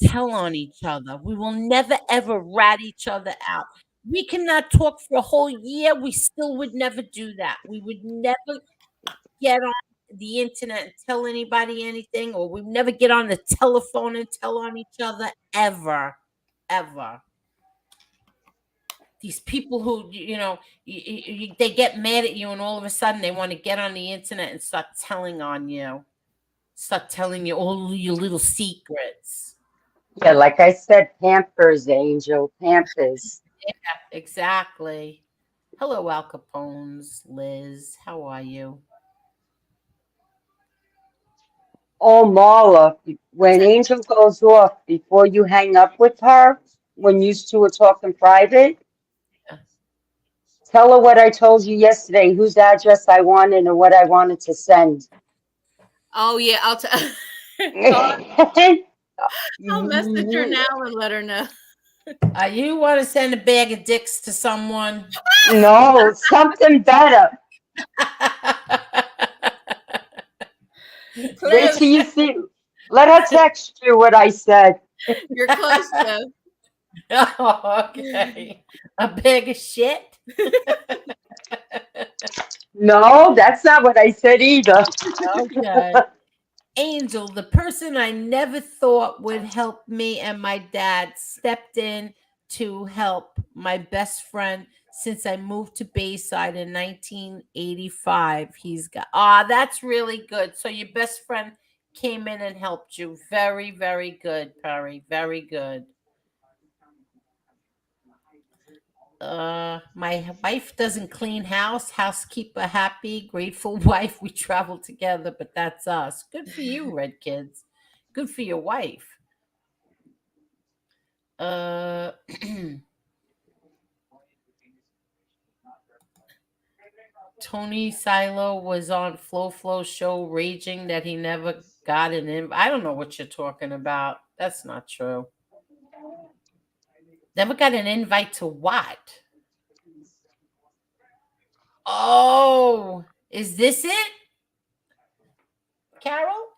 tell on each other. We will never, ever rat each other out. We cannot talk for a whole year. We still would never do that. We would never get on the internet and tell anybody anything, or we never get on the telephone and tell on each other ever, ever. these people who, they get mad at you, and all of a sudden they want to get on the internet and start telling you all your little secrets. Yeah, like I said, Pampers, Angel, Pampers. Yeah, exactly. Hello, Al Capone's Liz. How are you? Oh, Marla, when Angel goes off, before you hang up with her, when you two are talking private, Yeah. tell her what I told you yesterday, whose address I wanted and what I wanted to send. Oh yeah, I'll message her now and let her know. You want to send a bag of dicks to someone? No, something better. Wait till you see. Let her text you what I said. You're close, though. Oh, okay. A bag of shit? No, that's not what I said either. Okay. Angel, the person I never thought would help me and my dad, stepped in to help my best friend since I moved to Bayside in 1985. He's got, that's really good. So your best friend came in and helped you. Very, very good, Perry. Very good. My wife doesn't clean house. Housekeeper happy, grateful wife. We travel together, but that's us. Good for you, Red Kids. Good for your wife. Tony Silo was on Flo's show raging that he never got an invite. I don't know what you're talking about. That's not true. Never got an invite to what? Oh, is this it? Carol?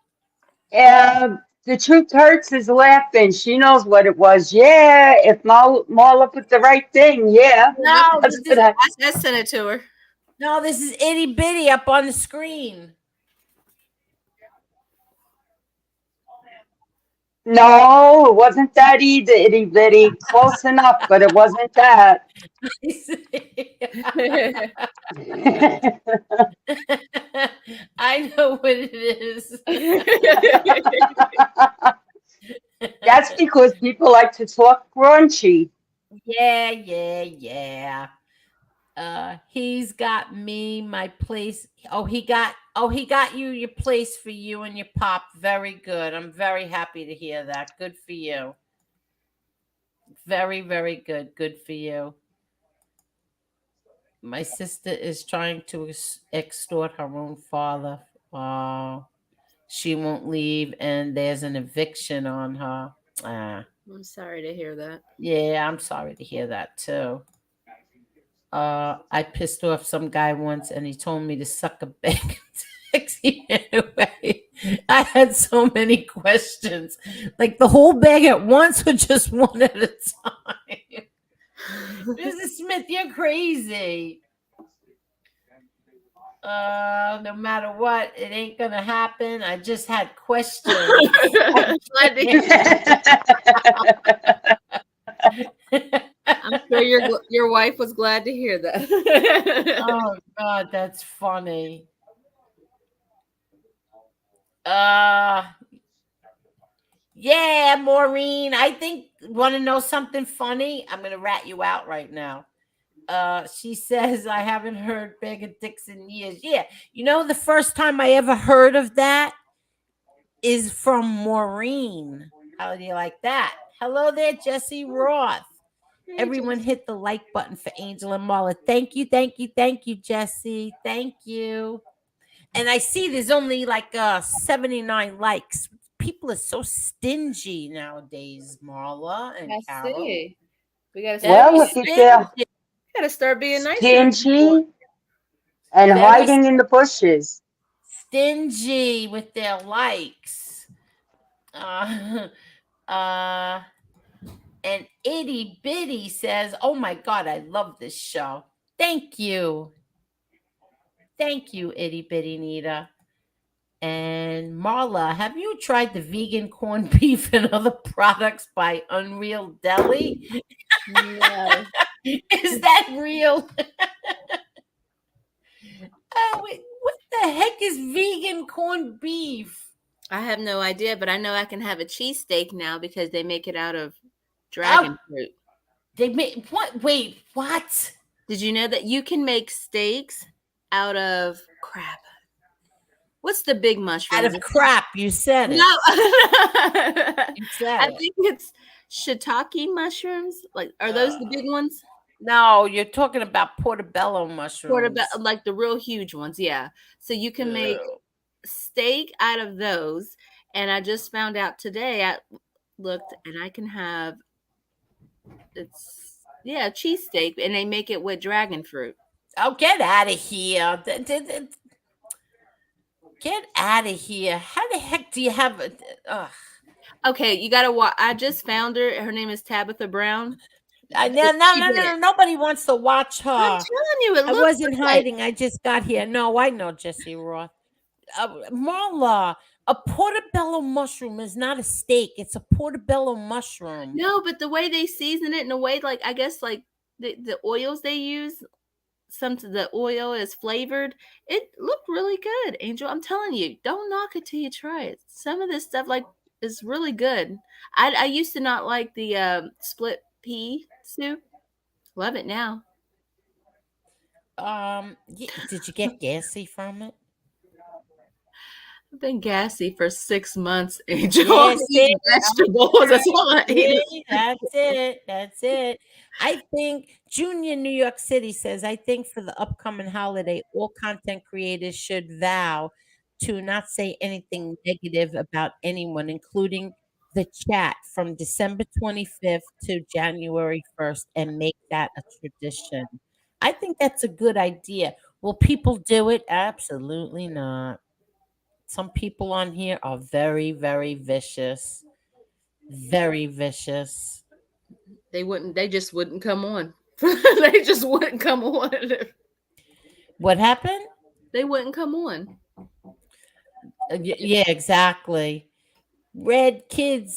The truth hurts is laughing. She knows what it was. Yeah, if Marla put the right thing, yeah. No, That's what I sent it to her. No, this is itty bitty up on the screen. No, it wasn't that either, itty bitty. Close enough, but it wasn't that. I know what it is. That's because people like to talk raunchy. Yeah. He's got me my place. He got you your place for you and your pop. Very good. I'm very happy to hear that. Good for you. Very, very good. Good for you. My sister is trying to extort her own father. She won't leave, and there's an eviction on her. I'm sorry to hear that. Yeah, I'm sorry to hear that too. I pissed off some guy once, and he told me to suck a bag of dicks. He ran away. I had so many questions, like the whole bag at once, or just one at a time. Mrs. Smith, you're crazy. No matter what, it ain't gonna happen. I just had questions. I'm sure your wife was glad to hear that. Oh God, that's funny. Yeah, Maureen. I think, want to know something funny? I'm gonna rat you out right now. She says, I haven't heard bag of dicks in years. Yeah, the first time I ever heard of that is from Maureen. How do you like that? Hello there, Jesse Roth. Hey, everyone Jesse. Hit the like button for Angel and Marla. Thank you, Jesse. Thank you. And I see there's only like 79 likes. People are so stingy nowadays, Marla and Carol. See. We gotta look at there. Gotta start being nice. Stingy and hiding in the bushes. Stingy with their likes. And Itty Bitty says, oh my God, I love this show. Thank you. Thank you, Itty Bitty Nita. And Marla, have you tried the vegan corned beef and other products by Unreal Deli? No. Is that real? Wait, what the heck is vegan corned beef? I have no idea, but I know I can have a cheesesteak now because they make it out of dragon fruit. They make what? Wait, what? Did you know that you can make steaks out of crap? What's the big mushroom? Out of crap, you said it. No, You said I it. think it's shiitake mushrooms. Like, are those the big ones? No, you're talking about portobello mushrooms. Like the real huge ones, yeah. So you can make steak out of those. And I just found out today. I looked, and I can have cheesesteak, and they make it with dragon fruit. Oh, get out of here! Get out of here! How the heck do you have it? Okay, you gotta watch. I just found her. Her name is Tabitha Brown. No. Nobody wants to watch her. I'm telling you, I wasn't hiding. I just got here. No, I know Jesse Roth. Marla, a portobello mushroom is not a steak. It's a portobello mushroom. No, but the way they season it, in a way, like I guess, like the oils they use, the oil is flavored. It looked really good, Angel. I'm telling you, don't knock it till you try it. Some of this stuff is really good. I used to not like the split pea soup. Love it now. Did you get gassy from it? I've been gassy for 6 months, Angel. Yes, Eating vegetables. That's all I eat. That's it. I think Junior New York City says, I think for the upcoming holiday, all content creators should vow to not say anything negative about anyone, including the chat from December 25th to January 1st, and make that a tradition. I think that's a good idea. Will people do it? Absolutely not. Some people on here are very, very vicious. Very vicious. They just wouldn't come on. They just wouldn't come on. What happened? They wouldn't come on. Yeah, exactly. Red Ked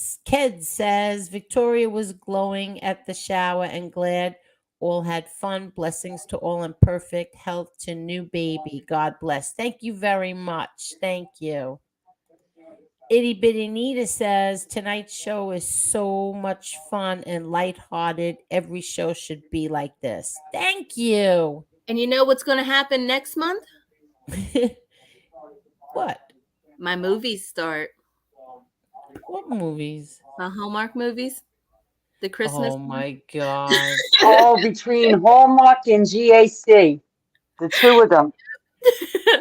says Victoria was glowing at the shower and glad all had fun. Blessings to all and perfect health to new baby. God bless. Thank you very much. Thank you. Itty Bitty Nita says tonight's show is so much fun and lighthearted. Every show should be like this. Thank you. And you know what's going to happen next month? What? My movies start. What movies? My Hallmark movies. The Christmas. Oh my God. Between Hallmark and GAC, the two of them.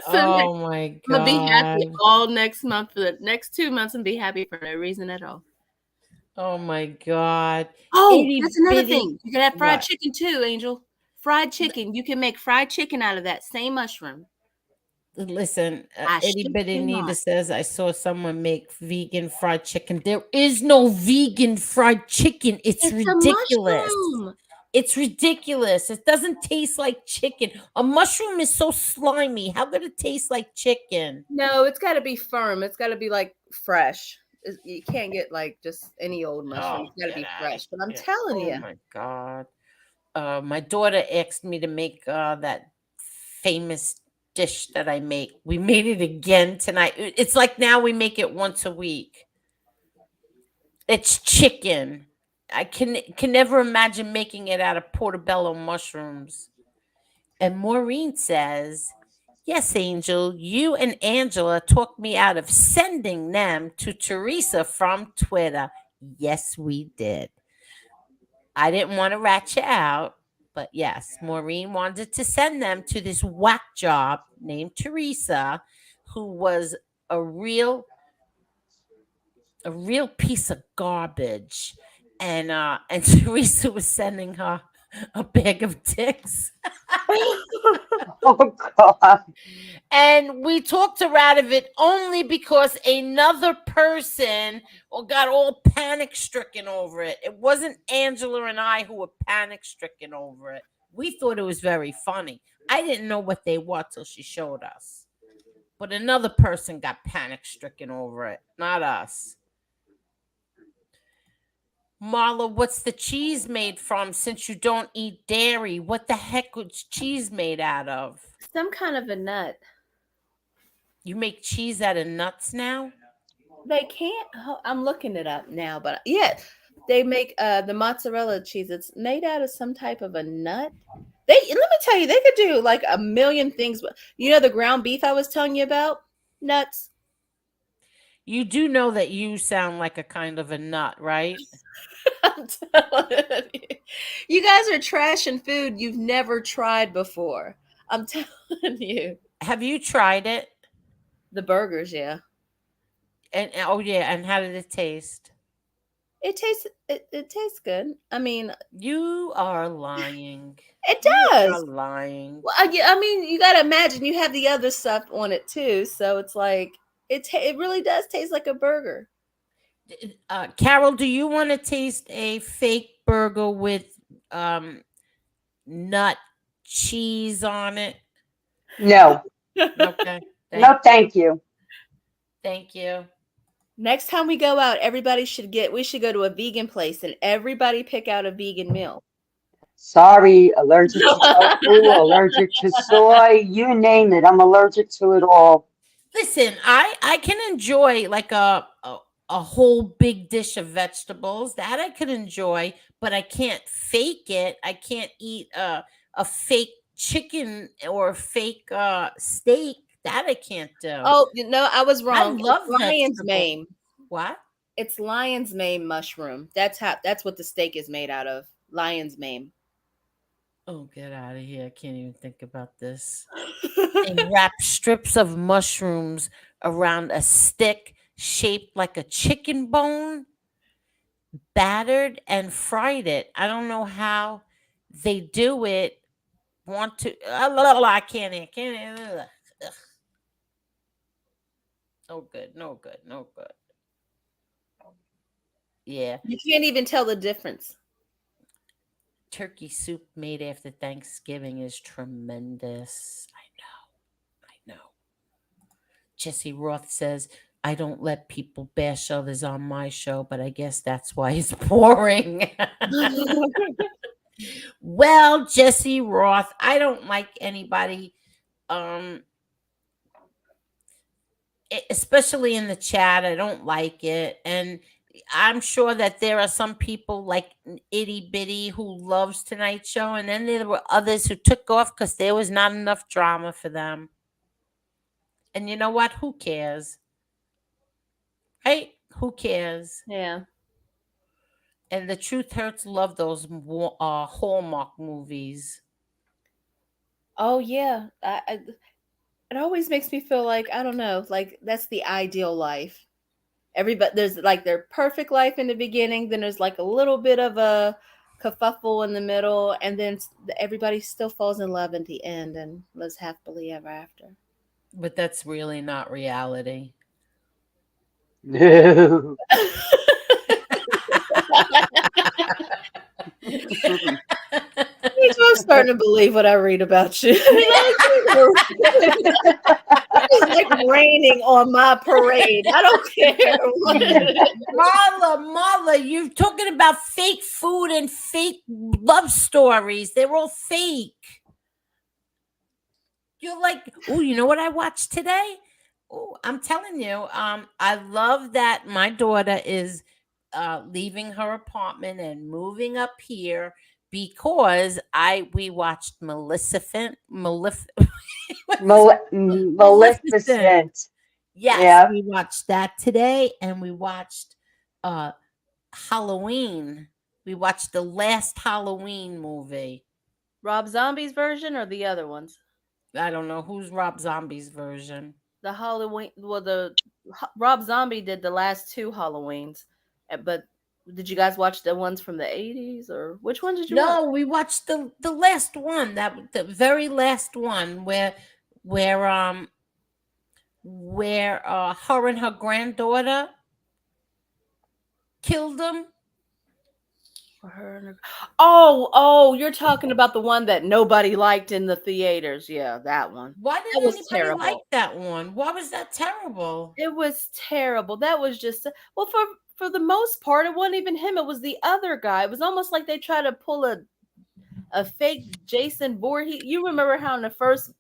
Oh my God. I'm gonna be happy all next month for the next 2 months and be happy for no reason at all. Oh my God. Oh, that's another thing. You can have fried chicken too, Angel. Fried chicken. You can make fried chicken out of that same mushroom. Listen, Itty Bitty Nita says I saw someone make vegan fried chicken. There is no vegan fried chicken. It's ridiculous. It's ridiculous. It doesn't taste like chicken. A mushroom is so slimy. How could it taste like chicken? No, it's got to be firm. It's got to be like fresh. You can't get like just any old mushroom. It's got to be fresh. But I'm telling you. Oh my God. My daughter asked me to make that famous dish that I make. We made it again tonight. It's like now we make it once a week. It's chicken. I can never imagine making it out of portobello mushrooms. And Maureen says, yes, Angel, you and Angela talked me out of sending them to Teresa from Twitter. Yes, we did. I didn't want to rat you out, but yes, Maureen wanted to send them to this whack job named Teresa, who was a real piece of garbage. And Teresa was sending her a bag of dicks. Oh God. And we talked her out of it only because another person got all panic stricken over it. It wasn't Angela and I who were panic stricken over it. We thought it was very funny. I didn't know what they were till she showed us. But another person got panic stricken over it, not us. Marla, what's the cheese made from? Since you don't eat dairy, what the heck was cheese made out of? Some kind of a nut. You make cheese out of nuts now? They can't. I'm looking it up now, but yeah, they make the mozzarella cheese. It's made out of some type of a nut. Let me tell you, they could do like a million things. You know the ground beef I was telling you about? Nuts. You do know that you sound like a kind of a nut, right? I'm telling you. You guys are trashing food you've never tried before. I'm telling you. Have you tried it? The burgers, yeah. And oh yeah, and how did it taste? It tastes good. I mean, You are lying. it You are does. lying. Well, I mean, you got to imagine you have the other stuff on it too, so it's like it really does taste like a burger. Carol, do you want to taste a fake burger with nut cheese on it? No, Okay. no, thank you. Thank you. Next time we go out, we should go to a vegan place and everybody pick out a vegan meal. Sorry, allergic to tofu, allergic to soy, you name it. I'm allergic to it all. Listen, I can enjoy like a whole big dish of vegetables. That I could enjoy, but I can't fake it. I can't eat a fake chicken or a fake steak. That I can't do. Oh, no, I was wrong. I love It's lion's vegetables. mane. What? It's lion's mane mushroom. That's what the steak is made out of. Lion's mane. Oh, get out of here. I can't even think about this. They wrap strips of mushrooms around a stick shaped like a chicken bone, battered and fried it. I don't know how they do it. I can't. Ugh. No good. No good. No good. Yeah. You can't even tell the difference. Turkey soup made after Thanksgiving is tremendous. I know. Jesse Roth says, I don't let people bash others on my show, but I guess that's why it's boring. Well, Jesse Roth, I don't like anybody, especially in the chat. I don't like it. And I'm sure that there are some people like Itty Bitty who loves Tonight Show, and then there were others who took off because there was not enough drama for them. And you know what? Who cares? Hey, who cares? Yeah. And the Truth Hurts love those Hallmark movies. Oh yeah. It always makes me feel like, I don't know, like that's the ideal life. Everybody, there's like their perfect life in the beginning, then there's like a little bit of a kerfuffle in the middle, and then everybody still falls in love at the end and lives happily ever after. But that's really not reality. No. I'm starting to believe what I read about you. It's like raining on my parade. I don't care. Marla, you're talking about fake food and fake love stories. They're all fake. You're like, oh, you know what I watched today? Oh, I'm telling you, I love that my daughter is leaving her apartment and moving up here because we watched Maleficent. Maleficent. Yes, Yeah. we watched that today, and we watched Halloween. We watched the last Halloween movie. Rob Zombie's version or the other ones? I don't know who's Rob Zombie's version. The Halloween. Well, Rob Zombie did the last two Halloweens, but did you guys watch the ones from the 80s, or which one did you watch? No, we watched the last one, the very last one where her and her granddaughter killed him. Oh, you're talking about the one that nobody liked in the theaters. Yeah, that one. Why did anybody like that one? Why was that terrible? It was terrible. That was just, well, for the most part, it wasn't even him. It was the other guy. It was almost like they tried to pull a fake Jason Voorhees. You remember how in the first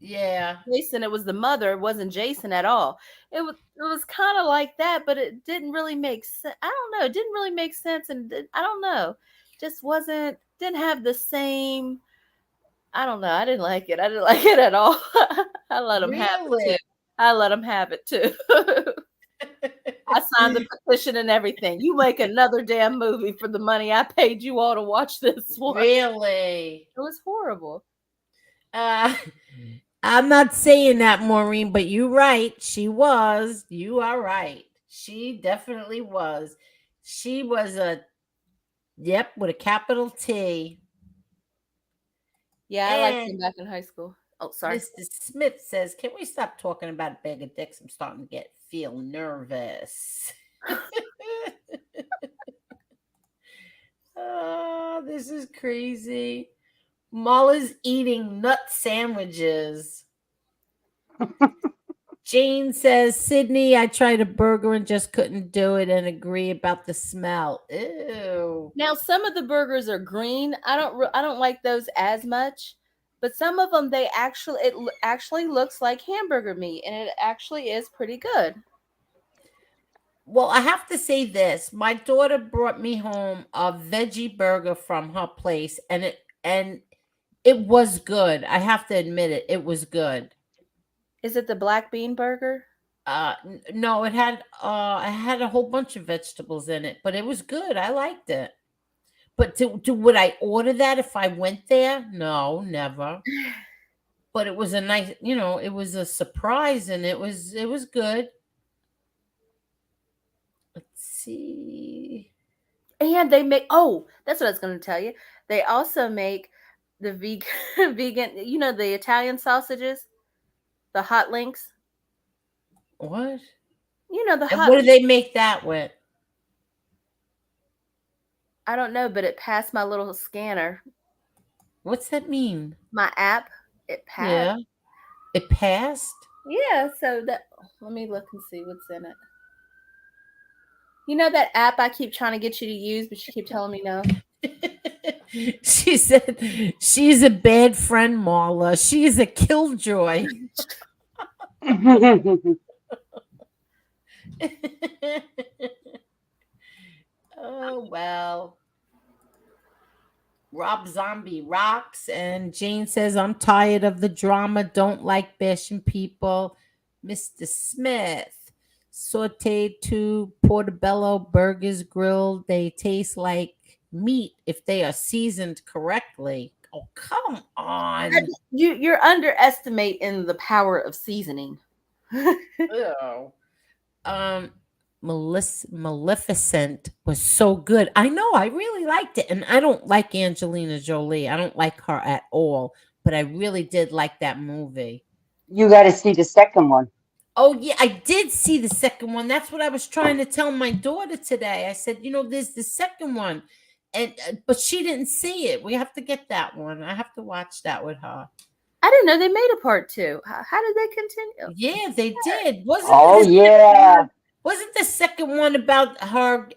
Jason, it was the mother. It wasn't Jason at all. It was kind of like that, but it didn't really make sense. I don't know. It didn't really make sense, and I don't know. Just didn't have the same. I don't know. I didn't like it. I didn't like it at all. I let him have it too. I let him have it too. I signed the petition and everything. You make another damn movie for the money I paid you all to watch this one. Really? It was horrible. I'm not saying that, Maureen, but you're right. She was. You are right. She definitely was. She was with a capital T. Yeah, I liked him back in high school. Oh, sorry. Mr. Smith says, "Can we stop talking about a bag of dicks? I'm starting to feel nervous." Oh, this is crazy. Molly's eating nut sandwiches. Jane says, "Sydney, I tried a burger and just couldn't do it and agree about the smell." Ew. Now, some of the burgers are green. I don't like those as much, but some of them it actually looks like hamburger meat, and it actually is pretty good. Well, I have to say this. My daughter brought me home a veggie burger from her place, and it was good. I have to admit it. It was good. Is it the black bean burger? No, it had a whole bunch of vegetables in it, but it was good. I liked it. But would I order that if I went there? No, never. But it was a nice, it was a surprise, and it was good. Let's see. And they make that's what I was going to tell you. They also make the vegan, the Italian sausages, the hot links. What? The And hot. what do they make that with? I don't know, but it passed my little scanner. What's that mean? My app, it passed. Yeah. It passed? Yeah, so let me look and see what's in it. You know that app I keep trying to get you to use, but you keep telling me no? She said she's a bad friend, Marla. She is a killjoy. Oh, well. Rob Zombie rocks, and Jane says, "I'm tired of the drama. Don't like bashing people." Mr. Smith, sauteed to portobello burgers grilled. They taste like meat if they are seasoned correctly. Oh, come on. You're underestimating the power of seasoning. Ew. Maleficent was so good. I know, I really liked it. And I don't like Angelina Jolie. I don't like her at all. But I really did like that movie. You got to see the second one. Oh, yeah, I did see the second one. That's what I was trying to tell my daughter today. I said, there's the second one. But she didn't see it. We have to get that one. I have to watch that with her. I didn't know they made a part 2. How did they continue? Yeah, they did. Wasn't the second one about her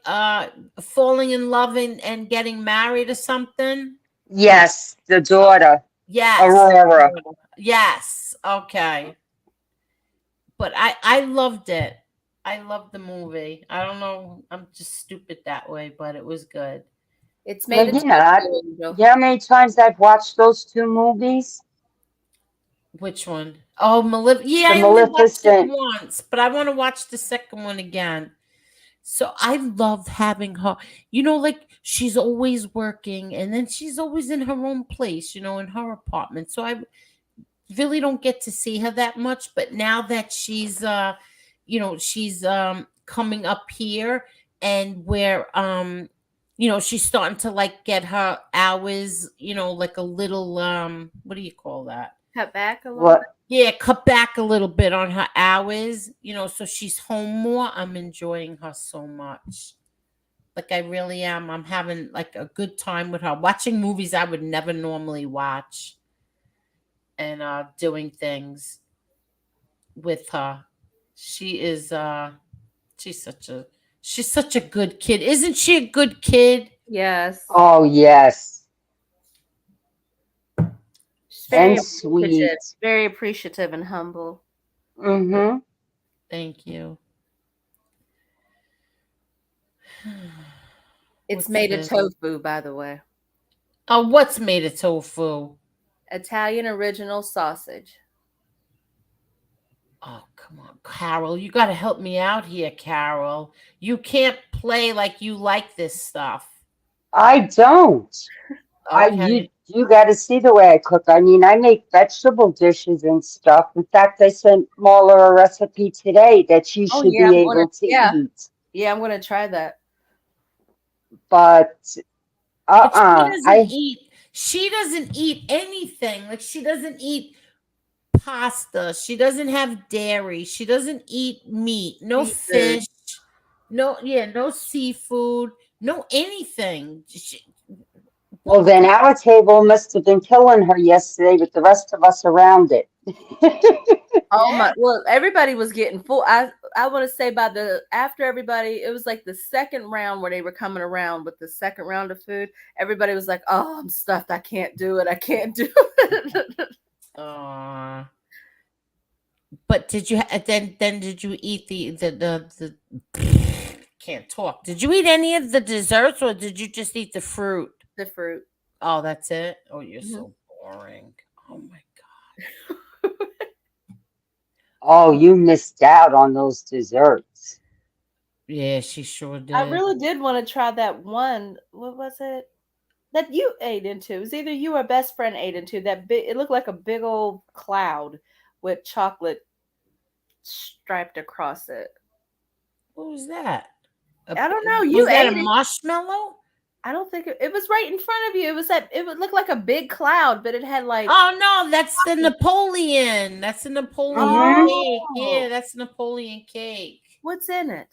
falling in love and getting married or something? Yes, the daughter. Yes. Aurora. Yes. Okay. But I loved it. I loved the movie. I don't know. I'm just stupid that way, but it was good. It's made You know how many times I've watched those two movies? Which one? Oh, yeah, I only watched it once, but I want to watch the second one again. So I love having her, like she's always working, and then she's always in her own place, in her apartment. So I really don't get to see her that much. But now that she's, she's coming up here, and where, she's starting to like get her hours, like a little, what do you call that? Cut back a little bit? Yeah, cut back a little bit on her hours, so she's home more. I'm enjoying her so much. Like I really am. I'm having like a good time with her. Watching movies I would never normally watch. And doing things with her. She is she's such a She's such a good kid. Isn't she a good kid? Yes. Oh, yes. She's very And appreciative. sweet. Very appreciative and humble. Mm-hmm. Thank you. It's What's made of this? tofu, by the way. Oh, what's made of tofu? Italian original sausage. Oh, come on, Carol. You got to help me out here, Carol. You can't play like you like this stuff. I don't. Okay. You got to see the way I cook. I mean, I make vegetable dishes and stuff. In fact, I sent Marla a recipe today that she Oh should yeah, be able to eat. Yeah, I'm gonna try that. But But she doesn't I eat. She doesn't eat anything. Like she doesn't eat pasta. She doesn't have dairy. She doesn't eat meat. No Seafood. fish. No seafood. No anything. well, then our table must have been killing her yesterday with the rest of us around it. Oh Yeah. my! Well, everybody was getting full. I want to say by the after everybody, it was like the second round where they were coming around with the second round of food. Everybody was like, "Oh, I'm stuffed. I can't do it. I can't do it." But did you then did you eat the can't talk. Did you eat any of the desserts or did you just eat the fruit? The fruit. Oh, that's it? Oh, you're Mhm. so boring. Oh my Oh, you missed out on those desserts. Yeah, she sure did. I really did want to try that one. What was it? That you ate into. It was either you or best friend ate into that big. It looked like a big old cloud with chocolate striped across it. What was that? I don't know. You Was that ate a it. marshmallow? I don't think it was right in front of you. It was that. It would look like a big cloud, but it had like. Oh no, that's the Napoleon. That's the Napoleon Mhm. cake. Yeah, Oh, that's Napoleon cake. what's in it?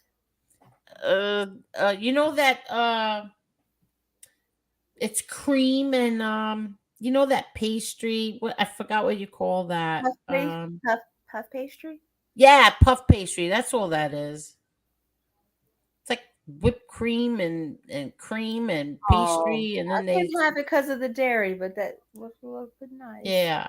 You know that it's cream and you know that pastry. What I forgot what you call that. Puff pastry. Yeah, puff pastry. That's all that is. It's like whipped cream and cream and Oh, pastry, and I then they couldn't have it because of the dairy, but that would look nice. yeah.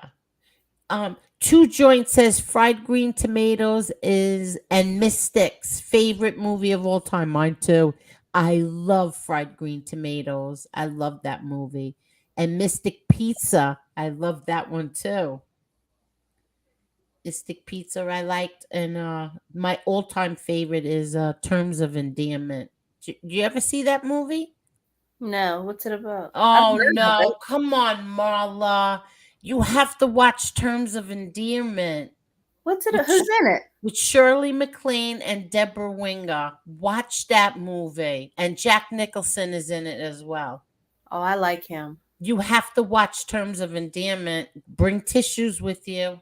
Two Joint says fried green tomatoes is and Mystics favorite movie of all time. Mine too. I love fried green tomatoes. I love that movie. And Mystic Pizza. I love that one too. Mystic Pizza I liked. And my all-time favorite is Terms of Endearment. Did you ever see that movie? No, what's it about? I've Oh heard of no, it. come on, Marla. You have to watch Terms of Endearment. What's it? With, Who's in it? with Shirley MacLaine and Deborah Winger. Watch that movie. And Jack Nicholson is in it as well. Oh, I like him. You have to watch Terms of Endearment. Bring tissues with you.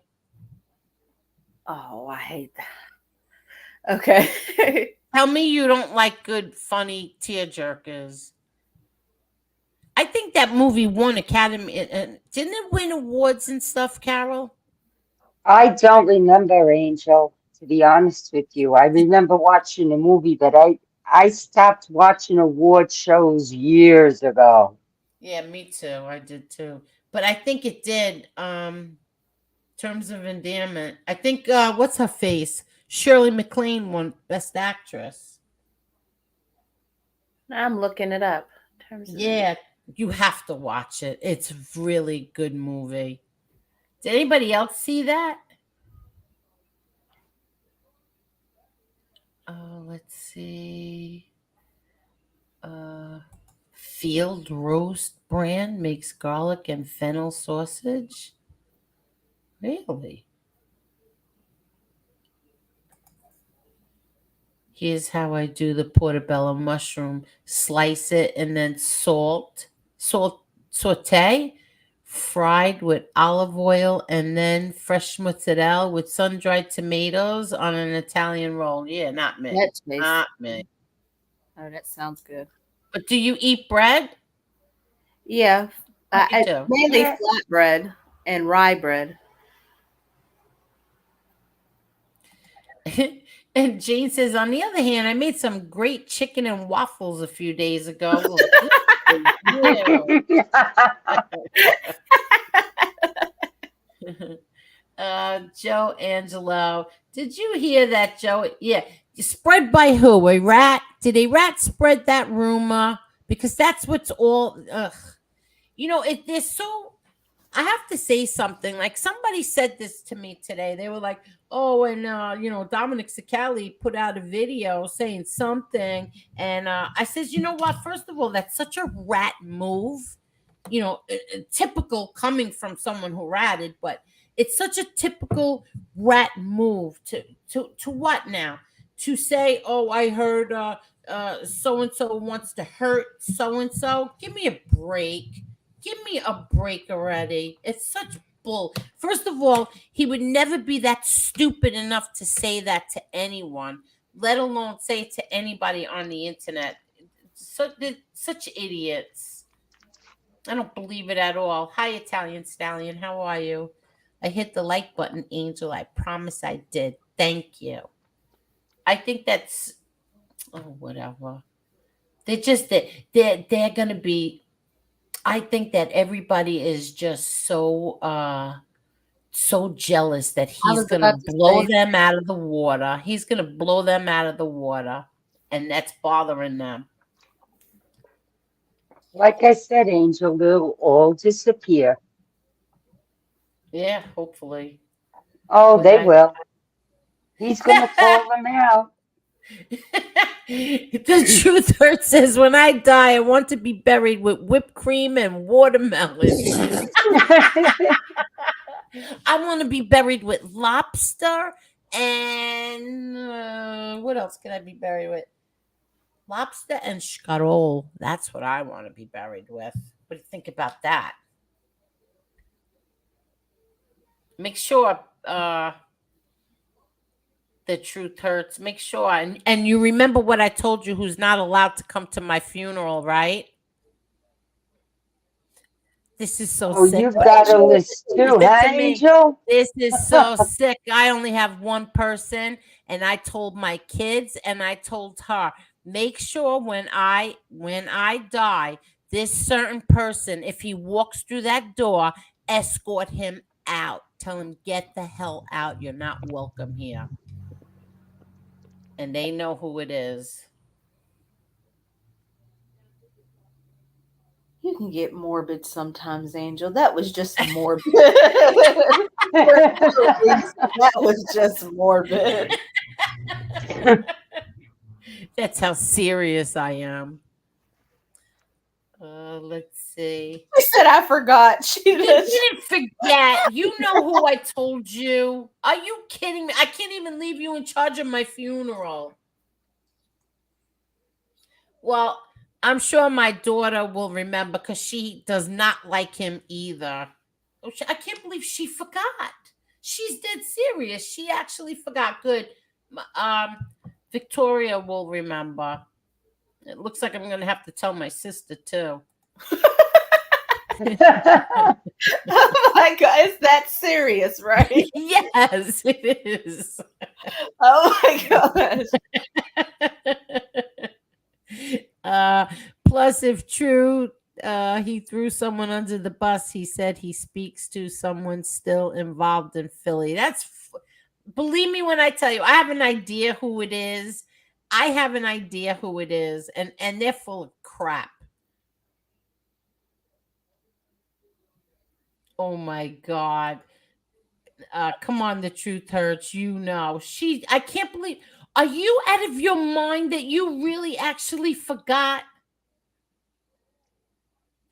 Oh, I hate that. Okay. Tell me you don't like good, funny tearjerkers. I think that movie won Academy. Didn't it win awards and stuff, Carol? I don't remember, Angel, to be honest with you. I remember watching the movie, but I stopped watching award shows years ago. Yeah, me too. I did too. But I think it did. Terms of Endearment. I think what's her face? Shirley MacLaine won Best Actress. I'm looking it up. Yeah, you have to watch it. It's a really good movie. Did anybody else see that? Let's see. Field Roast brand makes garlic and fennel sausage. Really? Here's how I do the portobello mushroom. Slice it and then saute, fried with olive oil and then fresh mozzarella with sun-dried tomatoes on an Italian roll. Yeah, not me. That's nice. Not me. Oh, that sounds good. But do you eat bread? Yeah. Me too. Mainly Yeah. flatbread and rye bread. And Jane says, on the other hand, I made some great chicken and waffles a few days ago. Well, good for you. Joe Angelo, did you hear that, Joe? Yeah. Spread by who? A rat? Did a rat spread that rumor? Because that's what's all. They're so. I have to say something. Like somebody said this to me today. They were like, "Oh, and Dominic Sicali put out a video saying something," and I says, "You know what? First of all, that's such a rat move. Typical coming from someone who ratted, but it's such a typical rat move to what now? To say, oh, I heard so and so wants to hurt so and so. Give me a break." Give me a break already. It's such bull. First of all, he would never be that stupid enough to say that to anyone, let alone say it to anybody on the internet. They're such idiots. I don't believe it at all. Hi, Italian Stallion. How are you? I hit the like button, Angel. I promise I did. Thank you. I think that's whatever. They're gonna be. I think that everybody is just so jealous that he's going to blow them out of the water. He's going to blow them out of the water, and that's bothering them. Like I said, Angel, they'll all disappear. Yeah, hopefully. Oh, they will. He's going to call them out. The truth hurt says, when I die, I want to be buried with whipped cream and watermelon. I want to be buried with lobster and what else can I be buried with? Lobster and scarol. That's what I want to be buried with. What do you think about that? Make sure the truth hurts. Make sure. And you remember what I told you, who's not allowed to come to my funeral, right? This is so sick. You've got a list too, huh, Angel? This is so sick. I only have one person, and I told my kids, and I told her, make sure when I die, this certain person, if he walks through that door, escort him out. Tell him, get the hell out. You're not welcome here. And they know who it is. You can get morbid sometimes, Angel. That was just morbid. That was just morbid. That's how serious I am. Let's see. She said I forgot. She didn't forget. You know who I told you. Are you kidding me? I can't even leave you in charge of my funeral. Well, I'm sure my daughter will remember because she does not like him either. I can't believe she forgot. She's dead serious. She actually forgot. Good. Victoria will remember. It looks like I'm going to have to tell my sister too. Oh my God, is that serious, right? Yes, it is. Oh my gosh. Plus, if true, he threw someone under the bus, he said he speaks to someone still involved in Philly. Believe me when I tell you, I have an idea who it is. And they're full of crap. Oh my God. Come on, the truth hurts. I can't believe. Are you out of your mind that you really actually forgot?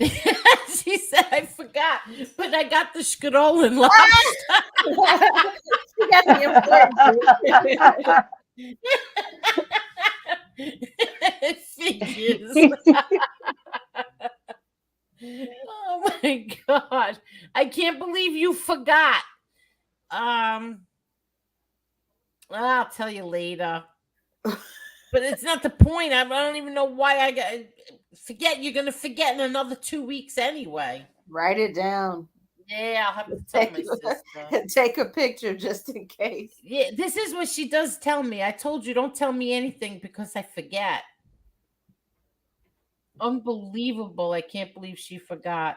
She said, I forgot, but I got the scroll and lobster. She got the figures. Oh my God. I can't believe you forgot. I'll tell you later. But it's not the point. I don't even know why I got forget. You're going to forget in another 2 weeks anyway. Write it down. Yeah, I'll have to tell my sister. Take a picture just in case. Yeah, this is what she does tell me. I told you, don't tell me anything because I forget. Unbelievable. I can't believe she forgot.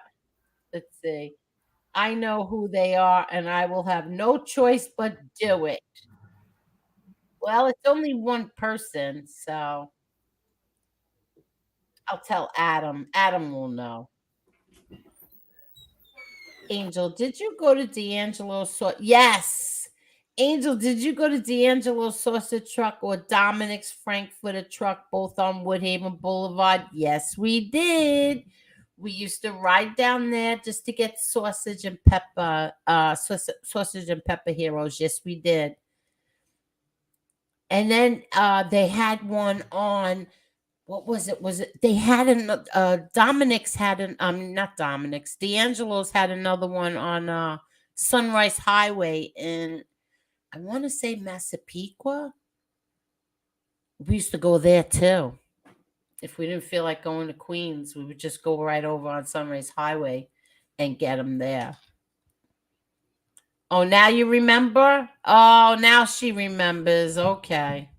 Let's see. I know who they are, and I will have no choice but do it. Well, it's only one person, so I'll tell Adam. Adam will know. Angel, did you go to D'Angelo's? Yes. Angel, did you go to D'Angelo's Sausage Truck or Dominic's Frankfurter Truck, both on Woodhaven Boulevard? Yes, we did. We used to ride down there just to get sausage and pepper, sausage and pepper heroes. Yes, we did. And then they had one on, what was it? They had Dominic's had not Dominic's, D'Angelo's had another one on Sunrise Highway in, I want to say Massapequa. We used to go there too. If we didn't feel like going to Queens, we would just go right over on Sunrise Highway and get them there. Oh, now you remember? Oh, now she remembers. Okay.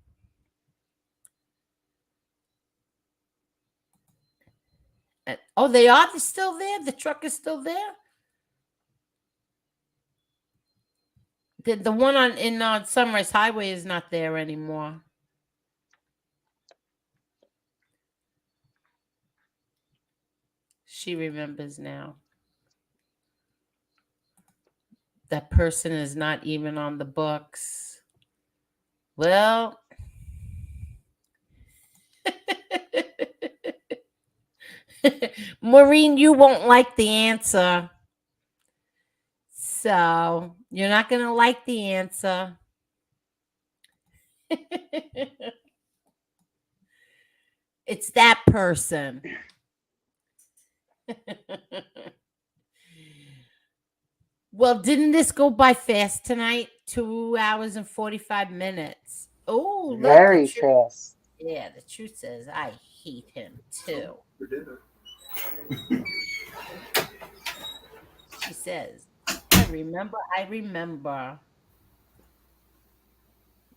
Oh, they're still there? The truck is still there? The one in Sunrise Highway is not there anymore. She remembers now. That person is not even on the books. Well, Maureen, you won't like the answer. So you're not going to like the answer. It's that person. Well, didn't this go by fast tonight? 2 hours and 45 minutes. Oh, very fast. Yeah, the truth says I hate him too. She says, I remember.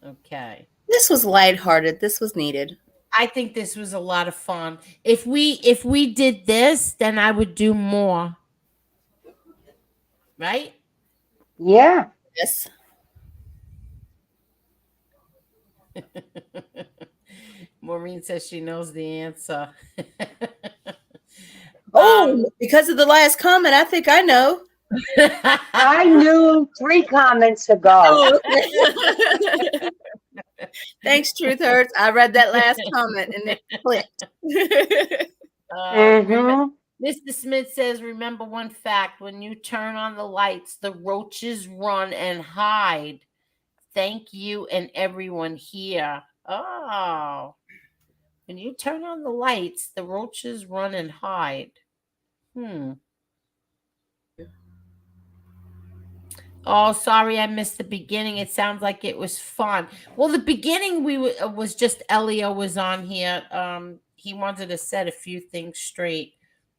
Okay. This was lighthearted. This was needed. I think this was a lot of fun. If we did this, then I would do more. Right? Yeah. Yes. Maureen says she knows the answer. Because of the last comment, I think I know. I knew 3 comments ago. Oh, okay. Thanks, Truth Hurts. I read that last comment and it clicked. Mr. Smith says, remember one fact. When you turn on the lights, the roaches run and hide. Thank you and everyone here. Oh. When you turn on the lights, the roaches run and hide. Oh, sorry, I missed the beginning. It sounds like it was fun. Well, the beginning was just Elio was on here. He wanted to set a few things straight,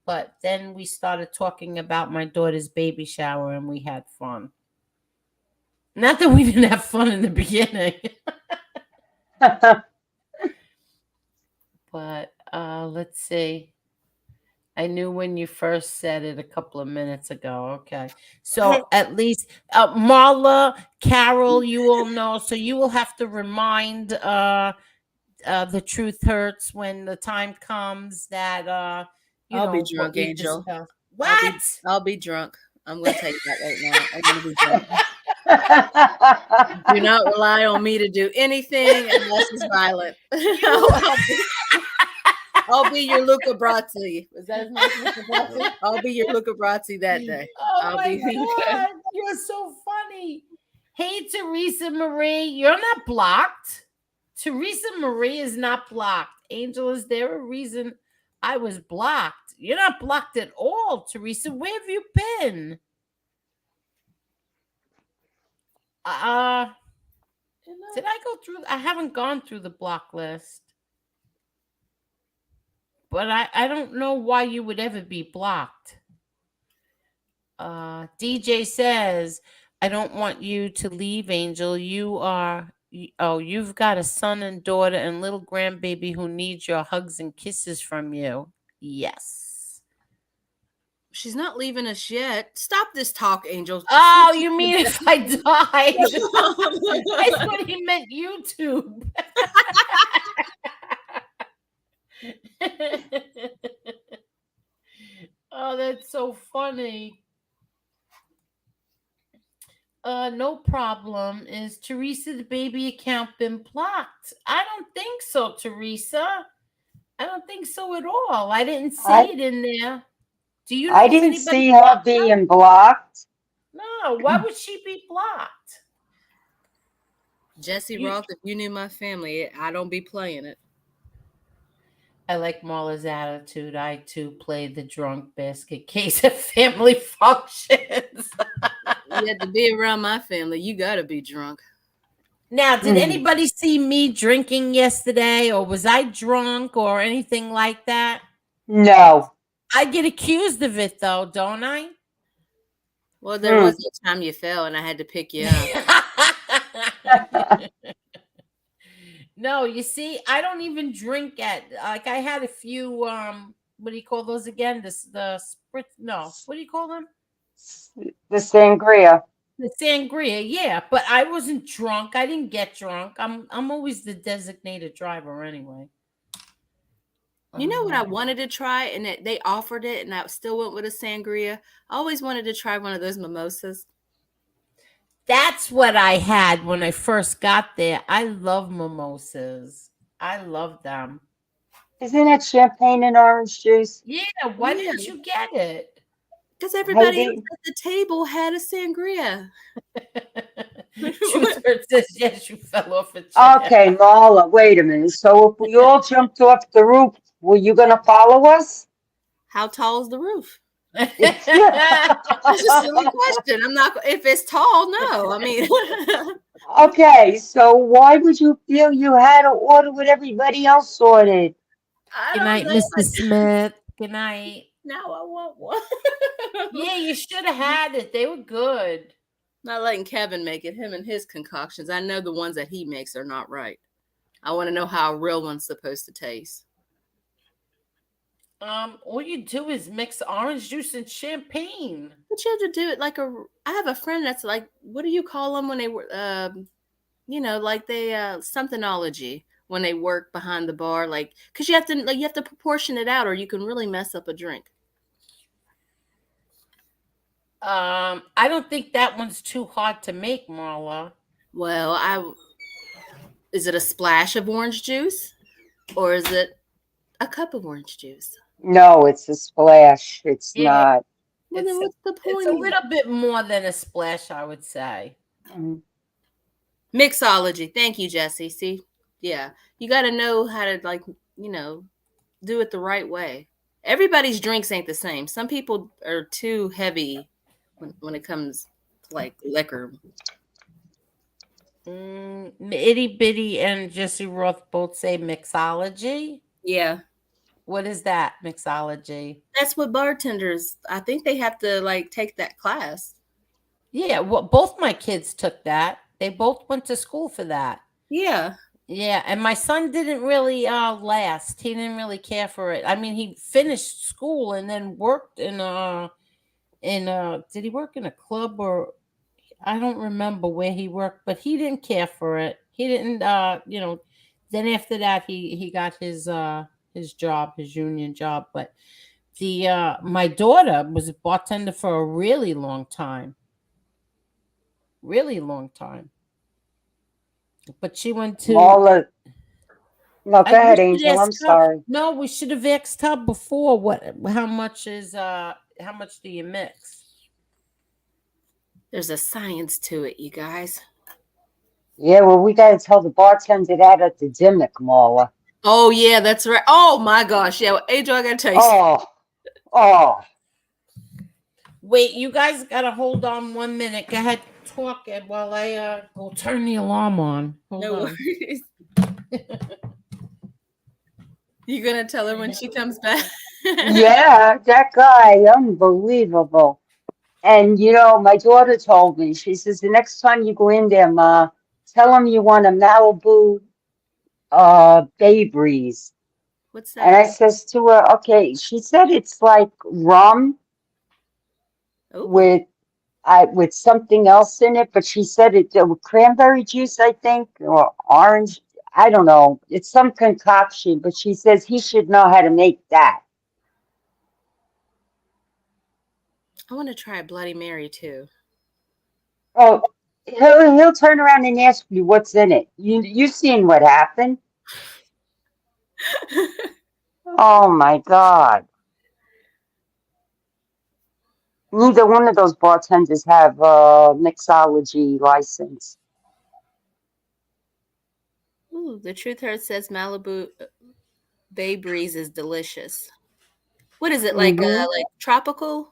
but then we started talking about my daughter's baby shower, and we had fun. Not that we didn't have fun in the beginning, but let's see. I knew when you first said it a couple of minutes ago. Okay. So at least Marla, Carol, you all know. So you will have to remind the Truth Hurts when the time comes that I'll be drunk, Angel. What? I'll be drunk. I'm going to tell you that right now. I'm going to be drunk. Do not rely on me to do anything unless it's violent. I'll be your Luca Brazzi. Was that his name? Luca Brazzi? I'll be your Luca Brazzi that day. Oh my God, you're so funny. Hey, Teresa Marie, you're not blocked. Teresa Marie is not blocked. Angel, is there a reason I was blocked? You're not blocked at all, Teresa. Where have you been? Did I go through? I haven't gone through the block list. But I don't know why you would ever be blocked. DJ says, I don't want you to leave, Angel. You've got a son and daughter and little grandbaby who needs your hugs and kisses from you. Yes. She's not leaving us yet. Stop this talk, Angel. Oh, you mean if I died? I thought he meant YouTube. Oh, that's so funny. No problem. Is Teresa the baby account been blocked? I don't think so, Teresa. I don't think so at all. I didn't see it in there. Do you know I if didn't anybody see her blocked being blocked. No, why would she be blocked? Jesse Roth, if you knew my family, I don't be playing it. I like Marla's attitude. I too played the drunk biscuit case at family functions. You had to be around my family. You got to be drunk. Now, did anybody see me drinking yesterday, or was I drunk or anything like that? No. I get accused of it, though, don't I? Well, there was a time you fell, and I had to pick you up. No, you see, I don't even drink I had a few what do you call those again? The spritz, no, what do you call them? The sangria. The sangria, yeah, but I wasn't drunk. I didn't get drunk. I'm always the designated driver anyway. You know what I wanted to try, and they offered it, and I still went with a sangria. I always wanted to try one of those mimosas. That's what I had when I first got there. I love mimosas. I love them. Isn't it champagne and orange juice? Yeah, why didn't you get it? Because everybody else at the table had a sangria. Truth says yes, you fell off a chair. Okay, Marla, wait a minute. So if we all jumped off the roof, were you going to follow us? How tall is the roof? That's a silly question. I'm not. If it's tall, no. I mean. Okay, so why would you feel you had to order what everybody else ordered? Good night, Mr. Smith. Good night. Now I want one. Yeah, you should have had it. They were good. Not letting Kevin make it. Him and his concoctions. I know the ones that he makes are not right. I want to know how a real one's supposed to taste. All you do is mix orange juice and champagne. But you have to do it like I have a friend that's like, what do you call them when they were, like they somethinology when they work behind the bar, like because you have to proportion it out, or you can really mess up a drink. I don't think that one's too hard to make, Marla. Well, is it a splash of orange juice, or is it a cup of orange juice? No, it's a splash. It's not. Well, then what's the point? It's a little bit more than a splash, I would say. Mixology. Thank you, Jesse. See, yeah, you got to know how to do it the right way. Everybody's drinks ain't the same. Some people are too heavy when it comes to like liquor. Itty Bitty and Jesse Roth both say mixology. Yeah. What is that, mixology? That's what bartenders, I think they have to take that class. Yeah, well, both my kids took that. They both went to school for that. Yeah. Yeah, and my son didn't really last. He didn't really care for it. I mean, he finished school and then worked did he work in a club, or I don't remember where he worked, but he didn't care for it. He didn't then after that he got his job, his union job, but my daughter was a bartender for a really long time. Really long time. But she went to No, go ahead, Angel. I'm sorry. No, we should have asked her before how much do you mix? There's a science to it, you guys. Yeah, well, we got to tell the bartender that at the Dimmick, Marla. Oh, yeah, that's right. Oh, my gosh. Yeah, well, Angel, I got to tell you. Oh. Wait, you guys got to hold on 1 minute. Go ahead, talk while I will turn the alarm on. Hold on. Worries. You going to tell her when she comes back? Yeah, that guy, unbelievable. And my daughter told me, she says, the next time you go in there, Ma, tell them you want a Malibu Bay Breeze. What's And I that? says to her, okay, she said it's like rum Oh, with something else in it, but she said it with cranberry juice, I think, or orange. I don't know. It's some concoction, but she says he should know how to make that. I want to try a Bloody Mary too. Oh, he'll turn around and ask you what's in it. You seen what happened? Oh my God. Neither one of those bartenders have a mixology license. Ooh, the Truth Hurts says Malibu Bay Breeze is delicious. What is it like? Mm-hmm. Like tropical?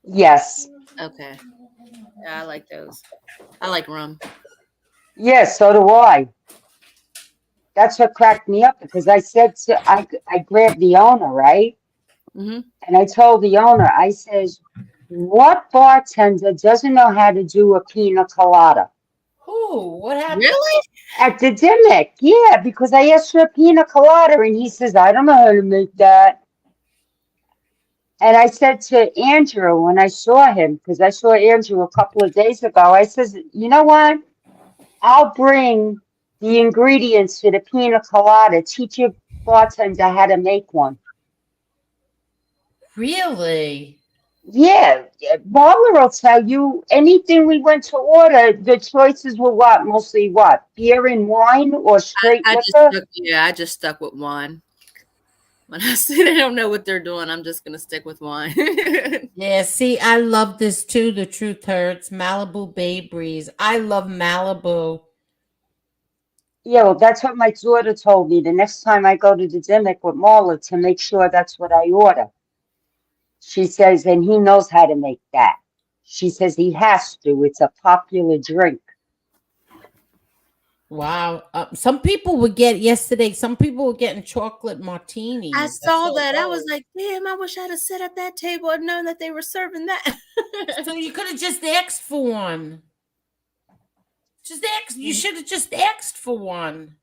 Yes. Okay, yeah, I like those. I like rum. Yes, so do I. That's what cracked me up because I grabbed the owner, right? Mm-hmm. And I told the owner, I says, what bartender doesn't know how to do a pina colada? Who? What happened? Really? Academic, yeah, because I asked for a pina colada and he says, I don't know how to make that. And I said to Andrew when I saw him, because I saw Andrew a couple of days ago, I says, you know what? I'll bring the ingredients to the pina colada, teach your bartender how to make one. Really? Yeah, Barbara will tell you anything we went to order, the choices were what? Mostly what? Beer and wine or straight liquor? I just stuck with wine. When I say they don't know what they're doing, I'm just gonna stick with wine. Yeah, see, I love this too. The Truth Hurts. Malibu Bay Breeze. I love Malibu. Yeah, well, that's what my daughter told me. The next time I go to the Dimmick with Marla to make sure that's what I order. She says, and he knows how to make that. She says he has to. It's a popular drink. Wow. Some people would get yesterday. Some people were getting chocolate martinis. I saw all that. it I was was. like, damn, I wish I'd have sat at that table and known that they were serving that. So you could have just asked for one. Just asked. You should have just asked for one.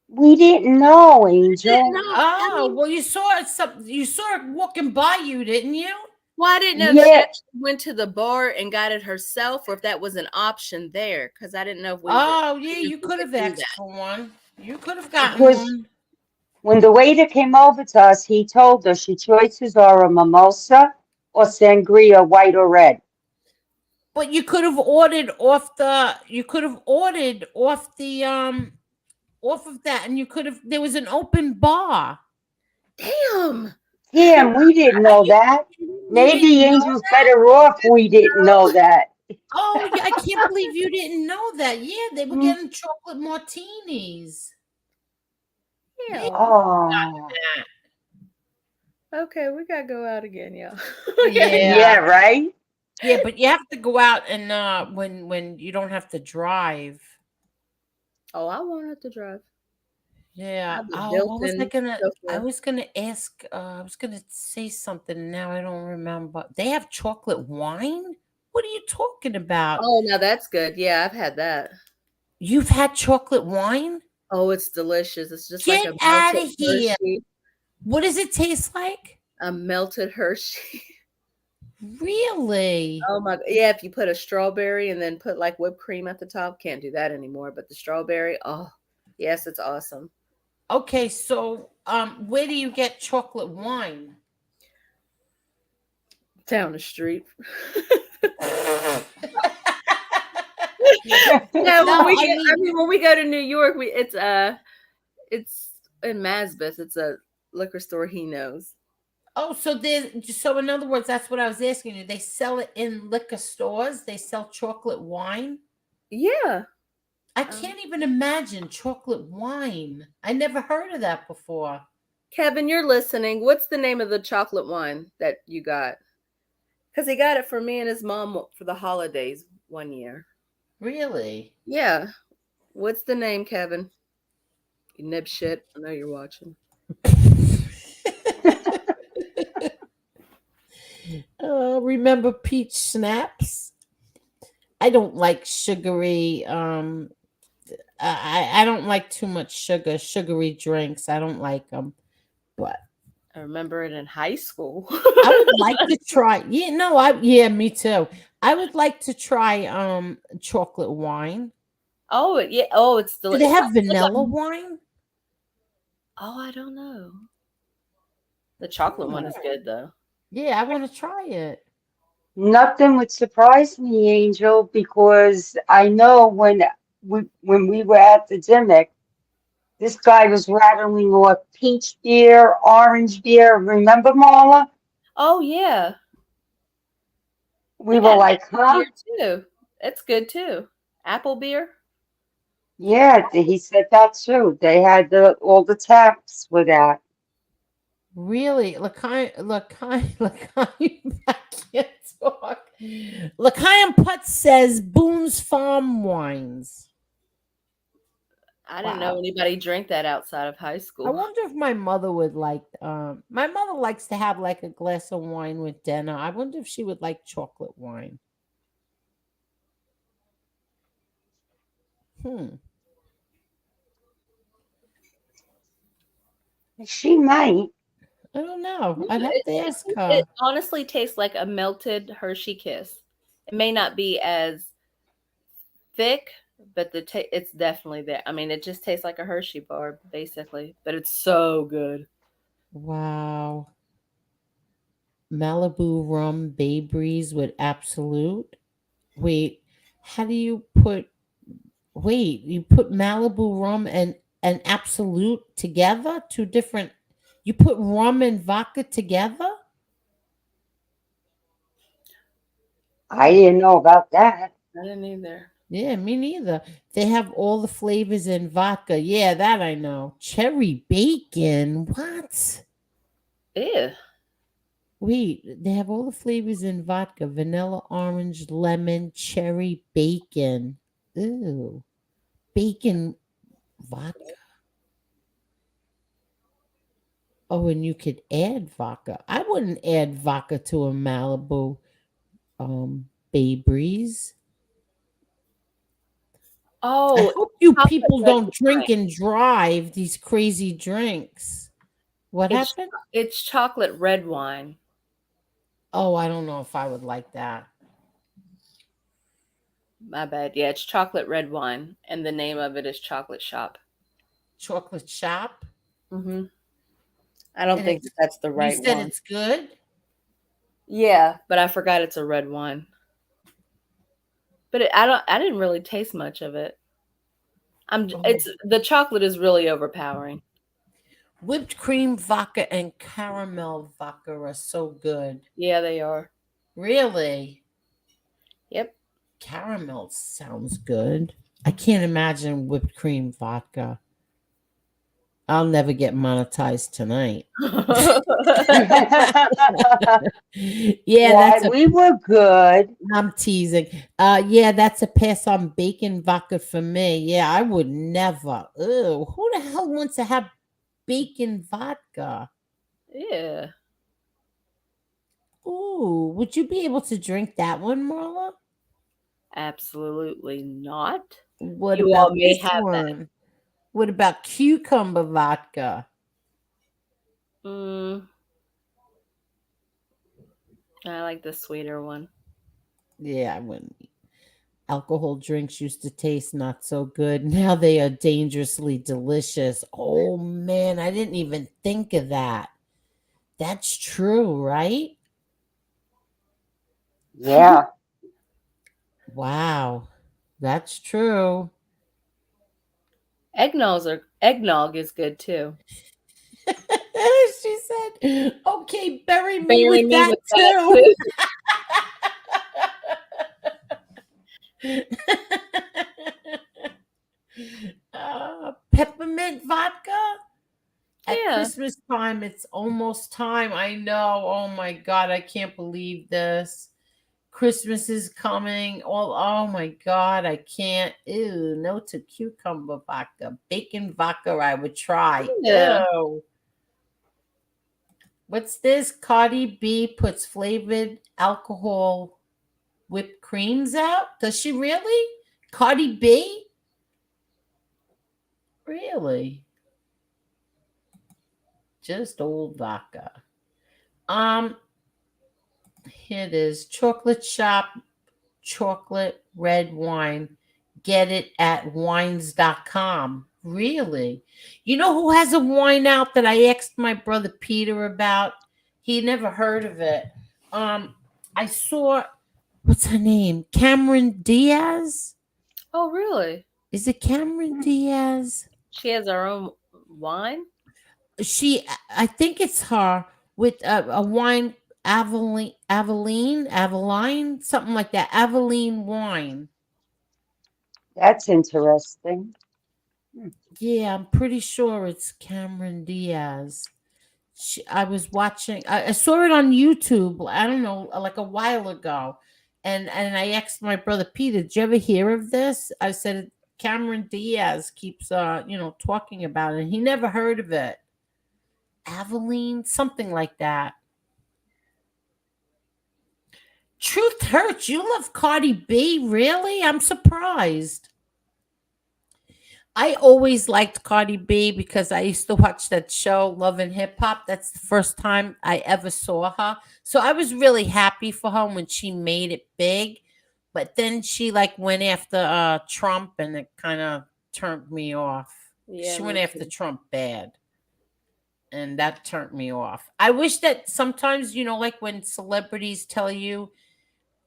We didn't know, Angel. No, Oh, well, you saw it. You saw it walking by you, didn't you? well, I didn't know if she Yeah, actually went to the bar and got it herself, or if that was an option there. Because I didn't know if we Oh, were. yeah, If you we could have do asked that. for one. You could have gotten because one. when the waiter came over to us, he told us your choices are a mimosa or sangria, white or red. But you could have ordered off the. You could have ordered off the off of that, and you could have. There was an open bar. Damn. Damn, we didn't Are know you that. kidding? You Maybe didn't know Angel's that? better off we didn't know that. Oh, yeah, I can't believe you didn't know that. Yeah, they were Hmm. getting chocolate martinis. Yeah, Damn. Oh, Okay, we gotta go out again, y'all. yeah, right? yeah, but you have to go out and when you don't have to drive. Oh, I won't have to drive. Yeah. Have a Oh, what was I built-in gonna? I chauffeur. was gonna ask. I was gonna say something. Now I don't remember. They have chocolate wine. What are you talking about? Oh, now that's good. Yeah, I've had that. You've had chocolate wine? Oh, it's delicious. It's just like Get out of here! Hershey. What does it taste like? A melted Hershey. Really? Oh my, yeah, if you put a strawberry and then put like whipped cream at the top, can't do that anymore. But the strawberry, oh, yes, it's awesome. Okay, so where do you get chocolate wine? Down the street. Yeah, When we I get, I mean, mean, when we go to New York, it's in Masbeth. It's a liquor store he knows. oh, so in other words, that's what I was asking you. They sell it in liquor stores. They sell chocolate wine. Yeah. I can't even imagine chocolate wine. I never heard of that before. Kevin, you're listening. What's the name of the chocolate wine that you got? Because he got it for me and his mom for the holidays one year. Really? Yeah. What's the name, Kevin? You nib shit. I know you're watching. Remember peach snaps? I don't like sugary. I don't like too much sugary drinks. I don't like them. But I remember it in high school. I would like to try. Yeah, me too. I would like to try chocolate wine. Oh yeah. Oh, it's Do they delicious. have vanilla wine? Oh, I don't know. The chocolate one is good though. Yeah, I want to try it. Nothing would surprise me, Angel, because I know when we were at the gimmick, this guy was rattling off peach beer, orange beer. Remember, Marla? Oh yeah. We They were got like, apple huh? beer too. It's good too. Apple beer. Yeah, he said that too. They had all the taps with that. Really, I can't talk. L'chaim Putz says Boone's Farm wines. I didn't know Wow. anybody drank that outside of high I school. wonder if my mother would like. My mother likes to have like a glass of wine with dinner. I wonder if she would like chocolate wine. She might. I don't know. I'd have to ask It her. honestly tastes like a melted Hershey Kiss. It may not be as thick, but it's definitely there. I mean, it just tastes like a Hershey bar, basically, but it's so good. Wow. Malibu rum Bay Breeze with Absolute. Wait, how do you put? Wait, you put Malibu rum and Absolute together? Two different. You put rum and vodka together? I didn't know about that. I didn't either. Yeah, me neither. They have all the flavors in vodka. Yeah, that I know. Cherry bacon. What? Ew. Wait, they have all the flavors in vodka: vanilla, orange, lemon, cherry, bacon. Ew. Bacon vodka. Oh, and you could add vodka. I wouldn't add vodka to a Malibu Bay Breeze. I Oh, hope you chocolate people red don't drink wine. and drive these crazy drinks. What It's happened? it's chocolate red wine. Oh, I don't know if I would like that. My bad. Yeah, it's chocolate red wine, and the name of it is Chocolate Shop. Chocolate shop. Mm-hmm. I don't And think that's the you right said one. it's good. Yeah, but I forgot it's a red wine. But I didn't really taste much of it. It's the chocolate is really overpowering. Whipped cream vodka and caramel vodka are so good. Yeah, they are. Really? Yep. Caramel sounds good. I can't imagine whipped cream vodka. I'll never get monetized tonight. Yeah, Why, we were good. I'm teasing. Yeah, that's a pass on bacon vodka for me. Yeah, I would never. Ew, who the hell wants to have bacon vodka? Yeah. Ooh, would you be able to drink that one, Marla? Absolutely not. What You all about may this have that. one? What about cucumber vodka? I like the sweeter one. Yeah, I wouldn't. Alcohol drinks used to taste not so good. Now they are dangerously delicious. Oh man, I didn't even think of that. That's true, right? Yeah. Wow. That's true. Eggnog is good too. She said, okay, bury me Bury with me that with too. Peppermint vodka at Yeah. Christmas time. It's almost time. I know. Oh my God, I can't believe this. Christmas is coming. Oh my God, I can't. Ew, no to cucumber vodka. Bacon vodka, I would try. Yeah. Ew. What's this? Cardi B puts flavored alcohol whipped creams out. Does she really? Cardi B? Really? Just old vodka. Here it is. Chocolate shop, chocolate red wine. Get it at wines.com. Really? You know who has a wine out that I asked my brother Peter about? He never heard of it. I saw, what's her name? Cameron Diaz? Oh, really? Is it Cameron Diaz? She has her own wine? I think it's her with a wine, Aveline, something like that. Aveline wine. That's interesting. Yeah, I'm pretty sure it's Cameron Diaz. I was watching. I saw it on YouTube. I don't know, like a while ago, and I asked my brother Peter, "Did you ever hear of this?" I said Cameron Diaz keeps talking about it. He never heard of it. Aveline, something like that. Truth hurts. You love Cardi B, really? I'm surprised. I always liked Cardi B because I used to watch that show, Love and Hip Hop. That's the first time I ever saw her. So I was really happy for her when she made it big. But then she went after Trump, and it kind of turned me off. Yeah, She me went after too. Trump bad. And that turned me off. I wish that sometimes, like when celebrities tell you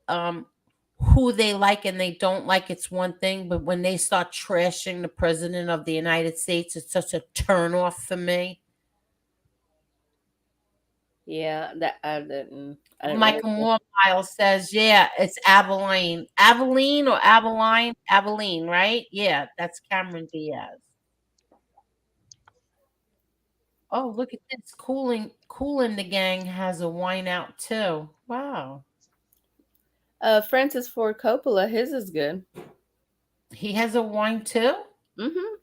who they like and they don't like, it's one thing, but when they start trashing the president of the United States, it's such a turn off for me. Yeah, that I didn't Michael really- Moormile says, yeah, it's Aveline. Aveline or Aveline? Aveline, right? Yeah, that's Cameron Diaz. Oh, look at this. Cool in the Gang has a wine out too. Wow. Francis Ford Coppola, his is good. He has a wine too?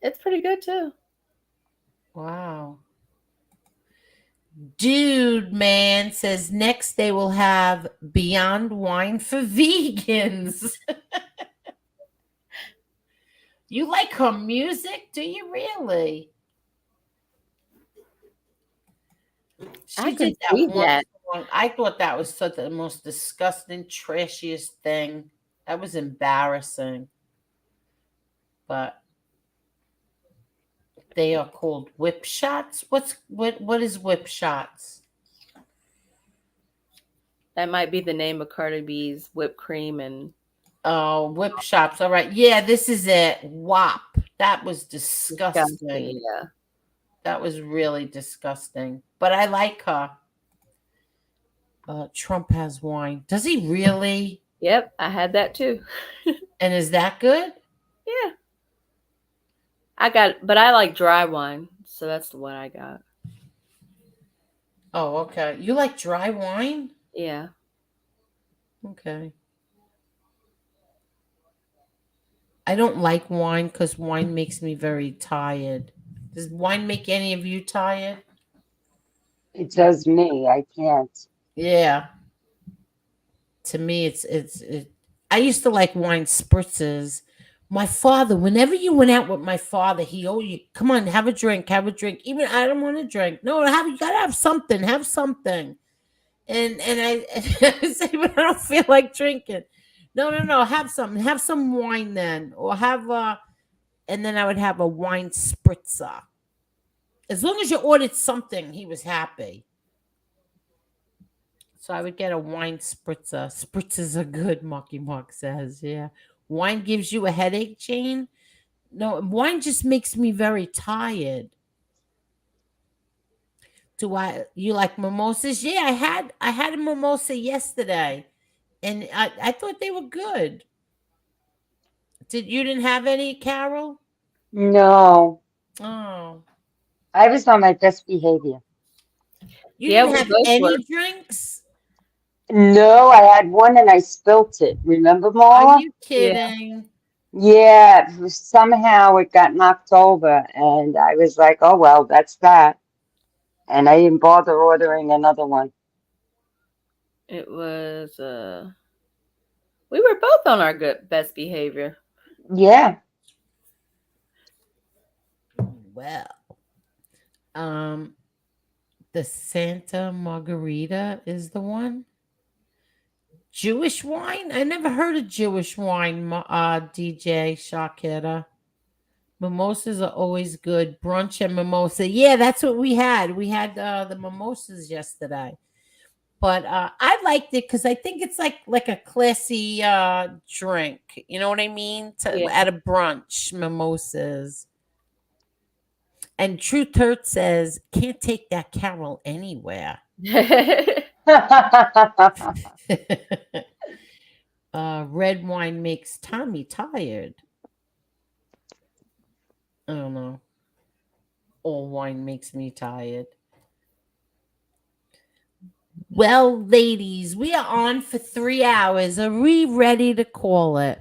It's pretty good too. Wow. Dude, man says next they will have Beyond Wine for vegans. You like her music? Do you really? I She can did see that one that. song. I thought that was such the most disgusting, trashiest thing. That was embarrassing. But they are called whip shots. What is whip shots? That might be the name of Cardi B's whipped cream and Whip shops. All right. Yeah, this is it. WAP. That was disgusting. Yeah. That was really disgusting. But I like her. Trump has wine. Does he really? Yep, I had that too. And is that good? Yeah. But I like dry wine, so that's the one I got. Oh, okay. You like dry wine? Yeah. Okay. I don't like wine because wine makes me very tired. Does wine make any of you tired? It does me. I can't. Yeah. To me, it's I used to like wine spritzes. My father, whenever you went out with my father, you come on, have a drink. Even I don't want to drink. No, you gotta have something. Have something. And I say, but I don't feel like drinking. No, have something. Have some wine then, or and then I would have a wine spritzer. As long as you ordered something, he was happy. So I would get a wine spritzer. Spritzers are good, Marky Mark says. Yeah. Wine gives you a headache, Jane? No, wine just makes me very tired. You like mimosas? Yeah, I had a mimosa yesterday. And I thought they were good. You didn't have any, Carol? No, Oh. I was on my best behavior. You Yeah, didn't we have both any were. drinks? No, I had one and I spilt it. Remember, Are Marla? you kidding? Yeah, somehow it got knocked over, and I was like, "Oh well, that's that." And I didn't bother ordering another one. It was we were both on our best behavior. Yeah. Well, the Santa Margarita is the one. Jewish wine? I never heard of Jewish wine, DJ Shakira. Mimosas are always good. Brunch and mimosa. Yeah, that's what we had. We had the mimosas yesterday. But I liked it because I think it's like a classy drink. You know what I mean? At a brunch, mimosas. And Truth Hurt says, can't take that Carol anywhere. Red wine makes Tommy tired. I don't know. All wine makes me tired. Well, ladies, we are on for 3 hours. Are we ready to call it?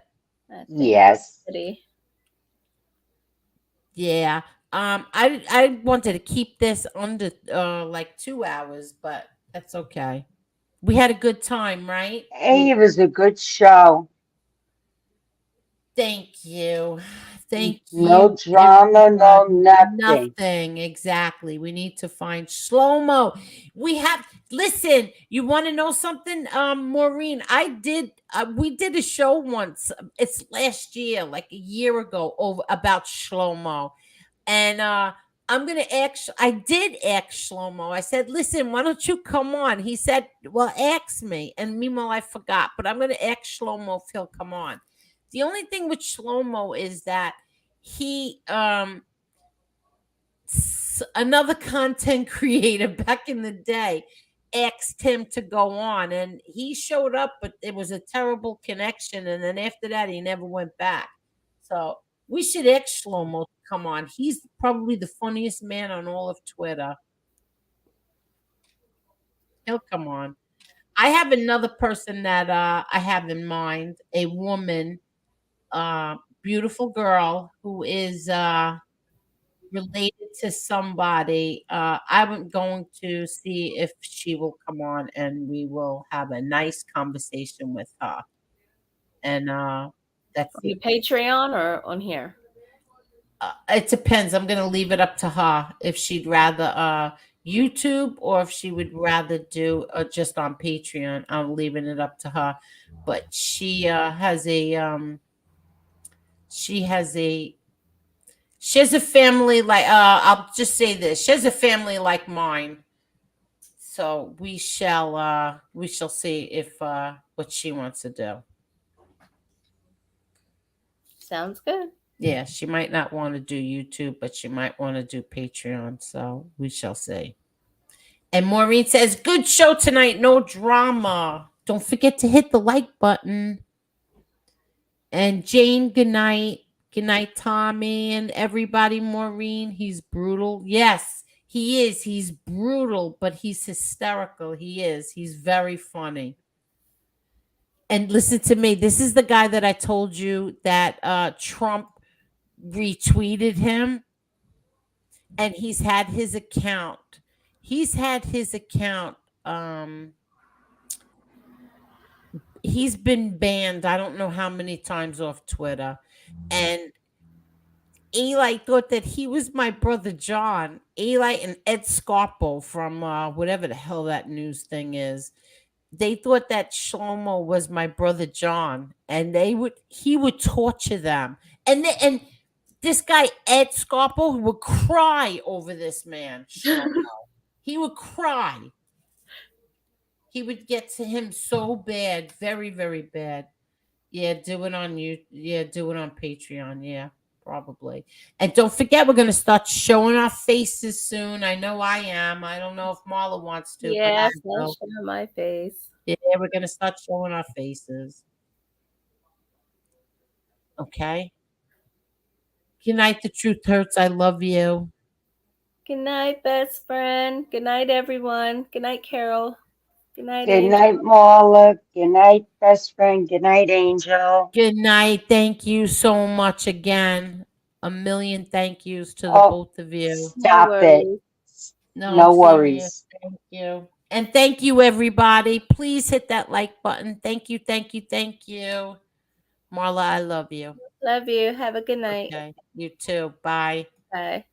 Yes. Yeah. I wanted to keep this under like 2 hours, but that's okay. We had a good time, right? Hey, it was a good show. Thank you. Thank No you. drama, no nothing. Nothing. Exactly. We need to find slow-mo. Listen, you want to know something, Maureen? We did a show once. It's last year, like a year ago, about slow-mo. And I'm going to ask, I did ask Shlomo. I said, listen, why don't you come on? He said, well, ask me. And meanwhile, I forgot, but I'm going to ask Shlomo if he'll come on. The only thing with Shlomo is that he, another content creator back in the day, asked him to go on, and he showed up, but it was a terrible connection. And then after that, he never went back. So we should ask Shlomo to come on. He's probably the funniest man on all of Twitter. He'll come on. I have another person that I have in mind, a woman, beautiful girl who is related to somebody. I'm going to see if she will come on, and we will have a nice conversation with her. And that's on the Patreon or on here? It depends. I'm going to leave it up to her if she'd rather YouTube or if she would rather do just on Patreon. I'm leaving it up to her. But she has a family like I'll just say this. She has a family like mine. So we shall see if what she wants to do. Sounds good. Yeah, she might not want to do YouTube, but she might want to do Patreon. So we shall see. And Maureen says, good show tonight. No drama. Don't forget to hit the like button. And Jane, good night. Good night, Tommy and everybody. Maureen, he's brutal. Yes, he is. He's brutal, but he's hysterical. He is. He's very funny. And listen to me. This is the guy that I told you that Trump retweeted him. And he's had his account. He's been banned. I don't know how many times off Twitter. And Eli thought that he was my brother John. Eli and Ed Scarpo from whatever the hell that news thing is. They thought that Shlomo was my brother John, and he would torture them. And this guy Ed Scarpo would cry over this man. Shlomo. He would cry. He would get to him so bad, very, very bad. Yeah, do it on you. Yeah, do it on Patreon. Yeah, probably. And don't forget, we're gonna start showing our faces soon. I know I am. I don't know if Marla wants to. Yes, I'll show my face. Yeah, we're gonna start showing our faces. Okay. Good night. The truth hurts. I love you. Good night, best friend. Good night, everyone. Good night, Carol. Good night, Good Angel. night, Marla. Good night, best friend. Good night, Angel. Good night. Thank you so much again. A million thank yous to the both of you. Stop it. No, No I'm serious. worries. Thank you. And thank you, everybody. Please hit that like button. Thank you, thank you, thank you. Marla, I love you. Love you. Have a good night. Okay. You too. Bye. Bye.